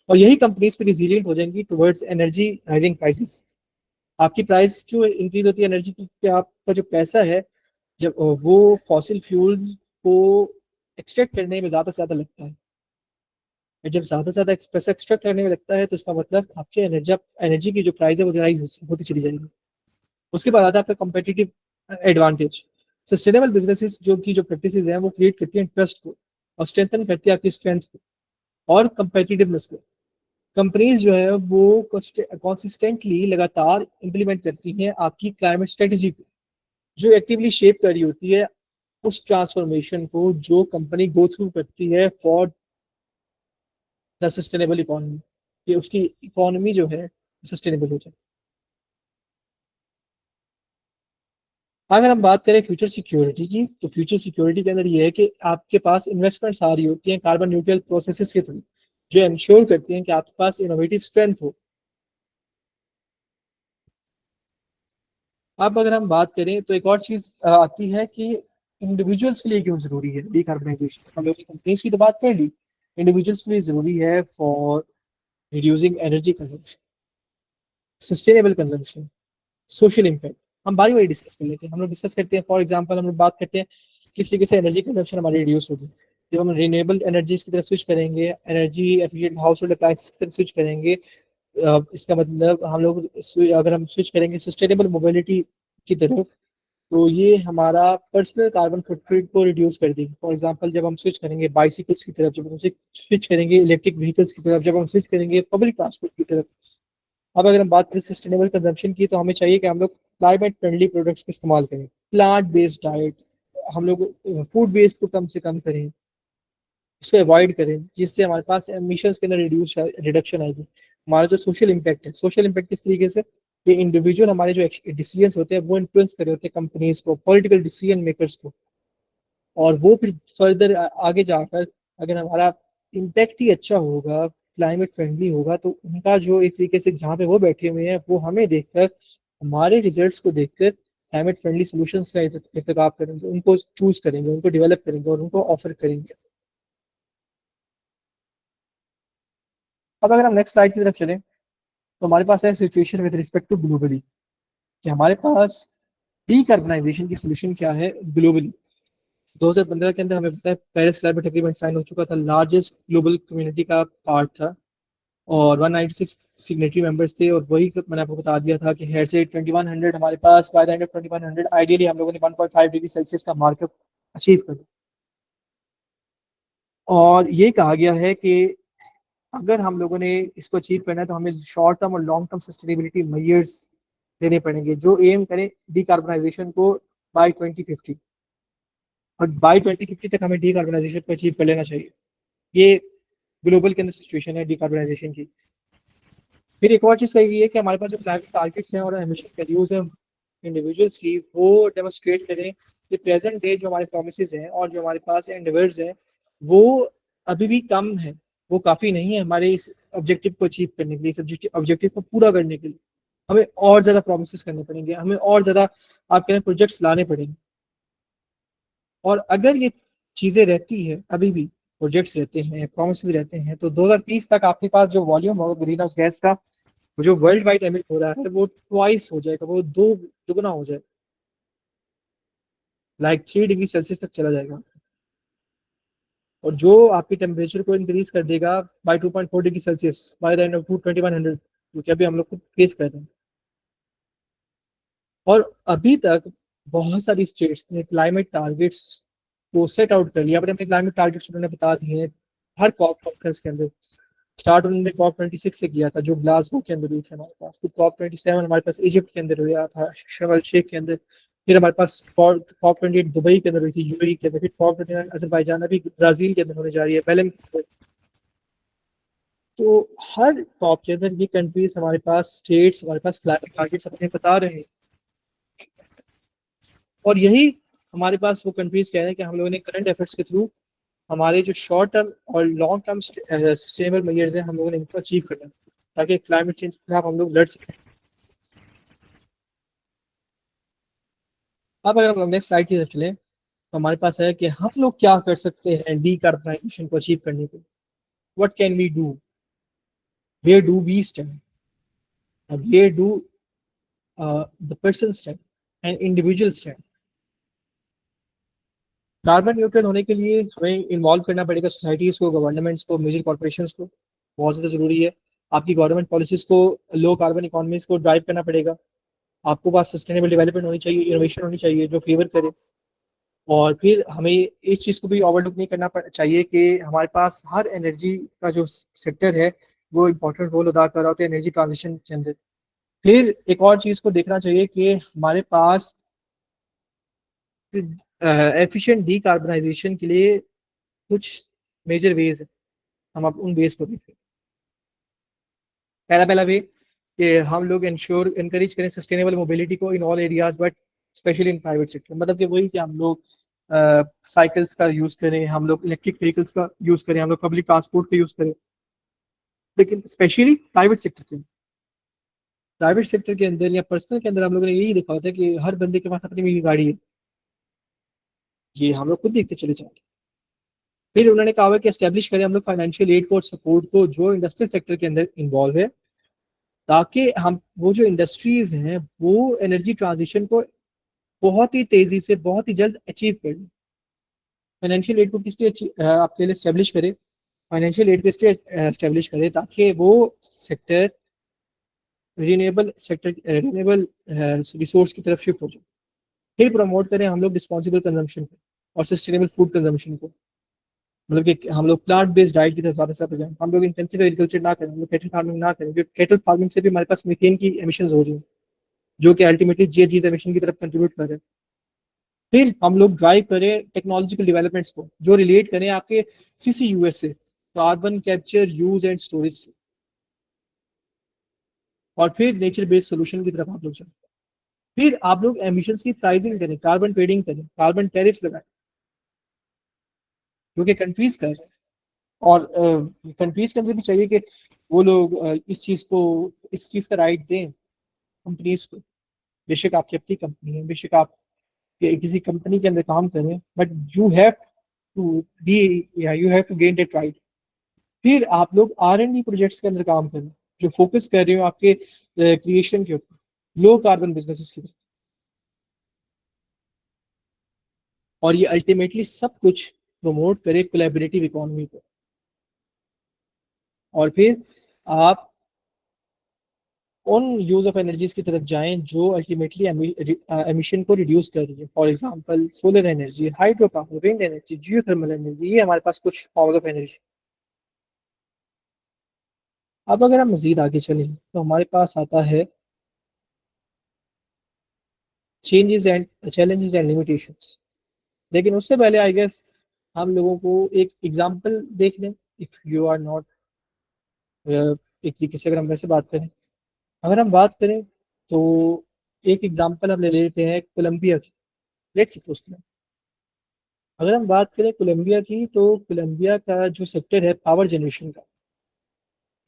और यही कंपनीज फिर रिजिलियंट हो जाएंगी टुवर्ड्स एनर्जी राइजिंग प्राइसेस। आपकी प्राइस क्यों इंक्रीज होती है एनर्जी की? कि आपका जो पैसा है जब वो फॉसिल फ्यूल को एक्सट्रैक्ट करने में ज्यादा से ज्यादा लगता है, और जब ज्यादा से ज्यादा पैसा एक्सट्रैक्ट करने में लगता है तो इसका मतलब आपके एनर्जी की जो प्राइस है वो राइज होती चली जाएगी। उसके बाद आता है आपका कम्पिटिटिव एडवांटेज। सस्टेनेबल बिजनेसेस जो प्रैक्टिसेस हैं वो क्रिएट करती हैं ट्रस्ट को, और स्ट्रेंथन करती है आपकी स्ट्रेंथ को और कंपेटिटिवनेस को। कंपनीज जो है वो कंसिस्टेंटली लगातार इंप्लीमेंट करती हैं आपकी क्लाइमेट स्ट्रेटेजी को, जो एक्टिवली शेप कर रही होती है उस ट्रांसफॉर्मेशन को जो कंपनी गो थ्रू करती है फॉर द सस्टेनेबल इकोनॉमी, कि उसकी इकोनॉमी जो है सस्टेनेबल हो जाए। अगर हम बात करें फ्यूचर सिक्योरिटी की, तो फ्यूचर सिक्योरिटी के अंदर ये है कि आपके पास इन्वेस्टमेंट्स आ रही होती हैं कार्बन न्यूट्रल प्रोसेसेस के थ्रू, जो इंश्योर करती हैं कि आपके पास इनोवेटिव स्ट्रेंथ हो। अब अगर हम बात करें तो एक और चीज आती है कि इंडिविजुअल्स के लिए क्यों जरूरी है डीकार्बनाइजेशन। हम लोग कंपनीज की तो बात कर ली, इंडिविजुअल्स के लिए जरूरी है for reducing energy consumption, sustainable consumption, social impact. हम बारी बारी डिस्कस कर लेते हैं। हम लोग डिस्कस करते हैं, फॉर एग्जांपल हम लोग बात करते हैं किस तरीके से एनर्जी कंजप्शन हमारी रिड्यूस होगी जब हम रिन्यूएबल एनर्जीज की तरफ स्विच करेंगे, energy efficient house hold appliances की तरफ स्विच करेंगे। इसका मतलब हम लोग अगर हम स्विच करेंगे सस्टेनेबल मोबिलिटी की तरफ, तो ये हमारा पर्सनल कार्बन फुटप्रिंट को रिड्यूस कर देगी। फॉर एग्जांपल जब हम स्विच करेंगे बाइसिकल्स की तरफ, जब हम स्विच करेंगे इलेक्ट्रिक व्हीकल्स की तरफ, जब हम स्विच करेंगे पब्लिक ट्रांसपोर्ट की तरफ। अब अगर हम बात करें सस्टेनेबल कंजम्पशन की, तो हमें चाहिए कि हम लोग क्लाइमेट फ्रेंडली प्रोडक्ट्स का इस्तेमाल करें, प्लांट बेस्ड डाइट, हम लोग फूड वेस्ट को कम से कम करें, इसको अवॉइड करें, जिससे हमारे पास एमिशंस के अंदर रिडक्शन आएगी। हमारा जो सोशल इम्पैक्ट है, सोशल इम्पैक्ट किस तरीके से, ये इंडिविजुअल हमारे जो डिसीजंस होते हैं वो इन्फ्लुएंस कर रहे होते हैं कंपनीज को, पॉलिटिकल डिसीजन मेकर्स को, और वो फिर फर्दर आगे जाकर अगर हमारा इम्पैक्ट ही अच्छा होगा, क्लाइमेट फ्रेंडली होगा, तो उनका जो एक तरीके से जहाँ पे वो बैठे हुए हैं वो हमें देखकर, हमारे रिजल्ट्स को देखकर क्लाइमेट फ्रेंडली सॉल्यूशंस का इर्तिकाब करेंगे, उनको चूज करेंगे, उनको डेवलप करेंगे और उनको ऑफर करेंगे। अब अगर हम नेक्स्ट स्लाइड की तरफ चलें, तो हमारे पास है situation with respect to globally, कि हमारे पास डीकार्बनाइजेशन की सोल्यूशन क्या है ग्लोबली। 2015 के अंदर हमें पता है पेरिस क्लाइमेट एग्रीमेंट साइन हो चुका था, लार्जेस्ट ग्लोबल कम्युनिटी का पार्ट था, और 196 सिग्नेटरी मेंबर्स थे। और वही मैंने आपको बता दिया था कि हेयर से 2100 हमारे पास, by the end of 2100 ideally हम लोगों ने 1.5 डिग्री सेल्सियस का मार्कअप अचीव कर दिया। और ये कहा गया है कि अगर हम लोगों ने इसको अचीव करना है तो हमें शॉर्ट टर्म और लॉन्ग टर्म सस्टेनेबिलिटी मेजर्स लेने पड़ेंगे जो एम करें डीकार्बनाइजेशन को बाय 2050, और बाय 2050 तक हमें डीकार्बनाइजेशन को अचीव कर लेना चाहिए। ये ग्लोबल के अंदर सिचुएशन है डीकार्बनाइजेशन की। फिर एक और चीज कही गई है कि हमारे पास जो क्लाइमेट टारगेट्स हैं और एमिशन वैल्यूज हैं इंडिविजुअल्स की, वो डेमोन्स्ट्रेट करें कि प्रेजेंट डे जो हमारे प्रोमिस हैं और जो हमारे पास एंडेवर्स हैं वो अभी भी कम है, वो काफी नहीं है हमारे इस ऑब्जेक्टिव को अचीव करने के लिए, इस ऑब्जेक्टिव को पूरा करने के लिए हमें और ज्यादा प्रोमिस करने पड़ेंगे, हमें और ज्यादा आप कह रहे प्रोजेक्ट्स लाने पड़ेंगे। और अगर ये चीजें रहती है, अभी भी प्रोजेक्ट्स रहते हैं, प्रोमिस रहते हैं, तो 2030 तक आपके पास जो वॉल्यूम होगा ग्रीन हाउस गैस का, जो वर्ल्ड वाइड एमिट हो रहा है, वो ट्वाइस हो जाएगा, वो दो दुगना हो जाएगा, लाइक 3 डिग्री सेल्सियस तक चला जाएगा। और जो आपकी टेम्परेचर को इंक्रीज कर देगा by 2.4 degree Celsius by the end of 2100, क्योंकि अभी हम लोग को फेस कर रहे हैं। और अभी तक बहुत सारी स्टेट्स ने क्लाइमेट टारगेट्स को सेट आउट कर लिया, अपने अपने क्लाइमेट टारगेट्स उन्होंने बता दिए हैं हर कॉप कॉन्फ्रेंस के अंदर। स्टार्ट उन्होंने COP26 से किया था जो ग्लासगो के अंदर हुई थी हमारे पास, फिर COP27 हमारे पास इजिप्ट के अंदर हुआ था शर्म अल शेख के अंदर, फिर हमारे पास COP28 दुबई के अंदर हुई थी यूएई के अंदर, फिर COP29 अजरबैजान अभी ब्राजील के अंदर होने जा रही है बेलम के अंदर। तो हर कॉप के अंदर ये कंट्रीज हमारे पास, स्टेट्स हमारे पास क्लाइमेट टारगेट्स अपने बता रहे हैं। और यही हमारे पास वो कंट्रीज कह रहे हैं कि हम लोगों ने करंट एफर्ट्स के थ्रू हमारे जो शॉर्ट टर्म और लॉन्ग टर्म सस्टेनेबल मेजर्स हैं हम लोगों ने इनको अचीव करना है, ताकि क्लाइमेट चेंज के खिलाफ हम लोग लड़ सकें। अब अगर हम लोग नेक्स्ट स्लाइड की तरफ चलें, तो हमारे पास है कि हम लोग क्या कर सकते हैं डीकार्बनाइजेशन को अचीव करने के लिए। What can we do, where do we stand, where do the person stand and individual stand. Carbon neutral होने के लिए हमें इन्वॉल्व करना पड़ेगा सोसाइटीज को, गवर्नमेंट्स को, मेजर कॉर्पोरेशंस को, बहुत ज़्यादा जरूरी है। आपकी गवर्नमेंट पॉलिसीज को लो कार्बन इकोनॉमीज को ड्राइव करना पड़ेगा। आपको पास सस्टेनेबल डेवलपमेंट होनी चाहिए, इनोवेशन होनी चाहिए जो फेवर करे। और फिर हमें इस चीज़ को भी ओवरलुक नहीं करना चाहिए कि हमारे पास हर एनर्जी का जो सेक्टर है वो इम्पोर्टेंट रोल अदा कर रहा होता है एनर्जी ट्रांजिशन के अंदर। फिर एक और चीज़ को देखना चाहिए कि हमारे पास एफिशिएंट डीकार्बनाइजेशन के लिए कुछ मेजर वेज है, हम अब उन वेज को देखें। पहला पहला वे कि हम लोग इंश्योर इनकरेज करें सस्टेनेबल मोबिलिटी को in all areas, but specially in private sector. मतलब कि वही कि हम लोग साइकिल्स का यूज करें, हम लोग इलेक्ट्रिक व्हीकल्स का यूज करें, हम लोग पब्लिक ट्रांसपोर्ट का यूज करें, लेकिन स्पेशली प्राइवेट सेक्टर के अंदर या पर्सनल के अंदर हम लोगों ने यही देखा होता है कि हर बंदे के पास अपनी मिनी गाड़ी है, ये हम लोग खुद देखते चले जाएंगे। फिर उन्होंने कहा है कि एस्टेब्लिश करें हम लोग फाइनेंशियल एड को और सपोर्ट को जो इंडस्ट्रियल सेक्टर के अंदर इन्वॉल्व है, ताकि हम वो जो इंडस्ट्रीज हैं वो एनर्जी ट्रांजिशन को बहुत ही तेजी से बहुत ही जल्द अचीव कर लें। फाइनेंशियल एड को किस लिए आपके लिए स्टेब्लिश करे, फाइनेंशियल एड को इसलिए स्टेब्लिश करे ताकि वो सेक्टर रिन्यूएबल रिसोर्स की तरफ शिफ्ट हो जाए। फिर प्रमोट करें हम लोग रिस्पॉन्सिबल कंजम्पशन को और सस्टेनेबल फूड कंजम्पशन को, मतलब कि हम लोग प्लांट बेस्ड डाइट की तरफ ज़्यादा से ज़्यादा जाएं। हम लोग इंटेंसिव एग्रीकल्चर ना करें, हम लोग कैटल फार्मिंग ना करें, क्योंकि कैटल फार्मिंग से भी हमारे पास मीथेन की एमिशंस हो रही हैं जो कि अल्टीमेटली जीएचजी एमिशन की तरफ कंट्रीब्यूट कर रहे हैं। फिर हम लोग ड्राइव करें टेक्नोलॉजिकल डेवलपमेंट्स को जो रिलेट करें आपके सीसीयूएस से, carbon capture use and storage से, और फिर नेचर बेस्ड सोल्यूशन की तरफ आप लोग जाएं। फिर आप लोग एमिशंस की प्राइसिंग करें, कार्बन ट्रेडिंग करें, कार्बन टैरिफ्स लगाएं जो कि कंट्रीज कर रहे हैं। और कंट्रीज के अंदर भी चाहिए कि वो लोग इस चीज का राइट दें कंपनीज को। बेशक आपकी अपनी कंपनी है, बेशक आप किसी कंपनी के अंदर काम करें, but you have to gain that right. फिर आप लोग R&D प्रोजेक्ट्स के अंदर काम करें जो फोकस कर रहे हो आपके क्रिएशन के ऊपर, लो कार्बन बिजनेसेस की तरफ। और ये अल्टीमेटली सब कुछ प्रमोट करे कोलैबोरेटिव इकोनॉमी को। और फिर आप उन यूज ऑफ एनर्जीज की तरफ जाएं जो अल्टीमेटली एमिशन को रिड्यूस कर रही है। For example solar energy, hydro power, wind energy, geothermal energy, ये हमारे पास कुछ फॉर्म्स ऑफ एनर्जी। अब अगर हम मजीद आगे चलें तो हमारे पास आता है चैलेंजेस एंड लिमिटेशंस। लेकिन उससे पहले आई गेस हम लोगों को एक एग्जांपल देख लें। इफ यू आर नॉट, एक तरीके से अगर हम वैसे बात करें, अगर हम बात करें तो एक एग्जांपल हम ले लेते हैं कोलंबिया की। लेट्स सपोज, अगर हम बात करें कोलंबिया की, तो कोलंबिया का जो सेक्टर है पावर जनरेशन का,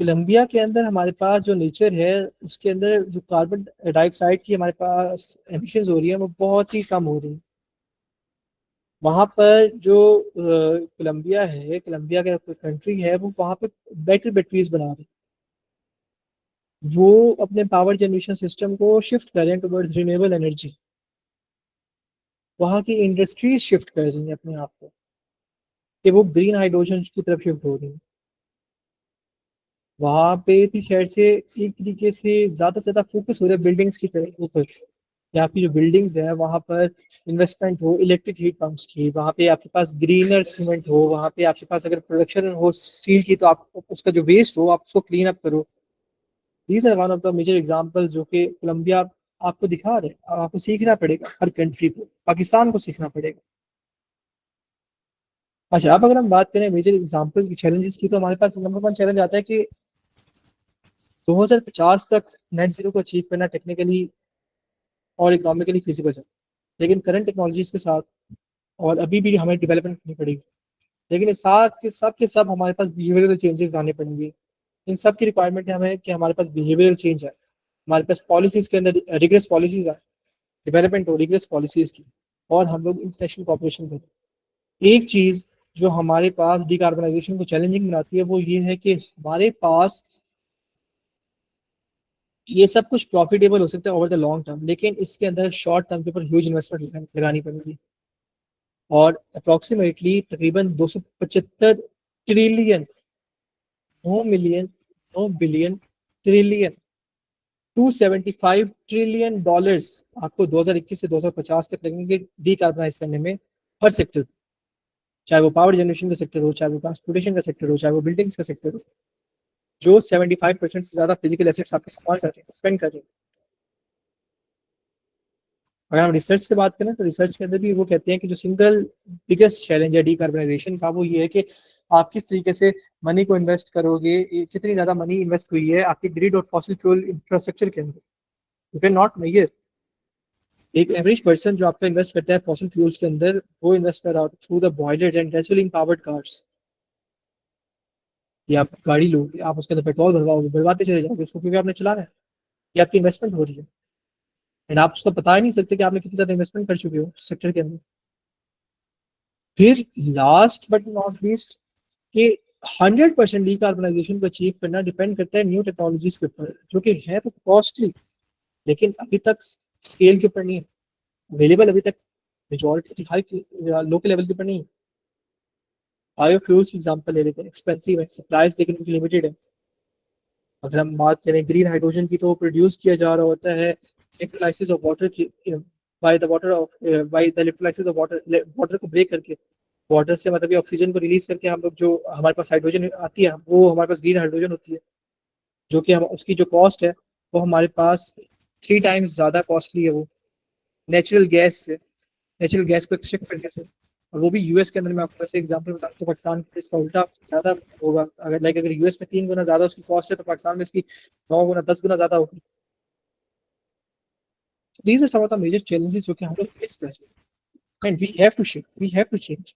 कोलंबिया के अंदर हमारे पास जो नेचर है उसके अंदर जो कार्बन डाइऑक्साइड की हमारे पास एमिशंस हो रही है वो बहुत ही कम हो रही है। वहाँ पर जो कोलंबिया है, कोलंबिया का कंट्री है, वो वहाँ पे बैटरीज बना रही है। वो अपने पावर जनरेशन सिस्टम को शिफ्ट कर रहे हैं टुवर्ड्स रिन्यूएबल एनर्जी। वहाँ की इंडस्ट्रीज शिफ्ट कर रही हैं अपने आप को कि वो ग्रीन हाइड्रोजन की तरफ शिफ्ट हो रही है। वहां पे भी खैर से एक तरीके से ज्यादा से ज्यादा फोकस हो रहा है बिल्डिंग्स की तरफ ऊपर। यहाँ की जो बिल्डिंग्स है वहां पर इन्वेस्टमेंट हो इलेक्ट्रिक हीट पंप्स की, वहां पे आपके पास ग्रीनर सीमेंट हो, वहां पे आपके पास अगर प्रोडक्शन हो स्टील की तो आप उसका जो वेस्ट हो आप उसको क्लीन अप करो। These are one of the major examples जो कि कोलंबिया आपको दिखा रहे हैं। और आपको सीखना पड़ेगा, हर कंट्री को, पाकिस्तान को सीखना पड़ेगा। अच्छा, अब अगर हम बात करें मेजर एग्जांपल की चैलेंजेस की, तो हमारे पास नंबर वन चैलेंज आता है कि 2050 तक नेट जीरो को अचीव करना टेक्निकली और इकोनॉमिकली फिजिबल है। लेकिन करंट टेक्नोलॉजीज के साथ और अभी भी हमें डेवलपमेंट करनी पड़ेगी। लेकिन इस साथ के सब हमारे पास बिहेवियरल चेंजेस लाने पड़ेंगे। इन सब की रिक्वायरमेंट है हमें कि हमारे पास बिहेवियरल चेंज आए, हमारे पास पॉलिसीज के अंदर रिग्रेस पॉलिसीज आए, डेवलपमेंट हो रिग्रेस पॉलिसीज की, और हम लोग इंटरनेशनल कॉपरेशन करें। एक चीज जो हमारे पास डिकार्बनाइजेशन को चैलेंजिंग बनाती है वो ये है कि हमारे पास ये सब कुछ प्रॉफिटेबल हो सकता है ओवर द लॉन्ग टर्म, लेकिन इसके अंदर शॉर्ट टर्म के ऊपर ह्यूज इन्वेस्टमेंट लगानी पड़ेगी। और अप्रोक्सीमेटली तकरीबन 275 trillion, 9 million, 9 billion, trillion, 275 trillion dollars आपको 2021 से 2050 तक लगेंगे डीकार्बनाइज करने में, हर सेक्टर, चाहे वो पावर जनरेशन का सेक्टर हो, चाहे वो ट्रांसपोर्टेशन का सेक्टर हो, चाहे वो बिल्डिंग्स का सेक्टर हो, जो 75% से ज्यादा फिजिकल एसेट्स आपके इस्तेमाल कर रहे हैं, स्पेंड कर रहे हैं। अगर हम रिसर्च से बात करें तो रिसर्च के अंदर भी वो कहते हैं कि जो सिंगल बिगेस्ट चैलेंज है डीकार्बनाइजेशन का वो ये है कि आप किस तरीके से मनी को इन्वेस्ट करोगे, कितनी ज्यादा मनी इन्वेस्ट हुई है आपके ग्रिड और फॉसिल फ्यूल इंफ्रास्ट्रक्चर के अंदर। You can not measure. एक एवरेज पर्सन जो आपका इन्वेस्ट करता है फॉसिल फ्यूल्स के अंदर, वो इन्वेस्ट कर रहा होता है through the boiler and gasoline powered cars. ये आप गाड़ी लोगे, आप उसके अंदर पेट्रोल भरवाओगे, भरवाते चले जाओगे उसको, क्योंकि आपने चलाना है। ये आपकी इन्वेस्टमेंट हो रही है एंड आप उसको बता ही नहीं सकते कि आपने कितनी ज्यादा इन्वेस्टमेंट कर चुके हो सेक्टर के अंदर। फिर लास्ट बट नॉट लीस्ट, कि 100% डीकार्बनाइजेशन को अचीव करना डिपेंड करता है न्यू टेक्नोलॉजीज के ऊपर, जो कि है तो कॉस्टली, लेकिन अभी तक स्केल के ऊपर नहीं है अवेलेबल, अभी तक मेजोरिटी हाई लोकल लेवल के ऊपर नहीं है। बायोफ्यूल्स एग्जांपल ले लेते हैं, एक्सपेंसिव है, सप्लाईज लेकिन उनकी लिमिटेड है। अगर हम बात करें ग्रीन हाइड्रोजन की, तो प्रोड्यूस किया जा रहा होता है इलेक्ट्रोलाइसिस ऑफ वाटर की, by the water of by the electrolysis of water, water को ब्रेक करके, वाटर से मतलब ऑक्सीजन को रिलीज करके हम लोग जो हमारे पास हाइड्रोजन आती है, वो हमारे पास ग्रीन हाइड्रोजन होती है, जो कि हम उसकी जो कॉस्ट है वो हमारे पास 3 टाइम्स ज्यादा कॉस्टली है वो नेचुरल गैस से, नेचुरल गैस को एक्सट्रैक्ट करने से। और वो भी यूएस के अंदर। मैं आपको ऐसे एग्जांपल बताऊं तो पाकिस्तान के इसका उल्टा ज्यादा होगा। अगर अगर यूएस में 3 गुना ज्यादा उसकी कॉस्ट है, तो पाकिस्तान में इसकी 9 गुना 10 गुना ज्यादा होगी। These are some of the major challenges जो कि हम लोग फेस कर रहे हैं, and we have to shift, we have to change.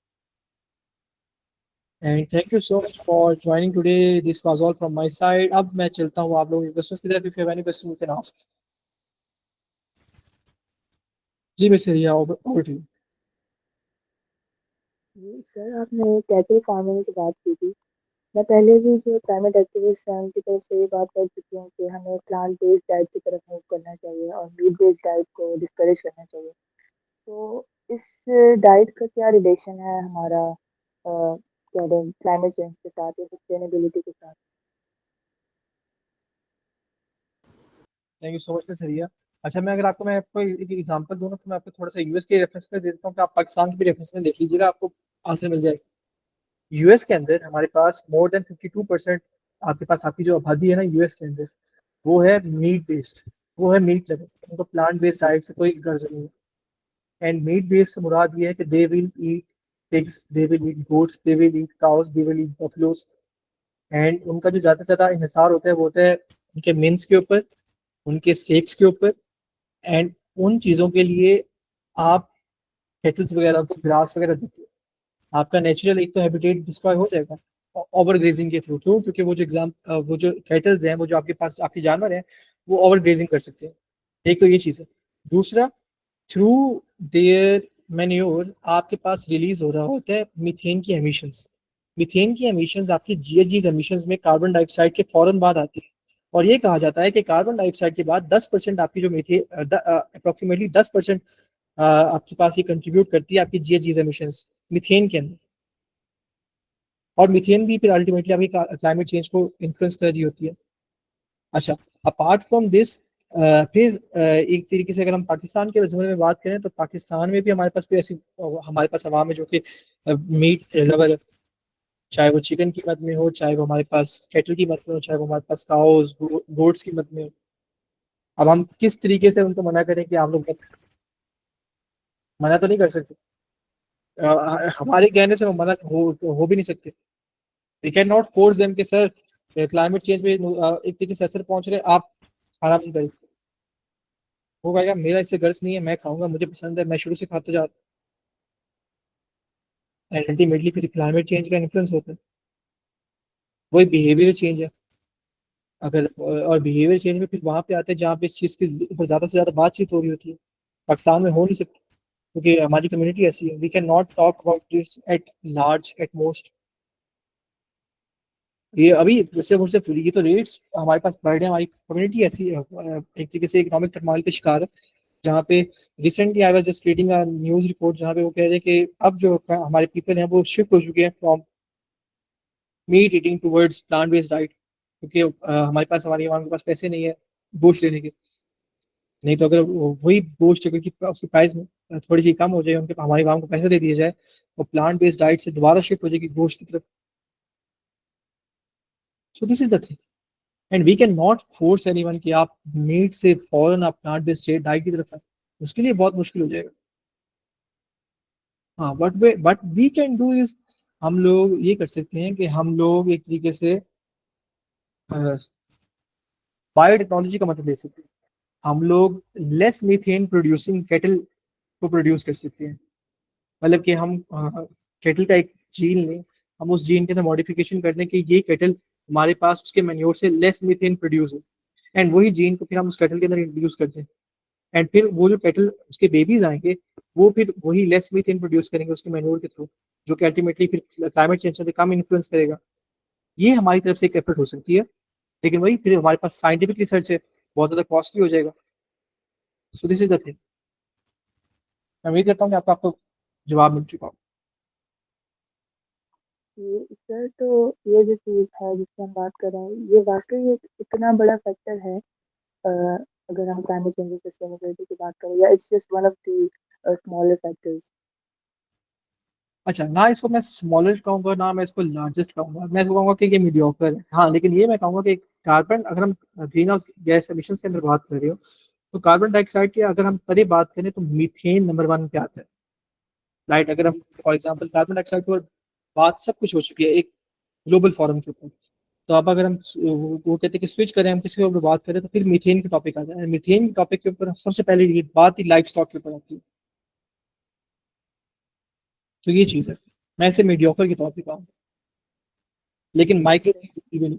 And thank you so much for joining today, this was all from my side. अब मैं चलता हूँ आप लोगों के क्वेश्चंस की तरफ। If you have any question you can ask. जी Miss Riya, over to you. जी सर, आपने कैटल फार्मिंग की बात की थी। मैं पहले भी जो क्लाइमेट एक्टिविस्ट हैं उनकी तरफ से ये बात कर चुकी हूँ कि हमें प्लांट बेस्ड डाइट की तरफ मूव करना चाहिए और मीट बेस्ड डाइट को डिस्करेज करना चाहिए। तो इस डाइट का क्या रिलेशन है हमारा क्या क्लाइमेट चेंज के साथ या सस्टेनेबिलिटी के साथ? Thank you so much miss Ria. अच्छा, मैं आपको एक एग्जांपल दूं ना, तो मैं आपको थोड़ा सा यूएस के रेफरेंस में देता हूँ कि आप पाकिस्तान के भी रेफरेंस में देख लीजिएगा, आपको आंसर मिल जाएगा। यूएस के अंदर हमारे पास मोर देन 52% आपके पास आपकी जो आबादी है ना यूएस के अंदर, वो है मीट बेस्ड, वो है मीट लवर। उनको प्लांट बेस्ड डाइट से कोई गर्ज नहीं है। एंड मीट बेस्ड से मुराद ये है कि they will eat pigs, they will eat goats, they will eat cows, they will eat buffaloes. And उनका जो ज्यादा से ज्यादा इंहिसार होता है वो होता है उनके मिन्स के ऊपर, उनके स्टेक्स के ऊपर। एंड उन चीजों के लिए आप केटल्स वगैरह को ग्रास वगैरह देते हो, आपका नेचुरल एक तो हैबिटेट डिस्ट्रॉय हो जाएगा ओवर ग्रेजिंग के थ्रू। क्यों? क्योंकि वो जो कैटल्स हैं, वो जो आपके पास आपके जानवर हैं, वो ओवर ग्रेजिंग कर सकते हैं। एक तो ये चीज है। दूसरा, थ्रू देयर मैन्योर आपके पास रिलीज हो रहा होता है मीथेन की एमिशंस। मीथेन की एमिशंस आपकी जीएचजी एमिशंस में कार्बन डाइऑक्साइड के फौरन बाद आती है। और ये कहा जाता है कि कार्बन डाइऑक्साइड के बाद 10% आपकी जो मीथेन, अप्रोक्सीमेटली 10% आपके पास ये कंट्रीब्यूट करती है आपकी जीएचजी एमिशंस मीथेन के अंदर। और मीथेन भी फिर अल्टीमेटली आपकी क्लाइमेट चेंज को इन्फ्लुएंस कर रही होती है। अच्छा, अपार्ट फ्रॉम दिस, फिर एक तरीके से अगर हम पाकिस्तान के ज़माने में बात करें, तो पाकिस्तान में भी हमारे पास कोई ऐसी हमारे पास अवाम है जो कि मीट लवर है। चाहे वो चिकन की मद में हो, चाहे वो हमारे पास कैटल की मद में हो, चाहे वो हमारे पास काउस गोट्स की मद में हो। अब हम किस तरीके से उनको मना करें कि आप लोग मना तो नहीं कर सकते। हमारे कहने से वो मना हो भी नहीं सकते। We can not force them कि सर क्लाइमेट चेंज पे एक तरीके से असर पहुंच रहे, आप खाना बंद करें। वो कहेगा मेरा इससे गर्ज नहीं है, मैं खाऊंगा, मुझे पसंद है, मैं शुरू से खाते जा। एंड अल्टीमेटली फिर क्लाइमेट चेंज का इन्फ्लुएंस होता है, वही बिहेवियर चेंज है। अगर और बिहेवियर चेंज में फिर वहां पे आते हैं जहाँ पे इस चीज की ऊपर ज्यादा से ज्यादा बातचीत हो रही होती है। पाकिस्तान में हो नहीं सकती, क्योंकि हमारी कम्युनिटी ऐसी है। We can not talk about this at large at most. ये अभी सिर्फ और सिर्फ ये तो रेट्स हमारे पास बढ़ रहे हैं, हमारी कम्युनिटी ऐसी एक तरीके से इकोनॉमिक टर्मोइल का शिकार है। जहाँ पे recently I was just reading a news report, जहाँ पे वो कह रहे हैं कि अब जो हमारे पीपल हैं वो शिफ्ट हो चुके हैं from meat eating towards plant based diet, क्योंकि हमारे पास हमारी आवाम के पास पैसे नहीं है गोश्त लेने के। नहीं तो अगर वही गोश्त अगर की उसकी प्राइस में थोड़ी सी कम हो जाए, उनके हमारी आवाम को पैसे दे दिए जाए, और प्लांट बेस्ड डाइट से दोबारा शिफ्ट हो जाएगी गोश्त की तरफ। So this is the thing, and we can not force anyone कि आप मीट से फौरन आप प्लांट बेस्ड डाइट की तरफ आए। उसके लिए बहुत मुश्किल हो जाएगा। हाँ, but we can do is, हम लोग ये कर सकते हैं कि हम लोग एक तरीके से बायोटेक्नोलॉजी का मदद ले सकते हैं। हम लोग लेस मीथेन प्रोड्यूसिंग केटल को प्रोड्यूस कर सकते हैं। मतलब कि हम केटल का एक जीन लें, हम उस जीन के अंदर मॉडिफिकेशन कर दें कि ये केटल हमारे पास उसके मैन्योर से लेस मीथेन प्रोड्यूस हो। एंड वही जीन को फिर हम उस केटल के अंदर इंट्रोड्यूस करते हैं। एंड फिर वो जो केटल उसके बेबीज आएंगे, वो फिर वही लेस मीथेन प्रोड्यूस करेंगे उसके मैन्योर के थ्रू, जो कि अल्टीमेटली फिर क्लाइमेट चेंज से कम इन्फ्लुएंस करेगा। ये हमारी तरफ से एक एफर्ट हो सकती है, लेकिन वही फिर हमारे पास साइंटिफिक रिसर्च है, बहुत ज़्यादा कॉस्टली हो जाएगा। सो दिस इज द थिंग। मैं उम्मीद करता हूँ कि आपको जवाब मिल चुका हो। ये सर, तो ये जो चीज़ है जिसकी हम बात कर रहे हैं, ये वाक़ई एक इतना बड़ा फैक्टर है, अ, अगर हम क्लाइमेट चेंज और सस्टेनेबिलिटी की बात करें, या it's just one of the smaller factors? अच्छा, ना इसको मैं स्मॉलेस्ट कहूंगा, ना मैं इसको लार्जेस्ट कहूंगा, मैं इसको कहूंगा कि ये मीडियोकर है। हाँ, लेकिन ये मैं कहूंगा कि कार्बन, अगर हम ग्रीन हाउस गैस एमिशंस के अंदर बात कर रहे हो, तो कार्बन डाइऑक्साइड की अगर हम पहले बात करें तो मीथेन नंबर 1 पे आता है। राइट, अगर हम फॉर एग्जांपल कार्बन डाइऑक्साइड पर बात सब कुछ हो चुकी है एक ग्लोबल फॉरम के ऊपर, तो अब अगर हम वो कहते हैं कि स्विच करें, हम किसी के ऊपर बात करें, तो फिर मीथेन के टॉपिक आता है। मीथेन के टॉपिक के ऊपर सबसे पहले ये बात ही लाइफ स्टॉक के ऊपर आती है। तो ये चीज़ है, मैं इसे मीडियोकर के तौर पर कहूँगा, लेकिन माइक्रो भी नहीं।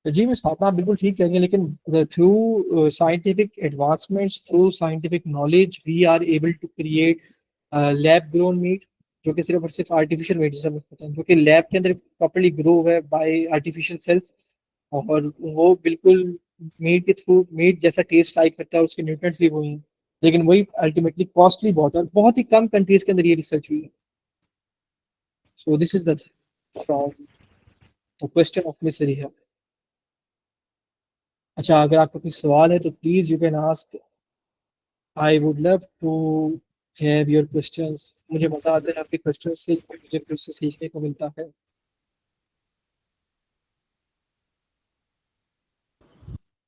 तो जी मिस फातिमा, आप बिल्कुल ठीक कह रही हैं, लेकिन through scientific advancements, through scientific knowledge, we are able to create lab grown meat, जो कि सिर्फ और सिर्फ आर्टिफिशियल मीट जिसे हम कहते हैं, जो कि लैब के अंदर प्रॉपर्ली ग्रो है बाय आर्टिफिशियल सेल्स, और वो बिल्कुल मीट के थ्रू मीट जैसा टेस्ट लाइक करता है, उसके न्यूट्रिएंट्स भी वही हैं, लेकिन वही अल्टीमेटली कॉस्टली बहुत है, और बहुत ही कम कंट्रीज के अंदर ये रिसर्च हुई है। So this is the from the question of miss Ria. अच्छा, अगर आपका कोई सवाल है तो please you can ask. I would love to have your questions. मुझे मजा आता है आपके क्वेश्चंस से, मुझे फिर से सीखने को मिलता है।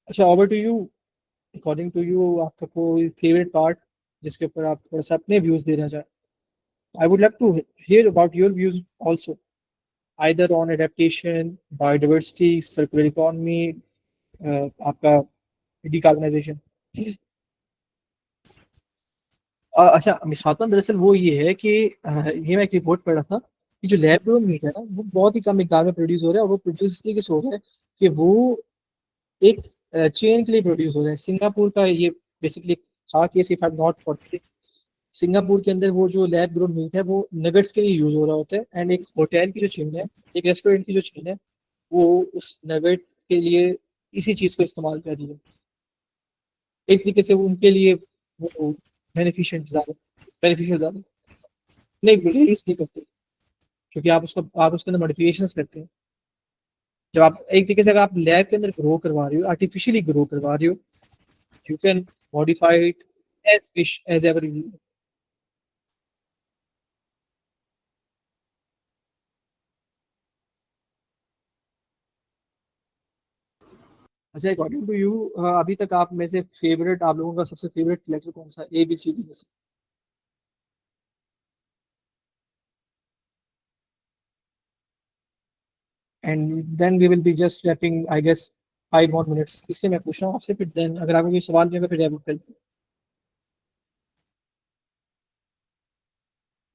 अच्छा, over to you. According to you, आपका कोई फेवरेट पार्ट जिसके ऊपर आप थोड़ा सा अपने व्यूज देना चाहें? I would love to hear about your views also, either on adaptation, biodiversity, circular economy, आपका डिकार्बनाइजेशन। अच्छा मिस फातिमा, दरअसल वो ये है कि ये मैं एक रिपोर्ट पढ़ रहा था कि जो लैब ग्रोन मीट है ना, वो बहुत ही कम मिकदार में प्रोड्यूस हो रहा है, और वो प्रोड्यूस इस तरीके से हो रहा है कि वो एक चेन के लिए प्रोड्यूस हो रहा है। सिंगापुर का ये बेसिकली था case, if I am not for, Singapore के अंदर वो जो लैब ग्रोन मीट है वो नगेट्स के लिए यूज हो रहा होता है, एंड एक होटल की जो चेन है, एक रेस्टोरेंट की जो चेन है, वो उस नगेट के लिए इसी चीज को इस्तेमाल कर रही है। एक तरीके से वो उनके लिए वो बेनिफिशियंट ज्यादा, बेनिफिशियल ज्यादा नहीं, रिलीज नहीं करते, क्योंकि आप उसके अंदर मॉडिफिकेशन करते हैं। जब आप एक तरीके से, अगर आप लैब के अंदर ग्रो करवा रहे हो, आर्टिफिशियली ग्रो करवा रहे हो, you can modify it as wish as ever you. अच्छा, अकॉर्डिंग टू यू, अभी तक आप में से फेवरेट, आप लोगों का सबसे फेवरेट लेटर कौन सा, ए बी सी डी में से? And then we will be just wrapping I guess 5 more minutes, इसलिए मैं पूछ रहा हूँ आपसे, फिर देन अगर आपको कोई सवाल नहीं होगा फिर रैप कर।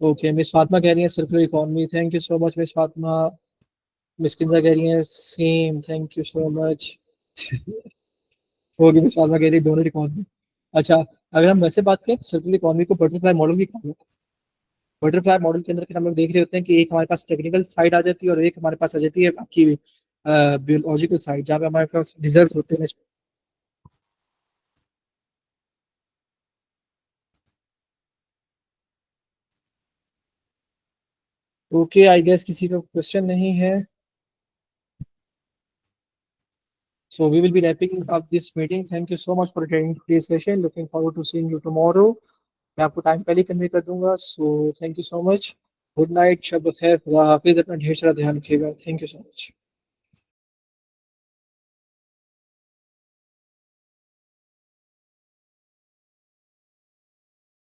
ओके, मिस फातिमा कह रही है circular economy, thank you so much miss Fatima. Miss Kinza कह रही है same, thank you so much. होगी मिस फातिमा कह रही है डोनर इकोनॉमी। अच्छा, अगर हम वैसे बात करें तो सर्कुलर इकोनॉमी को बटरफ्लाई मॉडल भी कहते हैं। बटरफ्लाई मॉडल के अंदर फिर हम लोग देख रहे होते हैं कि एक हमारे पास टेक्निकल साइड आ जाती है, और एक हमारे पास आ जाती है आपकी बियोलॉजिकल साइड, जहाँ पे हमारे पास रिजल्ट होते हैं। ओके, आई गेस किसी का क्वेश्चन नहीं है, so we will be wrapping up this meeting. Thank you so much for attending today's session. Looking forward to seeing you tomorrow. मैं आपको टाइम पहले कन्वे कर दूंगा, so thank you so much. Good night, शब बखैर, खुदा हाफिज, अपना ढेर सारा ध्यान रखिएगा। Thank you so much.